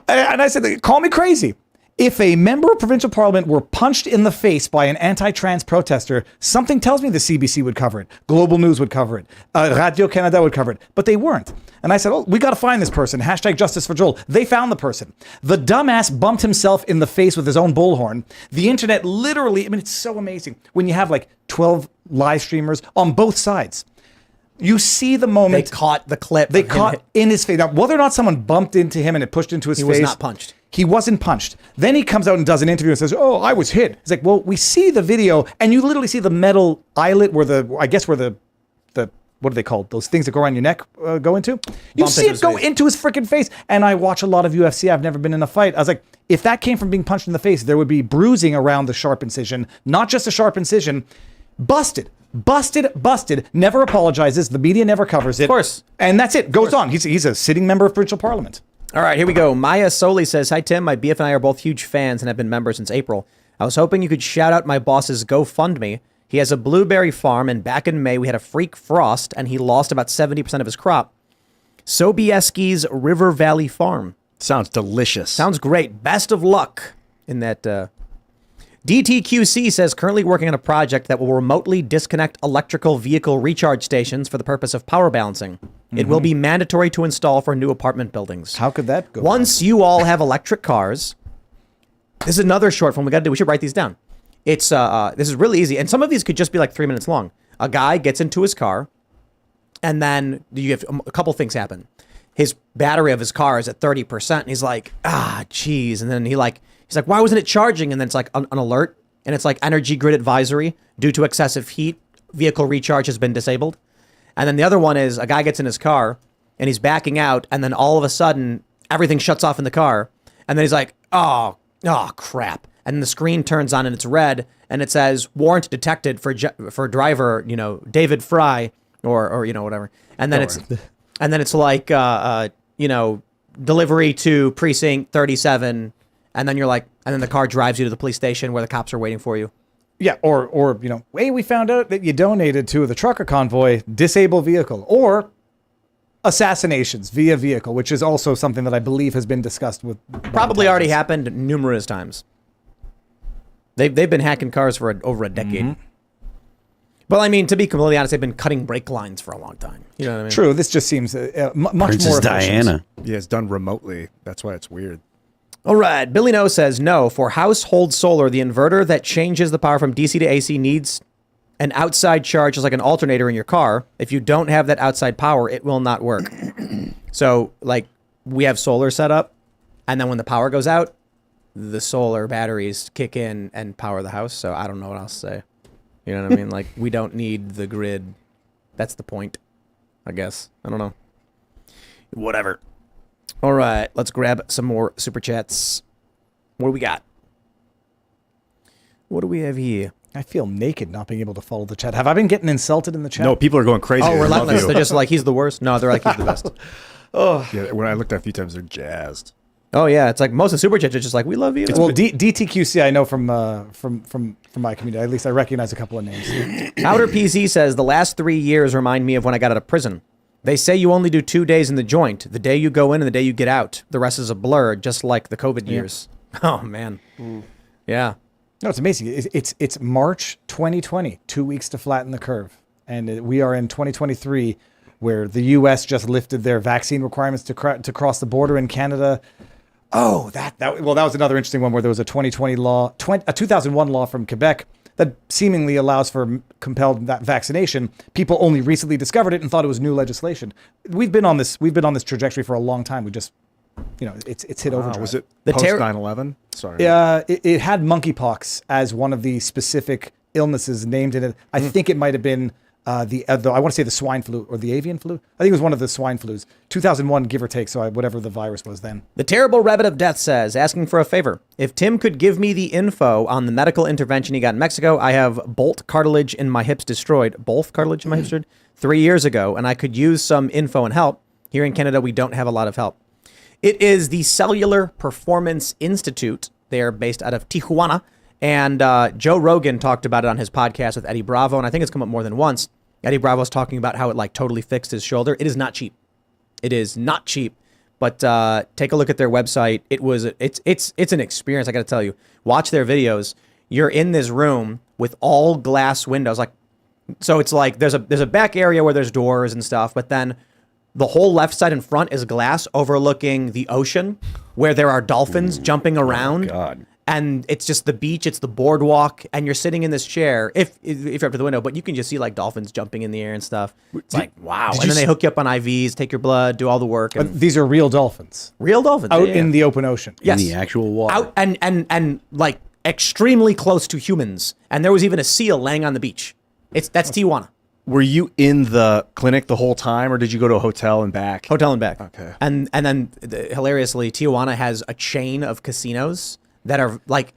And I said, call me crazy. If a member of provincial parliament were punched in the face by an anti-trans protester, something tells me the CBC would cover it. Global News would cover it. Radio Canada would cover it. But they weren't. And I said, oh, we got to find this person. Hashtag justice for Joel. They found the person. The dumbass bumped himself in the face with his own bullhorn. The internet literally, I mean, it's so amazing when you have like 12 live streamers on both sides. You see the moment. They caught the clip. They caught in his face. Now, whether or not someone bumped into him and it pushed into his face. He was not punched. He wasn't punched. Then he comes out and does an interview and says, oh, I was hit. It's like, well, we see the video and you literally see the metal eyelet where the what are they called? Those things that go around your neck go into? You see it go into his freaking face. And I watch a lot of UFC. I've never been in a fight. I was like, if that came from being punched in the face, there would be bruising around the sharp incision, not just a sharp incision. Busted. Never apologizes. The media never covers it. Of course. And that's it. Goes on. He's a sitting member of provincial parliament. All right, here we go. Maya Soli says, hi, Tim. My BF and I are both huge fans and have been members since April. I was hoping you could shout out my boss's GoFundMe. He has a blueberry farm, and back in May, we had a freak frost, and he lost about 70% of his crop. Sobieski's River Valley Farm. Sounds delicious. Sounds great. Best of luck in that. DTQC says, currently working on a project that will remotely disconnect electrical vehicle recharge stations for the purpose of power balancing. It will be mandatory to install for new apartment buildings. How could that go? Once you all have electric cars, this is another short form we got to do. We should write these down. It's this is really easy, and some of these could just be like 3 minutes long. A guy gets into his car, and then you have a couple things happen. His battery of his car is at 30%, and he's like, geez, and then he's like, why wasn't it charging? And then it's like an alert, and it's like energy grid advisory due to excessive heat. Vehicle recharge has been disabled. And then the other one is a guy gets in his car, and he's backing out, and then all of a sudden everything shuts off in the car, and then he's like, oh crap. And then the screen turns on and it's red, and it says warrant detected for driver, David Frei or whatever. And then it's like delivery to precinct 37, and then you're like, and then the car drives you to the police station where the cops are waiting for you. Yeah, or hey, we found out that you donated to the trucker convoy, disable vehicle, or assassinations via vehicle, which is also something that I believe has been discussed with. Probably already happened numerous times. They've been hacking cars for over a decade. Mm-hmm. Well, I mean, to be completely honest, they've been cutting brake lines for a long time. You know what I mean? True. This just seems much Princess more efficient. Diana. Yeah, it's done remotely. That's why it's weird. All right. Billy No says, no, for household solar, the inverter that changes the power from DC to AC needs an outside charge, just like an alternator in your car. If you don't have that outside power, it will not work. So, like, we have solar set up, and then when the power goes out, the solar batteries kick in and power the house. So I don't know what else to say. You know what I mean? Like, we don't need the grid. That's the point, I guess. I don't know. Whatever. All right, let's grab some more super chats. What do we got? What do we have here? I feel naked not being able to follow the chat. Have I been getting insulted in the chat? No, people are going crazy. Oh, They love relentless. you. They're just like, he's the worst. No, they're like, he's the best. Yeah, when I looked at a few times, they're jazzed. Oh yeah, it's like most of the super chats are just like, we love you. Well, DTQC, I know from my community. At least I recognize a couple of names. Powder PZ says the last 3 years remind me of when I got out of prison. They say you only do 2 days in the joint, the day you go in and the day you get out. The rest is a blur, just like the COVID years. Oh man, yeah. No, it's amazing. It's March 2020, 2 weeks to flatten the curve, and we are in 2023, where the U.S. just lifted their vaccine requirements to cross the border in Canada. Oh, that was another interesting one where there was a 2020 law, a 2001 law from Quebec that seemingly allows for compelled vaccination. People only recently discovered it and thought it was new legislation. We've been on this trajectory for a long time. We just, it's hit overdrive. Was it The post terror- 9/11? Sorry. It had monkeypox as one of the specific illnesses named in it. I think it might have been I want to say the swine flu or the avian flu. I think it was one of the swine flus. 2001, give or take. So whatever the virus was then. The Terrible Rabbit of Death says, asking for a favor. If Tim could give me the info on the medical intervention he got in Mexico, I have bolt cartilage in my hips destroyed. Both cartilage in my hips destroyed 3 years ago, and I could use some info and help. Here in Canada, we don't have a lot of help. It is the Cellular Performance Institute. They are based out of Tijuana. And Joe Rogan talked about it on his podcast with Eddie Bravo, and I think it's come up more than once. Eddie Bravo's talking about how it like totally fixed his shoulder. It is not cheap. It is not cheap. But take a look at their website. It's an experience. I got to tell you. Watch their videos. You're in this room with all glass windows. So it's like there's a back area where there's doors and stuff, but then the whole left side and front is glass overlooking the ocean, where there are dolphins jumping around. God. And it's just the beach, it's the boardwalk, and you're sitting in this chair, if you're up to the window, but you can just see like dolphins jumping in the air and stuff. It's like, wow. And then they hook you up on IVs, take your blood, do all the work. And These are real dolphins real dolphins. out yeah. in the open ocean. Yes. In the actual water. Out and like extremely close to humans. And there was even a seal laying on the beach. That's Tijuana. Were you in the clinic the whole time, or did you go to a hotel and back? Hotel and back. Okay. And then hilariously, Tijuana has a chain of casinos that are like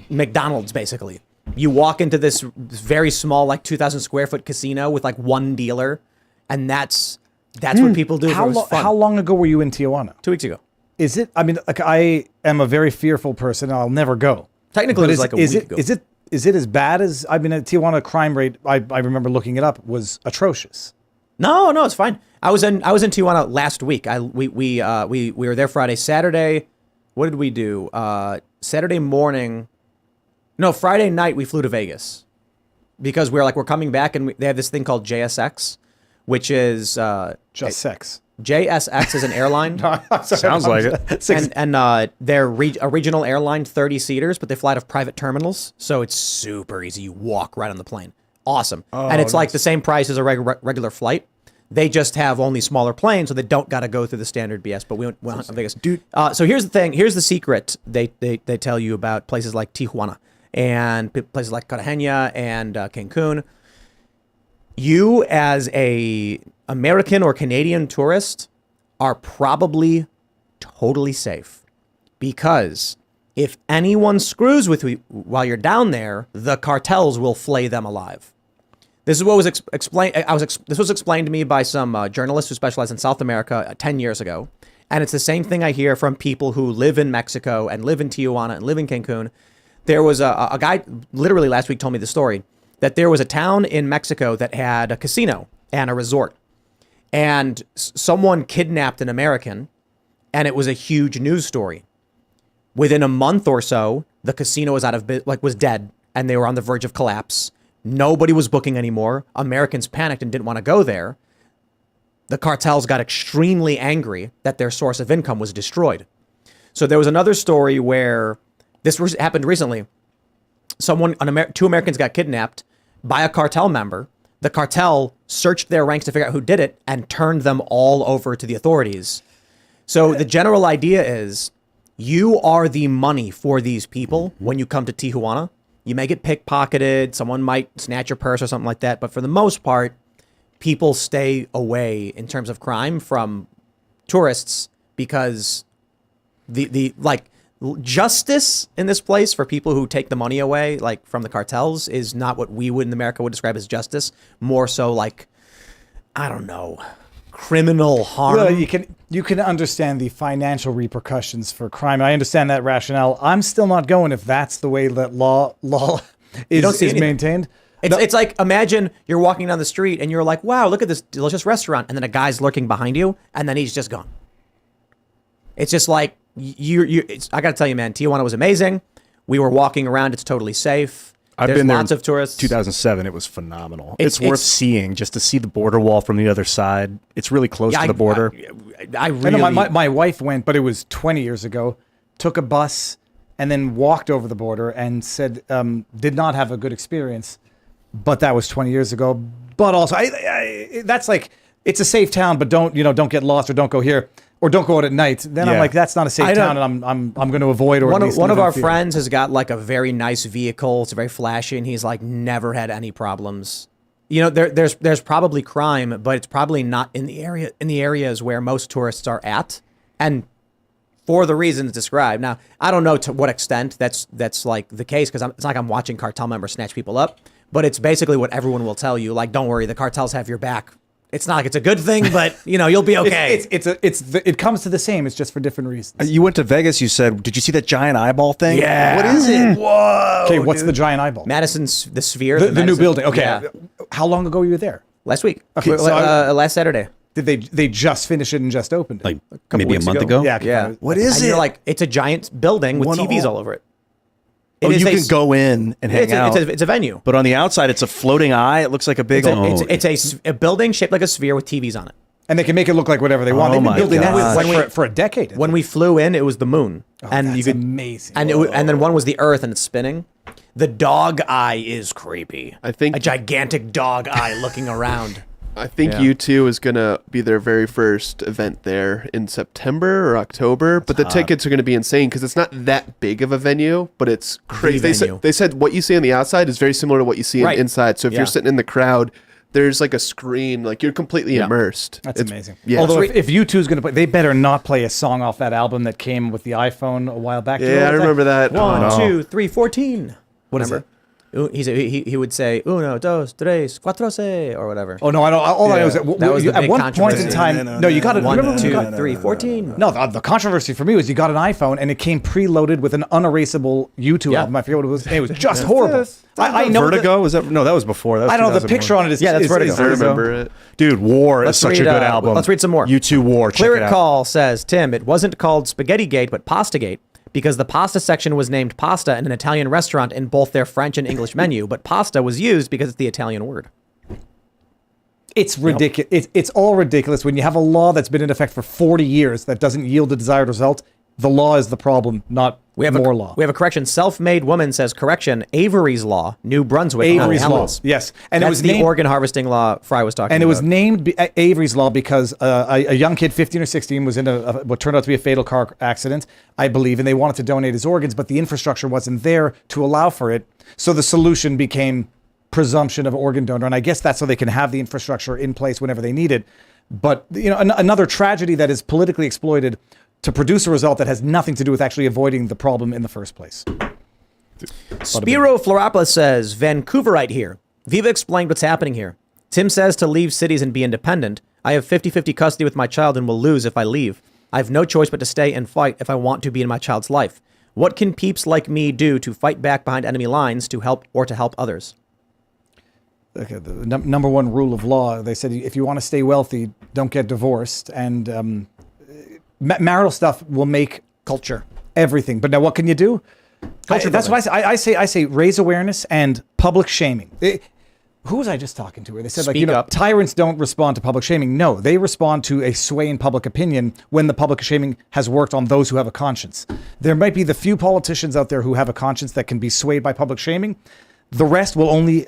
McDonald's, basically. You walk into this very small, like 2,000 square foot casino with like one dealer, and that's what people do. How long ago were you in Tijuana? 2 weeks ago. Is it? I mean, like I am a very fearful person. I'll never go. Technically, But it was like a week ago. Is it as bad as? I mean, a Tijuana crime rate. I remember looking it up was atrocious. No, it's fine. I was in Tijuana last week. We were there Friday, Saturday. What did we do? Saturday morning. No, Friday night we flew to Vegas because we're coming back, and they have this thing called JSX, which is Just sex. JSX is an airline. Sounds like it. And they're a regional airline, 30 seaters, but they fly out of private terminals, so it's super easy. You walk right on the plane. Awesome. And it's like the same price as a regular flight. They just have only smaller planes, so they don't got to go through the standard BS. But we went to Vegas. Dude. So here's the thing. Here's the secret they tell you about places like Tijuana and places like Cartagena and Cancun. You, as a American or Canadian tourist, are probably totally safe, because if anyone screws with you while you're down there, the cartels will flay them alive. This is what was explained. This was explained to me by some journalists who specialize in South America 10 years ago, and it's the same thing I hear from people who live in Mexico and live in Tijuana and live in Cancun. There was a guy literally last week told me the story that there was a town in Mexico that had a casino and a resort, and someone kidnapped an American, and it was a huge news story. Within a month or so, the casino was was dead, and they were on the verge of collapse. Nobody was booking anymore. Americans panicked and didn't want to go there. The cartels got extremely angry that their source of income was destroyed. So there was another story where this happened recently. Two Americans got kidnapped by a cartel member. The cartel searched their ranks to figure out who did it and turned them all over to the authorities. So the general idea is you are the money for these people when you come to Tijuana. You may get pickpocketed, someone might snatch your purse or something like that, but for the most part, people stay away in terms of crime from tourists because the justice in this place for people who take the money away, like from the cartels, is not what we would in America would describe as justice. More so like, I don't know, criminal harm. Well, you can understand the financial repercussions for crime. I understand that rationale. I'm still not going if that's the way that law is maintained. It's like, imagine you're walking down the street and you're like, wow, look at this delicious restaurant. And then a guy's lurking behind you and then he's just gone. It's just like, I got to tell you, man, Tijuana was amazing. We were walking around. It's totally safe. I've There's been there lots of tourists. 2007. It was phenomenal. It's worth seeing just to see the border wall from the other side. It's really close to the border. I I really, know my wife went, but it was 20 years ago, took a bus and then walked over the border and said, did not have a good experience. But that was 20 years ago. But also, that's like, it's a safe town, but don't get lost or don't go here or don't go out at night. Then I'm like, that's not a safe town, and I'm going to avoid. Or one of our friends has got like a very nice vehicle. It's very flashy, and he's like never had any problems. There's probably crime, but it's probably not in the areas where most tourists are at, and for the reasons described. Now, I don't know to what extent that's like the case, because it's like I'm watching cartel members snatch people up. But it's basically what everyone will tell you. Like, don't worry, the cartels have your back. It's not like it's a good thing, but you'll be okay. It comes to the same. It's just for different reasons. You went to Vegas. You said, did you see that giant eyeball thing? Yeah. What is it? Whoa. Okay, what's the giant eyeball? Madison's the Sphere. The new building. Okay. Yeah. How long ago were you there? Last week. Okay, so last Saturday. Did they just finish it and just opened it? Like maybe a month ago? Yeah. Yeah. What is And it? you're like, it's a giant building with TVs all over it. You can go in and hang out. It's a venue. But on the outside, it's a floating eye. It looks like a big. It's a building shaped like a sphere with TVs on it. And they can make it look like whatever they want. They've been building that for a decade. When we flew in, it was the moon, and that's you could amazing. And and then one was the Earth, and it's spinning. The dog eye is creepy. I think a gigantic dog eye looking around. I think U2 is going to be their very first event there in September or October, but the tickets are going to be insane because it's not that big of a venue, but it's crazy. They said what you see on the outside is very similar to what you see inside. So if you're sitting in the crowd, there's like a screen, like you're completely immersed. That's amazing. Yeah. Although if U2 is going to play, they better not play a song off that album that came with the iPhone a while back. Yeah, I remember that. 1, 2, 3, 14. What is it? He would say 1, 2, 3, 4, 6, or whatever. Oh no, I know. All I know is that was the at big one point in controversy. time. No, you got it. 1, 2, 3, 14. No, the controversy for me was you got an iPhone and it came preloaded with an unerasable U2 album. I forget what it was. It was just horrible. I know Vertigo? Was that? No, that was before. That was I don't know. The 2001. picture on it is that's Vertigo. I remember it. Dude, War Let's is such read, a good album. let's read some more. U2 War. Check Clear it It out. Call says, Tim, it wasn't called Spaghetti Gate, but Pasta Gate, because the pasta section was named pasta in an Italian restaurant in both their French and English menu, but pasta was used because it's the Italian word. It's ridiculous. It's all ridiculous when you have a law that's been in effect for 40 years that doesn't yield the desired result. The law is the problem, not more law. We have a correction. Self-made woman says, correction, Avery's Law, New Brunswick. Avery's Law, Hamilton. yes. And that's it was the named, organ harvesting law Frei was talking about. and it was named Avery's Law because a young kid, 15 or 16, was in what turned out to be a fatal car accident, I believe, and they wanted to donate his organs, but the infrastructure wasn't there to allow for it. So the solution became presumption of organ donor, and I guess that's so they can have the infrastructure in place whenever they need it. But another tragedy that is politically exploited to produce a result that has nothing to do with actually avoiding the problem in the first place. Spiro Floropoulos says, Vancouverite here. Viva explained what's happening here. Tim says to leave cities and be independent. I have 50-50 custody with my child and will lose if I leave. I have no choice but to stay and fight if I want to be in my child's life. What can peeps like me do to fight back behind enemy lines to help others? Okay, the number one rule of law, they said if you want to stay wealthy, don't get divorced. And marital stuff will make Culture. everything. But now what can you do? Culture That's building. what I say raise awareness and public shaming. Who was I just talking to? They said, Speak up. tyrants don't respond to public shaming. No, they respond to a sway in public opinion when the public shaming has worked on those who have a conscience. There might be the few politicians out there who have a conscience that can be swayed by public shaming. The rest will only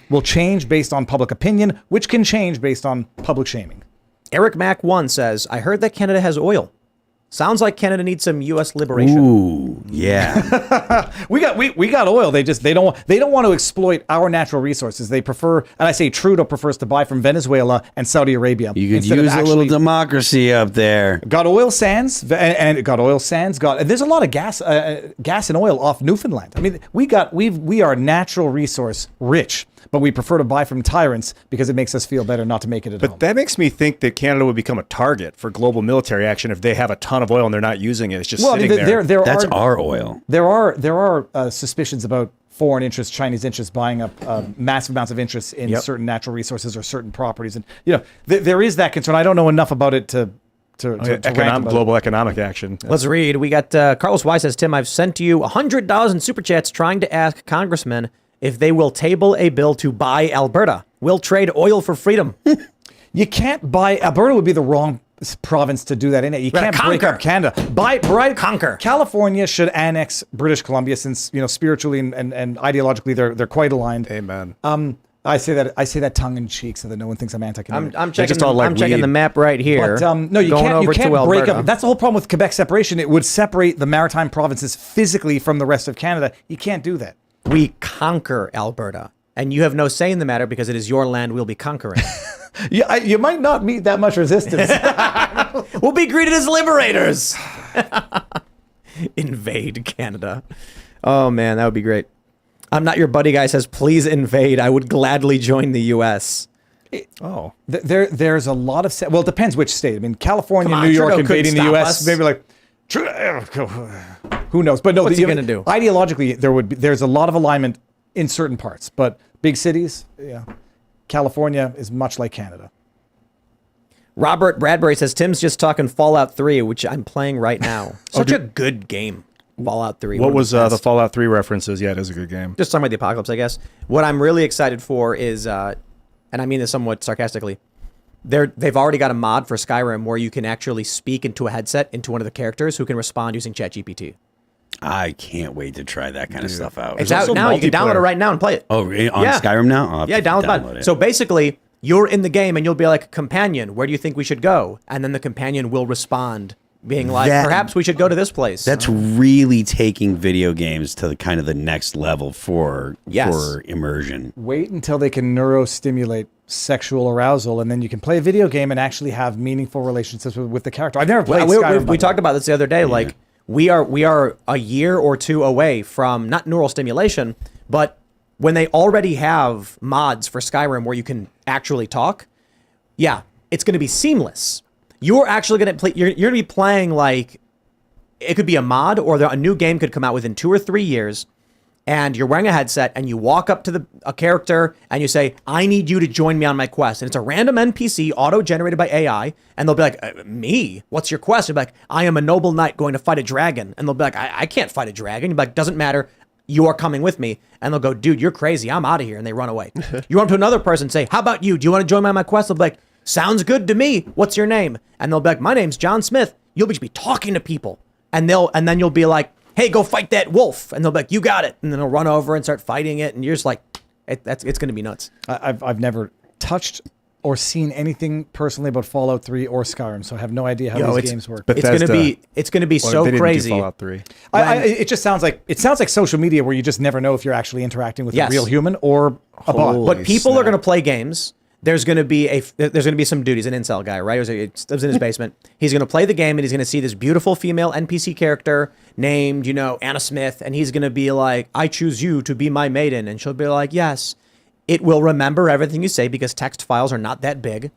will change based on public opinion, which can change based on public shaming. Eric Mac 1 says, I heard that Canada has oil. Sounds like Canada needs some U.S. liberation. Ooh, yeah. We got oil. They don't want to exploit our natural resources. They prefer, and I say Trudeau prefers to buy from Venezuela and Saudi Arabia. You could instead of use a little actually- democracy up there. Got oil sands, and got oil sands. And there's a lot of gas and oil off Newfoundland. I mean, we are natural resource rich, but we prefer to buy from tyrants because it makes us feel better not to make it at home. But that makes me think that Canada would become a target for global military action if they have a ton of oil and they're not using it. It's just sitting there. That's our oil. There are suspicions about foreign interests, Chinese interests, buying up massive amounts of interest in certain natural resources or certain properties, and there is that concern. I don't know enough about it to rant about global economic action. Let's read. We got Carlos Y says, Tim, I've sent you 100,000 super chats trying to ask congressmen if they will table a bill to buy Alberta. We'll trade oil for freedom. You can't buy Alberta. Would be the wrong province to do that in it. You can't break up Canada. Conquer. California should annex British Columbia since spiritually and ideologically they're quite aligned. Amen. I say that tongue in cheek so that no one thinks I'm anti-Canadian. I'm checking. just all like I'm checking weed. the map right here. But no, you Going can't. over You can't to break Alberta. up. That's the whole problem with Quebec separation. It would separate the maritime provinces physically from the rest of Canada. You can't do that. We conquer Alberta, and you have no say in the matter because it is your land we'll be conquering. You might not meet that much resistance. We'll be greeted as liberators. Invade Canada. Oh man, that would be great. I'm not your buddy guy says, please invade. I would gladly join the U.S. Oh. There's a lot of well, it depends which state. I mean, California, Come on, New York Trudeau invading the couldn't U.S. stop us. Maybe like who knows? But no, What's he gonna do? Ideologically, there's a lot of alignment in certain parts, but big cities, yeah. California is much like Canada. Robert Bradbury says, Tim's just talking Fallout 3, which I'm playing right now. Such a good game, Fallout 3. What was the best. Fallout 3 references? Yeah, it is a good game. Just talking about the apocalypse, I guess. What I'm really excited for is, and I mean this somewhat sarcastically, they've already got a mod for Skyrim where you can actually speak into a headset into one of the characters who can respond using ChatGPT. I can't wait to try that kind of stuff out. It's out now. You can download it right now and play it. Oh, really? On Yeah. Skyrim now? I'll have Yeah, to download it. So basically, you're in the game and you'll be like, companion, where do you think we should go? And then the companion will respond, being like, perhaps we should go to this place. That's really taking video games to the kind of the next level for immersion. Wait until they can neurostimulate sexual arousal, and then you can play a video game and actually have meaningful relationships with the character. I've never played Skyrim. We talked about this the other day. Like, we are a year or two away from not neural stimulation, but when they already have mods for Skyrim where you can actually talk, it's going to be seamless. You're actually going to play. You're going to be playing like it could be a mod or a new game could come out within 2 or 3 years, and you're wearing a headset and you walk up to a character and you say, "I need you to join me on my quest." And it's a random NPC auto-generated by AI, and they'll be like, "Me? What's your quest?" You'll be like, "I am a noble knight going to fight a dragon." And they'll be like, I can't fight a dragon." You'll be like, "Doesn't matter. You are coming with me." And they'll go, "Dude, you're crazy. I'm out of here." And they run away. You run to another person and say, "How about you? Do you want to join me on my quest?" They'll be like, "Sounds good to me. What's your name?" And they'll be like, "My name's John Smith." You'll just be talking to people. And then you'll be like, "Hey, go fight that wolf." And they'll be like, "You got it." And then they'll run over and start fighting it. And you're just like, it's going to be nuts. I've never touched or seen anything personally about Fallout 3 or Skyrim, so I have no idea how these games work. It's going to be so they didn't do crazy. Fallout 3. It just sounds like social media where you just never know if you're actually interacting with a real human or a bot. But people are going to play games. There's going to be some dude. He's an incel guy, right? He lives in his basement. He's going to play the game and he's going to see this beautiful female NPC character named, Anna Smith, and he's going to be like, "I choose you to be my maiden," and she'll be like, "Yes." It will remember everything you say because text files are not that big,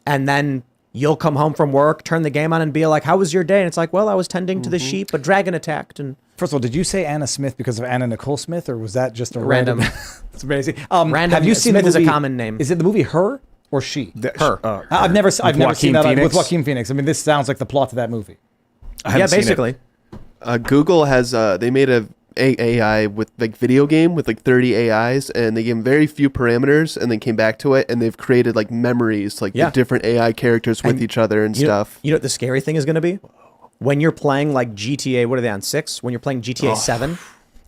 and then you'll come home from work, turn the game on, and be like, "How was your day?" And it's like, "Well, I was tending to the sheep. A dragon attacked." And first of all, did you say Anna Smith because of Anna Nicole Smith, or was that just a Random. It's amazing. Random. Have you seen Smith the movie, is a common name. Is it the movie Her or She? Her. I've never seen Joaquin that Phoenix? with Joaquin Phoenix. I mean, this sounds like the plot to that movie. Yeah, basically. Google has they made a AI with like video game with like 30 AIs, and they gave them very few parameters and then came back to it, and they've created like memories, like the different AI characters with each other and stuff. You know what the scary thing is going to be? When you're playing like GTA, what are they on, 6? When you're playing GTA 7,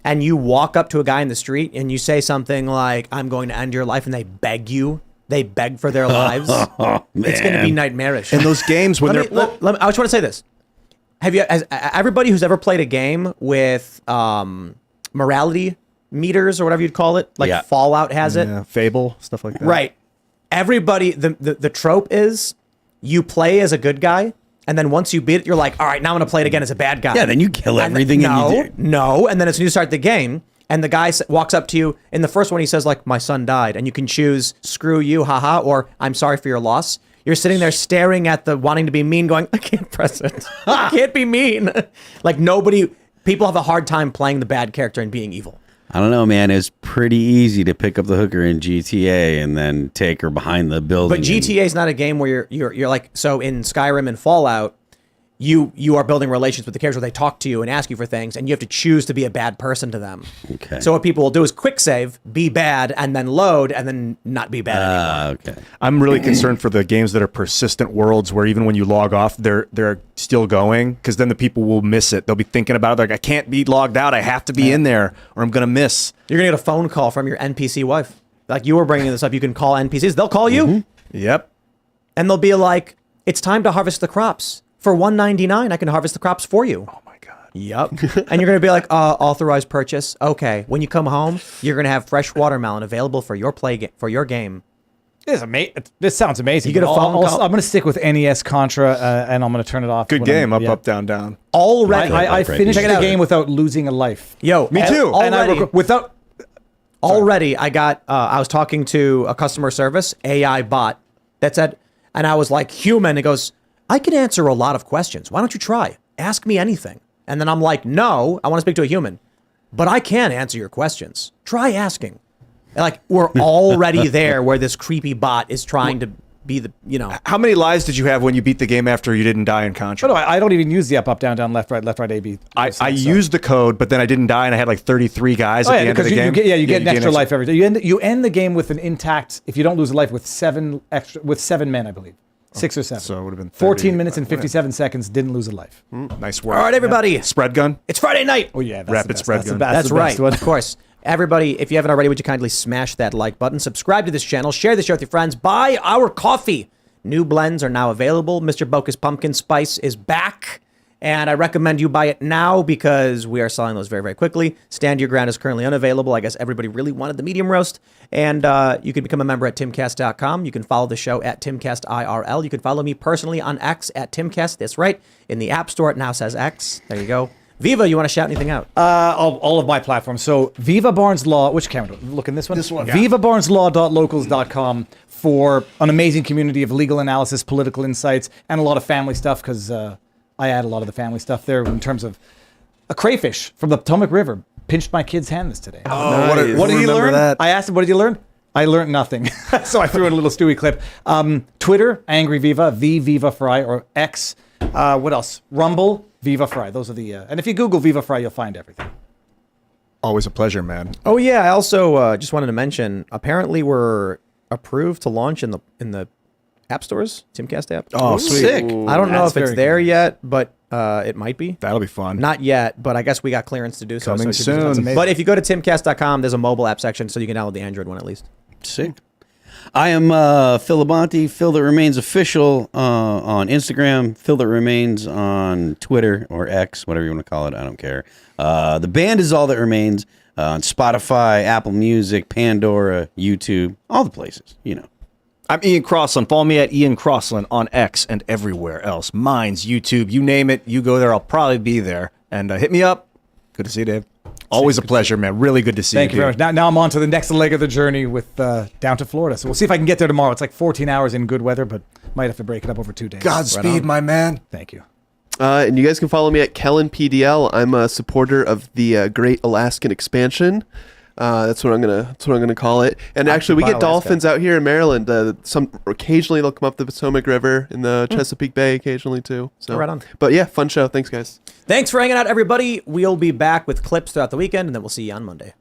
and you walk up to a guy in the street and you say something like, "I'm going to end your life," and they beg for their lives. It's going to be nightmarish. In those games when I just want to say this. everybody who's ever played a game with morality meters or whatever you'd call it, like Yeah. Fallout has it, Yeah, Fable, stuff like that. right? Everybody, the trope is you play as a good guy, and then once you beat it, you're like, all right, now I'm gonna play it again as a bad guy. Yeah, then you kill And everything no, and you do. no, and then as soon as you start the game, and the guy walks up to you in the first one, he says like, my son died, and you can choose screw you, haha, or I'm sorry for your loss. You're sitting there staring at the wanting to be mean, going, I can't press it. I can't be mean. Like people have a hard time playing the bad character and being evil. I don't know, man. It's pretty easy to pick up the hooker in GTA and then take her behind the building. But GTA is not a game where you're like, so in Skyrim and Fallout, you are building relations with the characters where they talk to you and ask you for things, and you have to choose to be a bad person to them. Okay. So what people will do is quick save, be bad, and then load, and then not be bad anymore. Okay. I'm really concerned for the games that are persistent worlds where even when you log off, they're still going, because then the people will miss it. They'll be thinking about it. Like, I can't be logged out. I have to be in there, or I'm gonna miss. You're gonna get a phone call from your NPC wife. Like you were bringing this up. You can call NPCs. They'll call you, Yep. and they'll be like, "It's time to harvest the crops. For $1.99, I can harvest the crops for you." Oh my god. Yep. And you're going to be like, authorized purchase. Okay. When you come home, you're going to have fresh watermelon available for your for your game. This sounds amazing. You get a phone call? I'm going to stick with NES Contra, and I'm going to turn it off. Good when game. I'm- Up, down, down. Already. I finished Check it the out. game without losing a life. Yo, Me too. And Already, already I got, I was talking to a customer service AI bot that said, and I was like, human. It goes, I can answer a lot of questions. Why don't you try? Ask me anything. And then I'm like, no, I want to speak to a human, but I can answer your questions. Try asking. And like, we're already there where this creepy bot is trying to be the, How many lives did you have when you beat the game after you didn't die in Contra? No, I don't even use the up, down, down, left, right, A, B. I used the code, but then I didn't die, and I had like 33 guys at the end of the game. You get an extra life every day. You end the game with an intact, if you don't lose a life, with 7 men, I believe. 6 or 7. So it would have been 14 30, minutes and 57 seconds, didn't lose a life. Nice work. all right, everybody. Spread gun. It's Friday night. Oh, yeah. That's Rapid the best. spread That's gun. the best. That's the right. best one. Of course. Everybody, if you haven't already, would you kindly smash that like button, subscribe to this channel, share this show with your friends, buy our coffee. New blends are now available. Mr. Boca's Pumpkin Spice is back, and I recommend you buy it now because we are selling those very, very quickly. Stand Your Ground is currently unavailable. I guess everybody really wanted the medium roast, and you can become a member at timcast.com. You can follow the show at Timcast IRL. You can follow me personally on X at Timcast. That's right. In the App Store, it now says X. There you go. Viva, you want to shout anything out? All of my platforms. So Viva Barnes Law, which camera? Look in this one. This one. VivaBarnesLaw.locals.com for an amazing community of legal analysis, political insights, and a lot of family stuff because I add a lot of the family stuff there in terms of a crayfish from the Potomac River pinched my kid's hand today. Oh, What did he learn? that. I asked him, what did you learn? I learned nothing. So I threw in a little Stewie clip. Twitter, Angry Viva, Viva Frei, or X. What else? Rumble, Viva Frei. Those are the... and if you Google Viva Frei, you'll find everything. Always a pleasure, man. Oh, yeah. I also just wanted to mention, apparently we're approved to launch in the app stores, Timcast app. Oh, sweet. Sick. I don't know That's if it's very there good. yet, but it might be. That'll be fun. Not yet, but I guess we got clearance to do so. Coming so it should be- soon. That's amazing. But if you go to timcast.com, there's a mobile app section, so you can download the Android one at least. Sick. I am Phil Labonte, Phil That Remains Official on Instagram, Phil That Remains on Twitter or X, whatever you want to call it. I don't care. The band is All That Remains on Spotify, Apple Music, Pandora, YouTube, all the places, I'm Ian Crossland. Follow me at Ian Crossland on X and everywhere else. Mine's YouTube. You name it. You go there. I'll probably be there. And hit me up. Good to see you, Dave. Always a pleasure, man. Really good to see Thank you. you very much. Now I'm on to the next leg of the journey with down to Florida. So we'll see if I can get there tomorrow. It's like 14 hours in good weather, but might have to break it up over 2 days. Godspeed, my man. Thank you. And you guys can follow me at Kellen PDL. I'm a supporter of the Great Alaskan Expansion. That's what I'm gonna call it. And actually, we get Alaska. dolphins out here in Maryland. Some occasionally they'll come up the Potomac River in the Chesapeake Bay occasionally too. So Right on. But yeah, fun show. Thanks, guys. Thanks for hanging out, everybody. We'll be back with clips throughout the weekend, and then we'll see you on Monday.